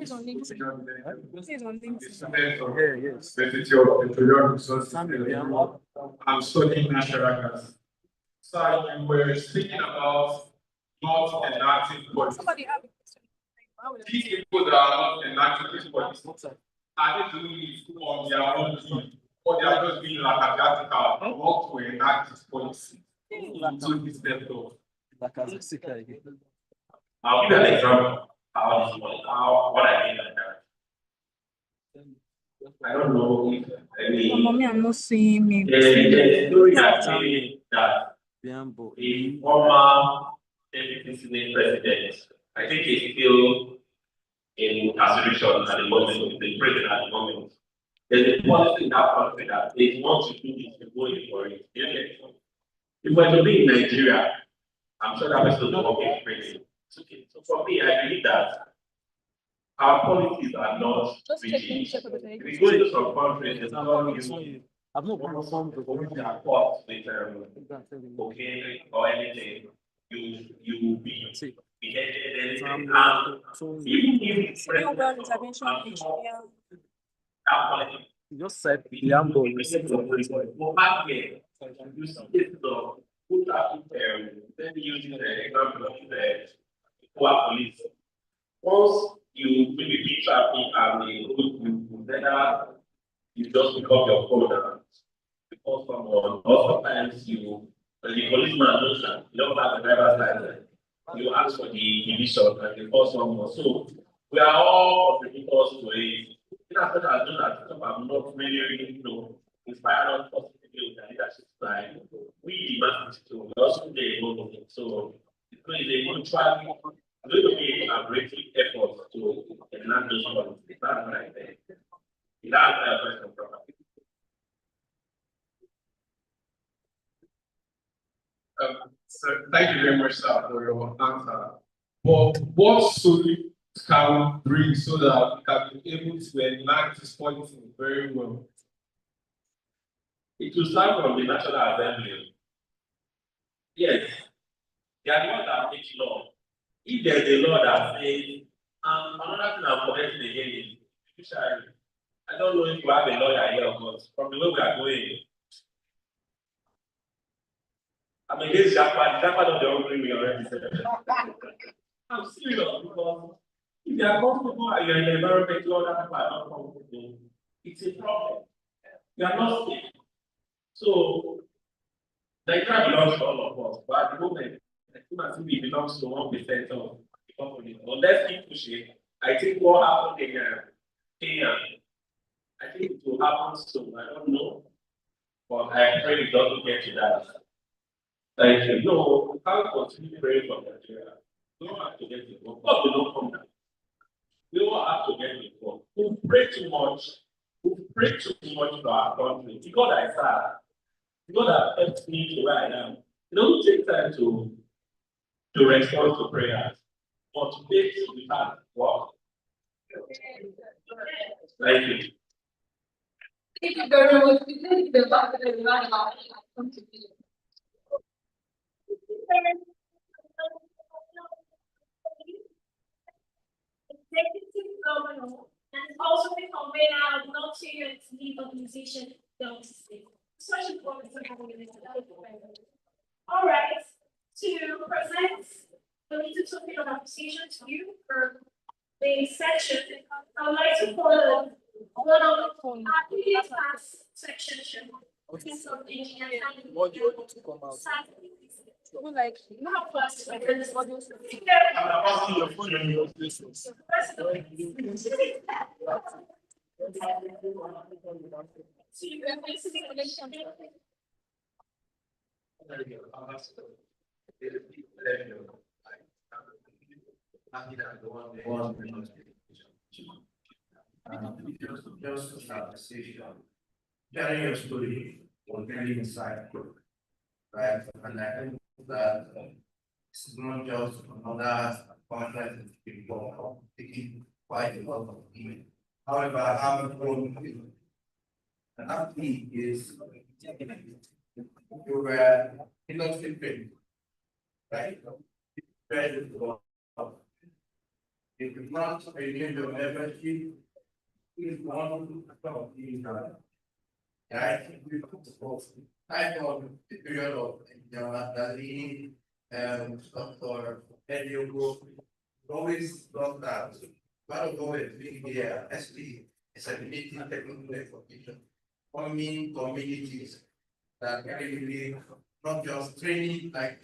on LinkedIn. I'm studying natural gas. So you were speaking about not enacting policy. These people that are not enacting this policy, are they doing it on their own, or they are just being like a vertical, not to enact this policy? So this level. I'll give you an example how what I mean like that. I don't know if Mommy, I'm not seeing me. the story that saying that the former deputy Senate president, I think he's still in association at the moment, the president at the moment. There's a policy in that country that they want to do this to go in for it. If we're to be in Nigeria, I'm sure that was still working crazy. Okay. So for me, I believe that our policies are not rigid. If we go into some countries, it's not I've not gone from the caught with cocaine or anything, you will be beheaded and even if have quality. You just said preamble. You see for back here, you see this of put up then using the example of the poor police. Once you maybe beat traffic and the road you better you just pick up your phone and because someone or sometimes you the policeman knows that you don't have the driver's license. You ask for the division and they call someone. So we are all contributors to it. In as much as those that some have not really inspire us positively with their leadership style, we the masses too, we also play a role in it. So it's going to be a great effort to enhance those policies. That's what I think. That's my question from So thank you very much, sir, for your answer. But what solutions can we bring so that we can be able to enact this policy very well? It will start from the National Assembly. Yes, they are the ones that make law. If there's a law that says, another thing I'm forgetting again is judiciary. I don't know if you have a lawyer here, but from the way we are going, I'm against Japa. Japa don't bring me already. I'm serious because if you are comfortable and you're in the environment, other people are not comfortable, it's a problem. You are not safe. So, Nigeria belongs to all of us, but at the moment, I think as if it belongs to 1% of the company. Unless we push it, I think what happened in Kenya, I think it will happen soon. I don't know, but I pray it doesn't get to that. Thank you. No, we can't continue praying for Nigeria. We don't have to get involved. God will not come down. We don't have to get involved. We pray too much. We pray too much for our country. Because I said, God has helped me to where I am. It doesn't take time to respond to prayers, but to make it we have work. Thank you. Thank you very much. We take the back of the line out and come to you. Executive governor and also the convener of not-serious lead organization down to state. Such important to have all right, to present the little token of appreciation to you for the section, I would like to call one of our previous class section. What do you want to come out? Like, you have class. I'm passing your phone and your business. Just to start the session, sharing your story was very insightful, right? And I think that it's not just another conference before taking quite a lot of time. However, I have a problem. And that thing is you were industry trained, right? Ready to go. If you want to renew your membership, is one of the right? I thought the period of studying for annual growth always got that. Part of always being here, actually, it's a meeting technical information, forming communities that really not just training like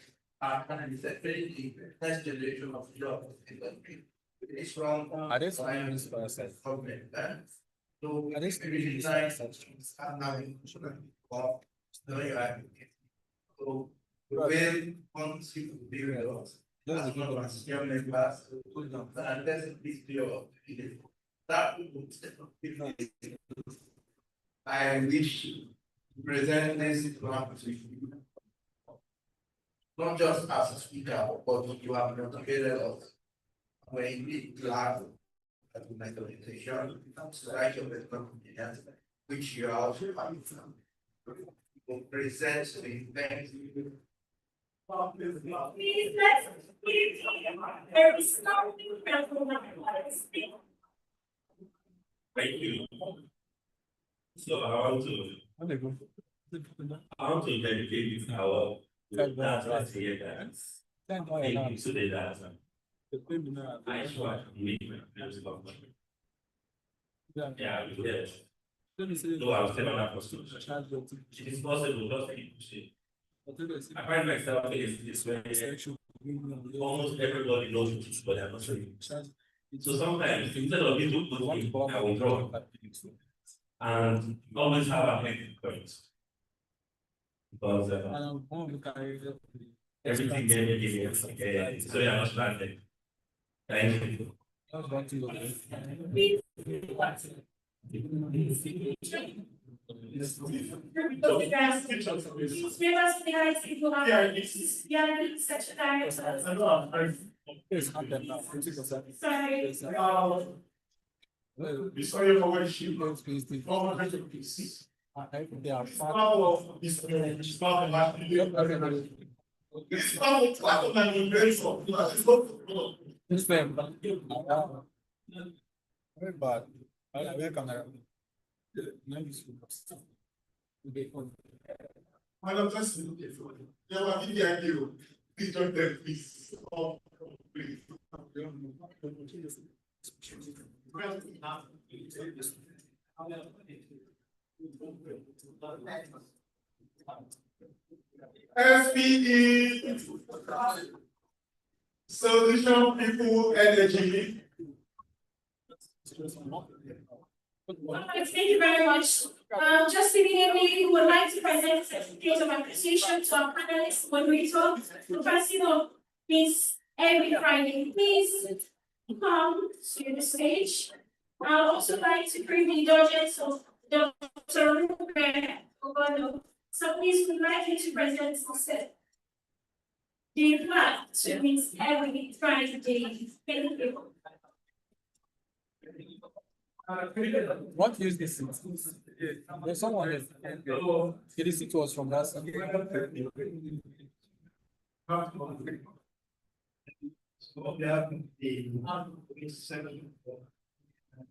training the next generation of jobs in the country. It's from Are they still government. So it's really nice and having of so the way once you build us, as well as your members, and there's a history of that I wish to present this to you, not just as a speaker, but you have motivated us when you need to have a organization, like your which you are also will present to the event. Thank you. So I want to dedicate this hour to that last year that thank you today that I sure meet my friends of yeah, yes. No, I was telling that person. It is possible, just keep pushing. I find myself in this way. Almost everybody knows it, but I'm not sure. So sometimes instead of being put I will draw and always have a main point. Because everything there is okay. So you're not stranded. Thank you. Sorry for what she wants, please. All kinds of pieces. They are part this it's not a matter it's not part of my immigration. It's very bad. I welcome that. Madam, just yeah, what did I do? Please don't tell please. Oh, please. SPE Solution People Energy. Thank you very much. Just immediately, we would like to present certificate of appreciation to our panelists, moderator, Professor Miss every Friday. Please come to the stage. I'd also like to bring the indulgence of Dr. Ruben Ogono. So please, we'd like you to present the plaque to Miss every Friday. Thank you. What is this? There's someone that it was from that side.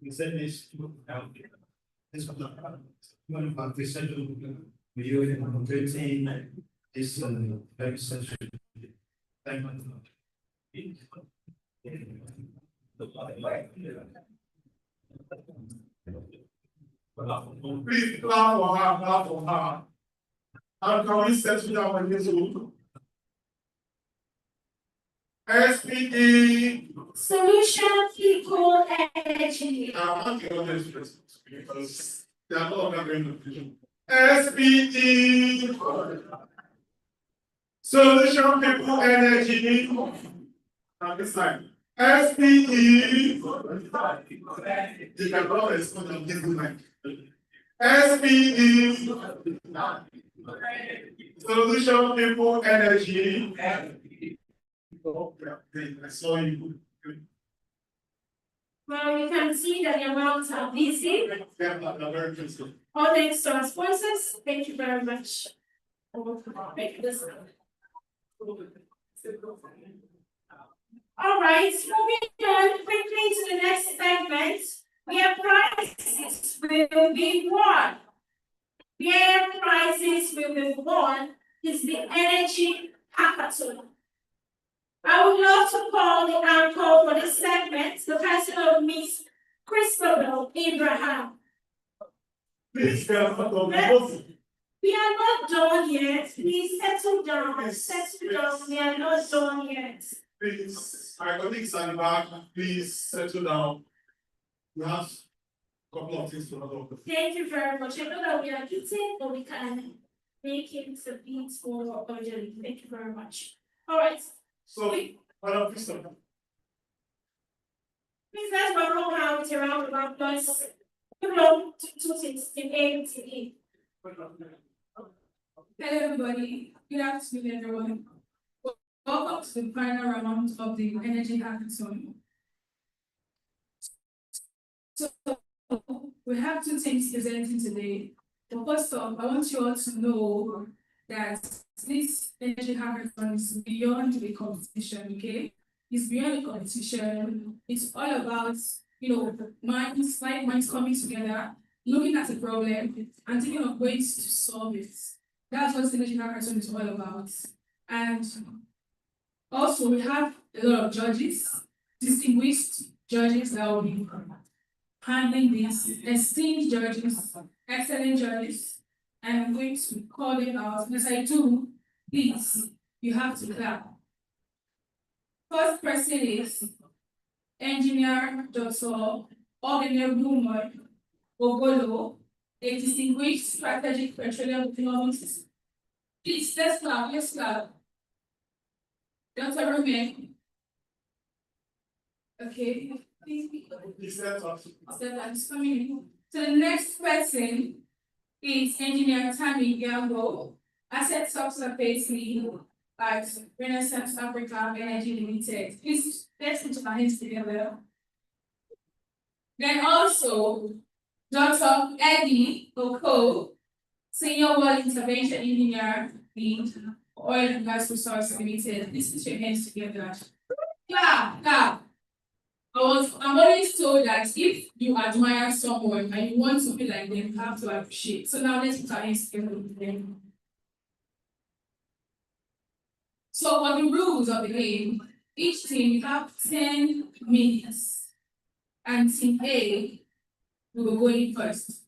We send this to this was one of the central video in 13 this very century. Thank you. Please clap for her, clap for her. How can we settle down on this one? SPD Solution People Energy. I want to know this because they are not going to vision. SPD Solution People Energy. Now this time. SPD the control is not on this mic. SPD Solution People Energy. I saw you. Well, you can see that the amounts are busy. All thanks to our sponsors. Thank you very much. All right, moving on quickly to the next segment. Where prizes will be won. Where prizes will be won is the Energy Hackathon. I would love to call the anchor for this segment, the person of Miss Christabel Abraham. Please, we are not done yet. Please settle down. Settle down. We are not done yet. Please, my colleagues are back. Please settle down. We have a couple of things to talk. Thank you very much. I know that we are eating, but we can make it a bit more urgent. Thank you very much. All right. So, Madam Christopher. Please let's welcome her with a round of applause. Hello to Team A and Team E. Hello, everybody. Good afternoon, everyone. Welcome to the final round of the Energy Hackathon. So, we have two teams presenting today. But first off, I want you all to know that this Energy Hackathon is beyond the competition, okay? It's beyond the competition. It's all about, minds, like minds coming together looking at a problem and thinking of ways to solve it. That's what synergy hackathon is all about. And also, we have a lot of judges, distinguished judges that will be handling this, esteemed judges, excellent judges, and I'm going to call them out. As I do, please, you have to clap. First person is Engineer Dr. Ogenegumo Ogolo, a distinguished strategic petroleum economist. Please, let's clap, let's clap. Dr. Romain. Okay. That's coming. So the next person is Engineer Tammy Gambo, Asset Subsurface Lead at Renaissance Africa Energy Limited. Please, let's put our hands together. Then also, Dr. Eddie Oko, Senior Well Intervention Engineer Lead, Oil and Gas Resources Limited. Please put your hands together. Yeah. I'm always told that if you admire someone and you want to be like them, you have to appreciate. So now let's put our hands together with them. So for the rules of the game, each team you have 10 minutes. And team A will go in first.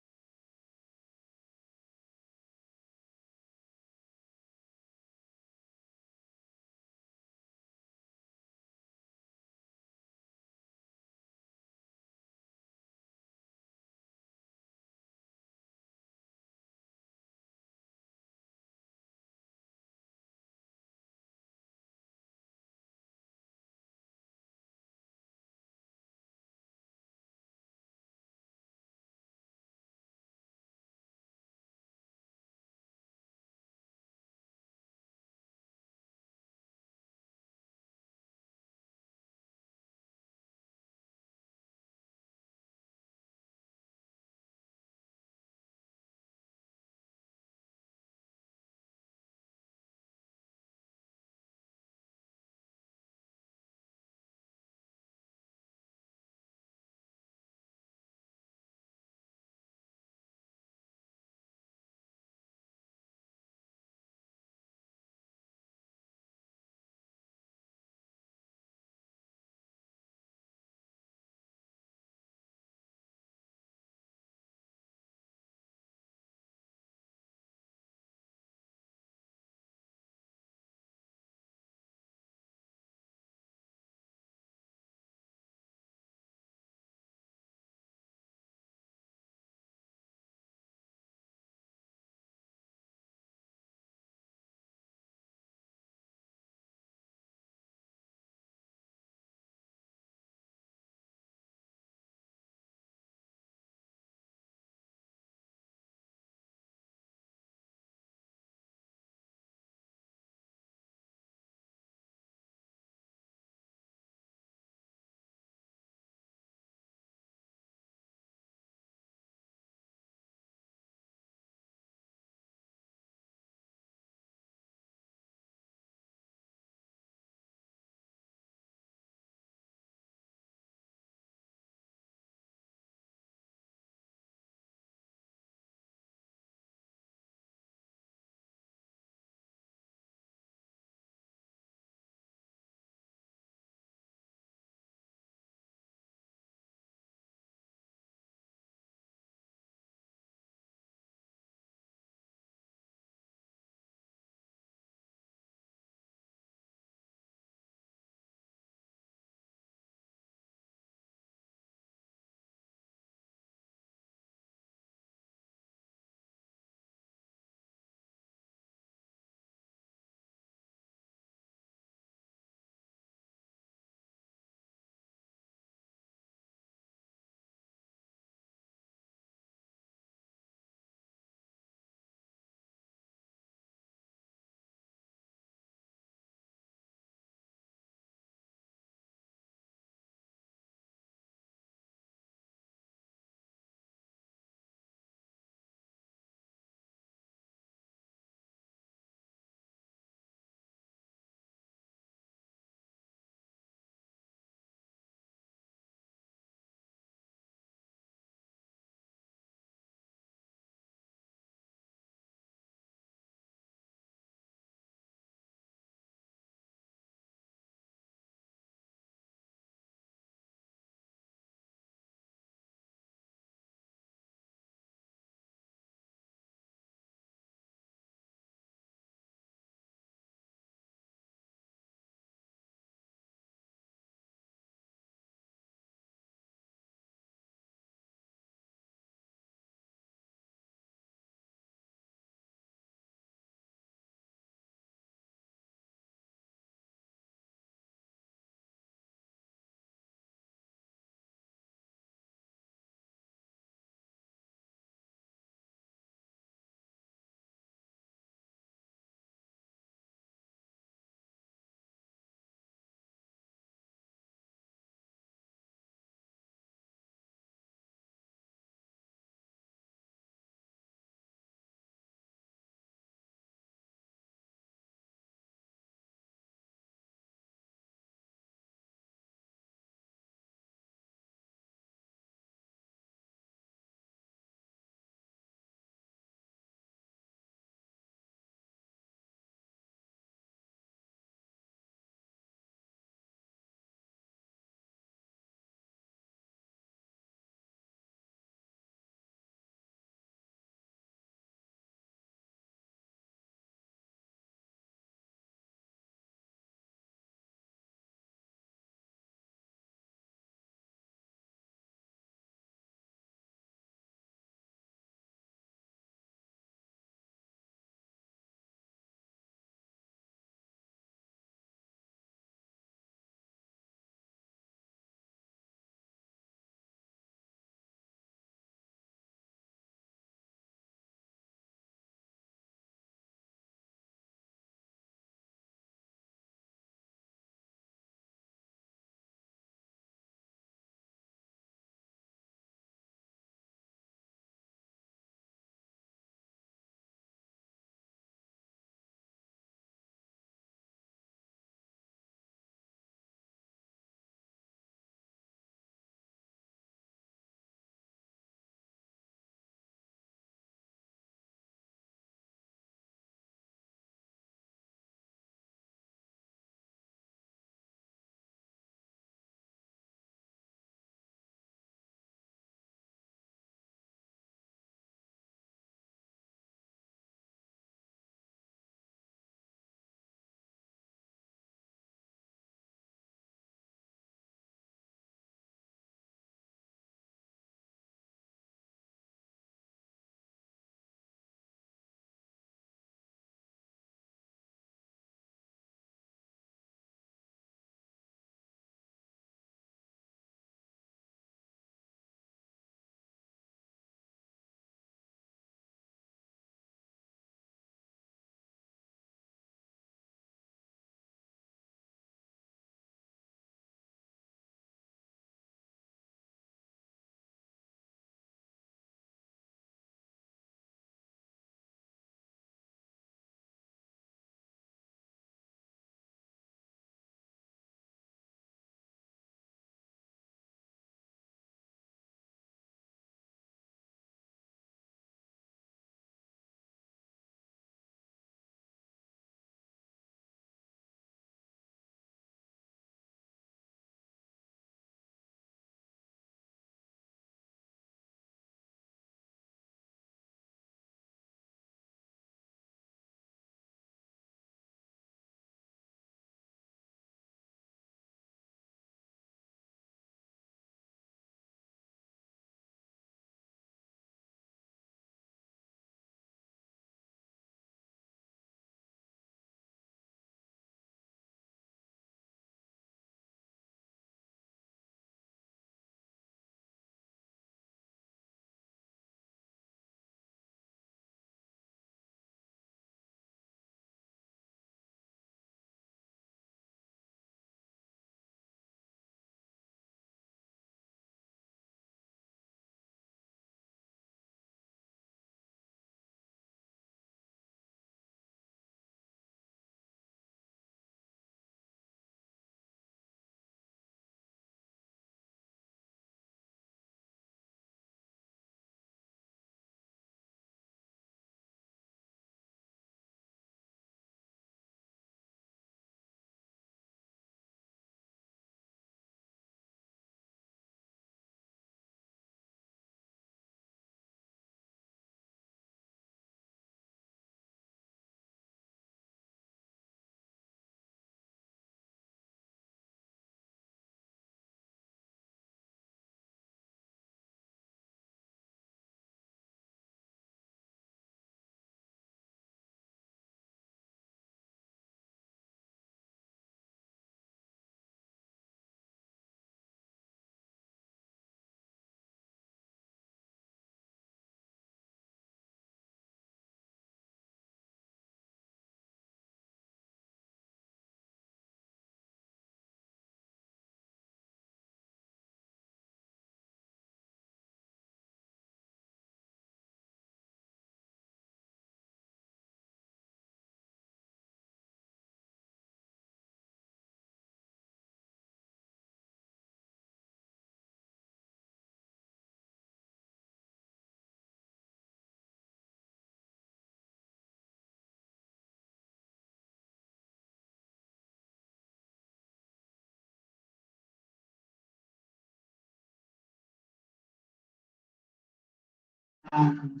and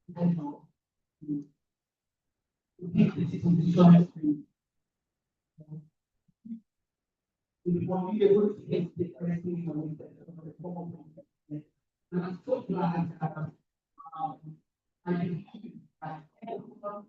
you know, to make the decision we want to be able to get the correct thing on the form of the and I'm so glad that I can keep that everyone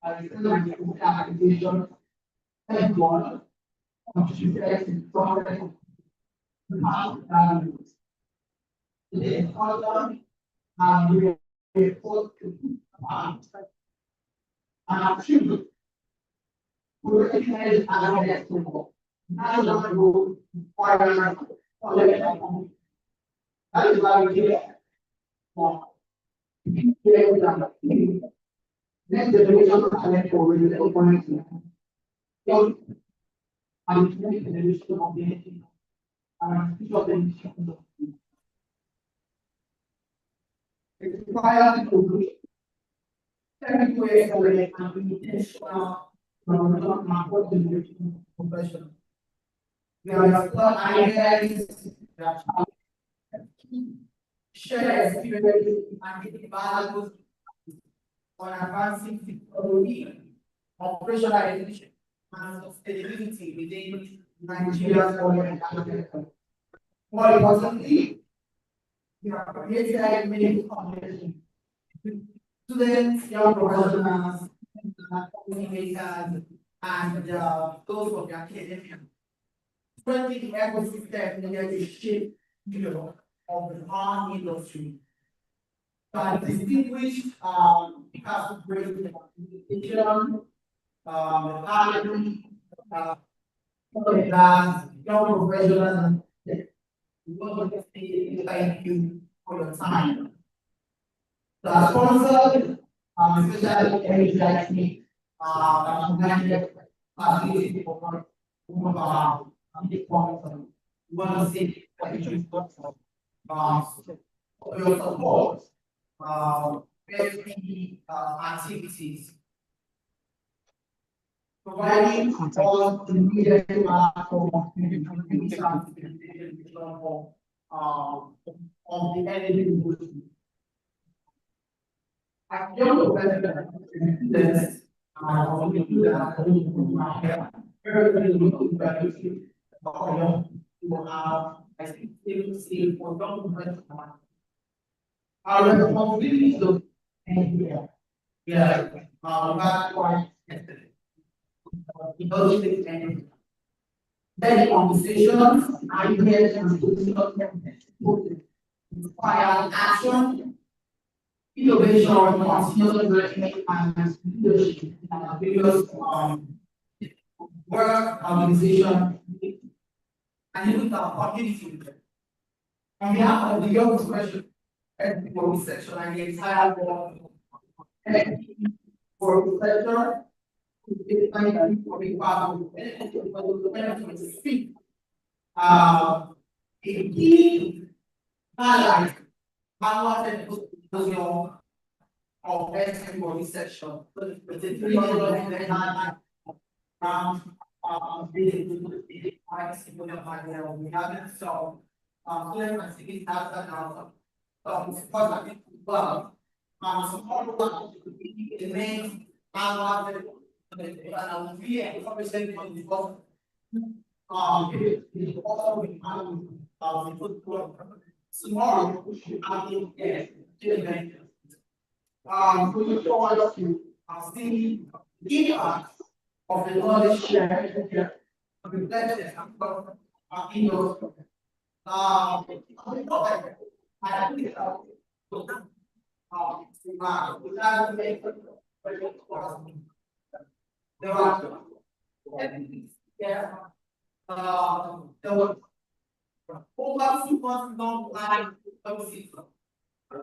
I feel like the application everyone contributes in progress the other and report and achieve we recognize as people. That's not rule require that is why we get next generation of talent for the opponent. So, I'm trying to reduce the mobility and each of them it requires to technical excellence and intentional profession. We have explored ideas that share experiences and create values on advancing technology, operationalization, and sustainability within Nigeria's oil and gas sector. More importantly, we have created many foundations. Students, young professionals, policymakers, and those of the academia. Strengthening the ecosystem needed to shape of the farm industry. That distinguished because of great education, academy, young professionals, we want to say thank you for your time. The sponsor, especially energy, facility for one of our big sponsors. We want to say thank you for your support, very activities, providing all the needed platform of the energy industry. I don't know this. I only do that in my hair. Everybody looking better. You have, I think, still for don't press on. Our responsibility to here. Yeah, that's why those things and then conversations, ideas, and solutions require action. Innovation, continuous learning, and leadership various work organization and even our community. On behalf of the young professional for section and the entire board for sector, for being part of the speak. A key highlight I wanted to put your of everybody section, but the 300 we haven't so I think it has that now. Because I think well, support the main and we are representing on the bottom. Tomorrow, I will get looking forward to see the impact of the knowledge shared reflected in those. I think there are Over 2 months long line of season.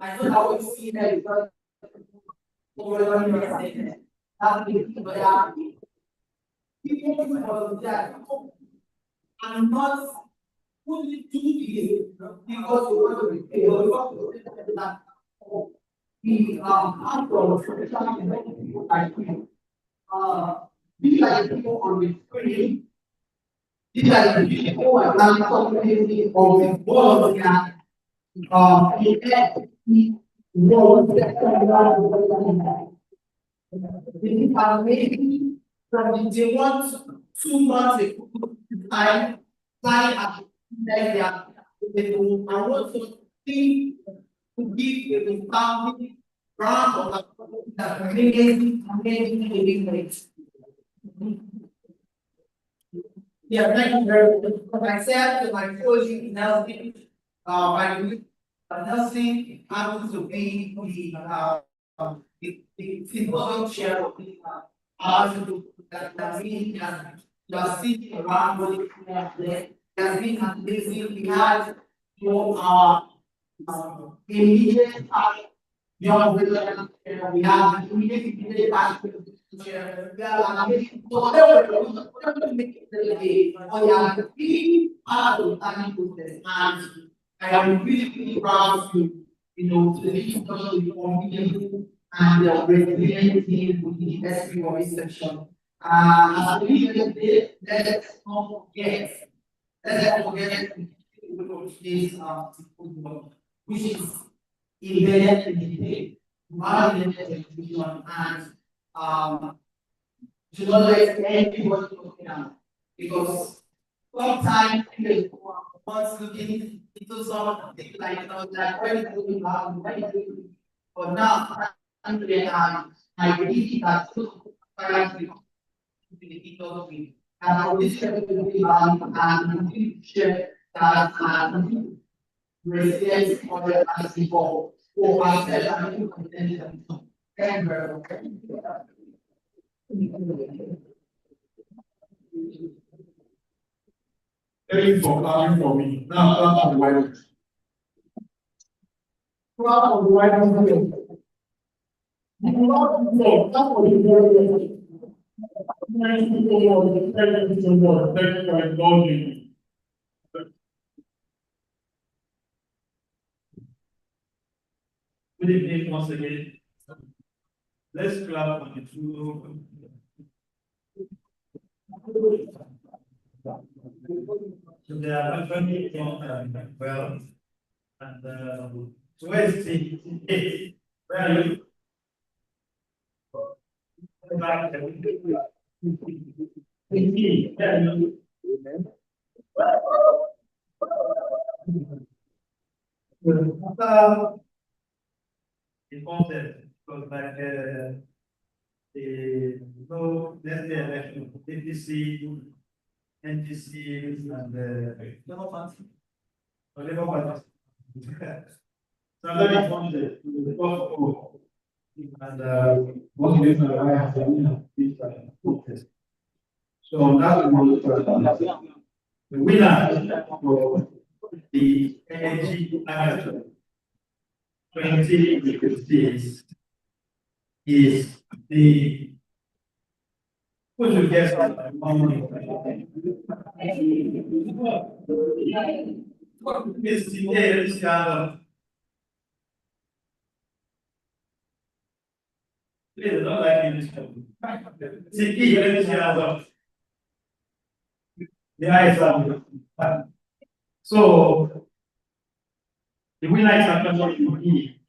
I know that what you see there is not over 100%. That's the people that are people who are not fully do this because you want to be paid. We have from people like you. These are the people on the screen. These are the people who are done something of the ball of the hand. They are making from the 1 to 2 months ago, time at they will also think to give the family round of the amazing delivery. Yeah, thank you very much. As I said to my colleague Nelson, Nelson happens to be the Symposium chair of the that we just sitting around with there. Has been amazing. We had our immediate young women, we have the immediate chair. We are amazing. So whatever we make the day, we are really part of the planning process, and I am really proud to to be in touch with people and the resilient team with the SPO section. As we did, let's not forget, which is embedded in the day, embedded execution, and to not let anybody talking out, because sometimes people want looking into something like that very good but now I believe that the and this will be and we share that and resilience on the people for myself and you thank you very much. Thank you for coming for me. Now, clap on the white house. Clap on the white house. Thank you for indulging me. Good evening once again. Let's clap on the two. So they are actually well, and so where is the where are you? The concept was like the no next day election, APC, NTC, and Labour Party. Labour Party. So that is one the first and one reason why I have this protest. So that was the winner for the energy action 2026 is the who should guess Miss Tia. Please don't like this. Siki, let me see how the eyes are. So the winner is actually me.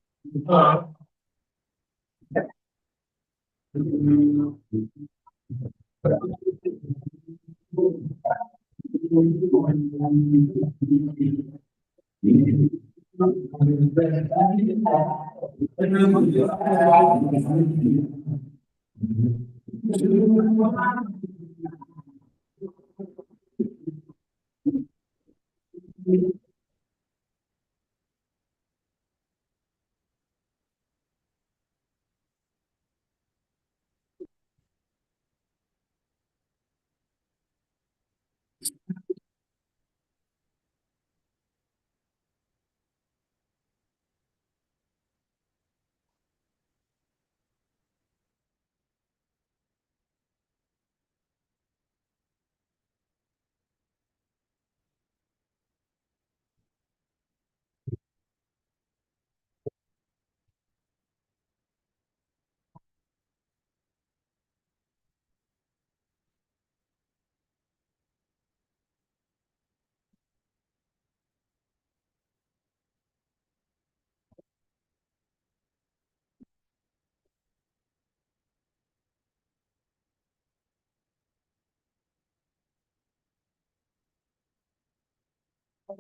How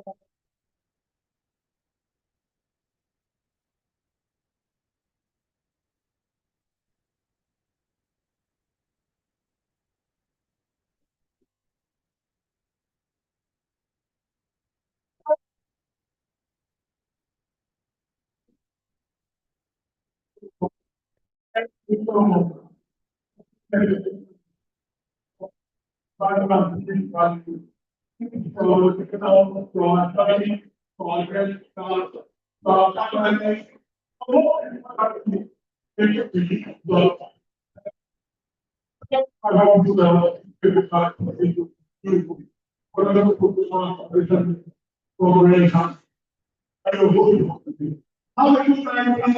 many times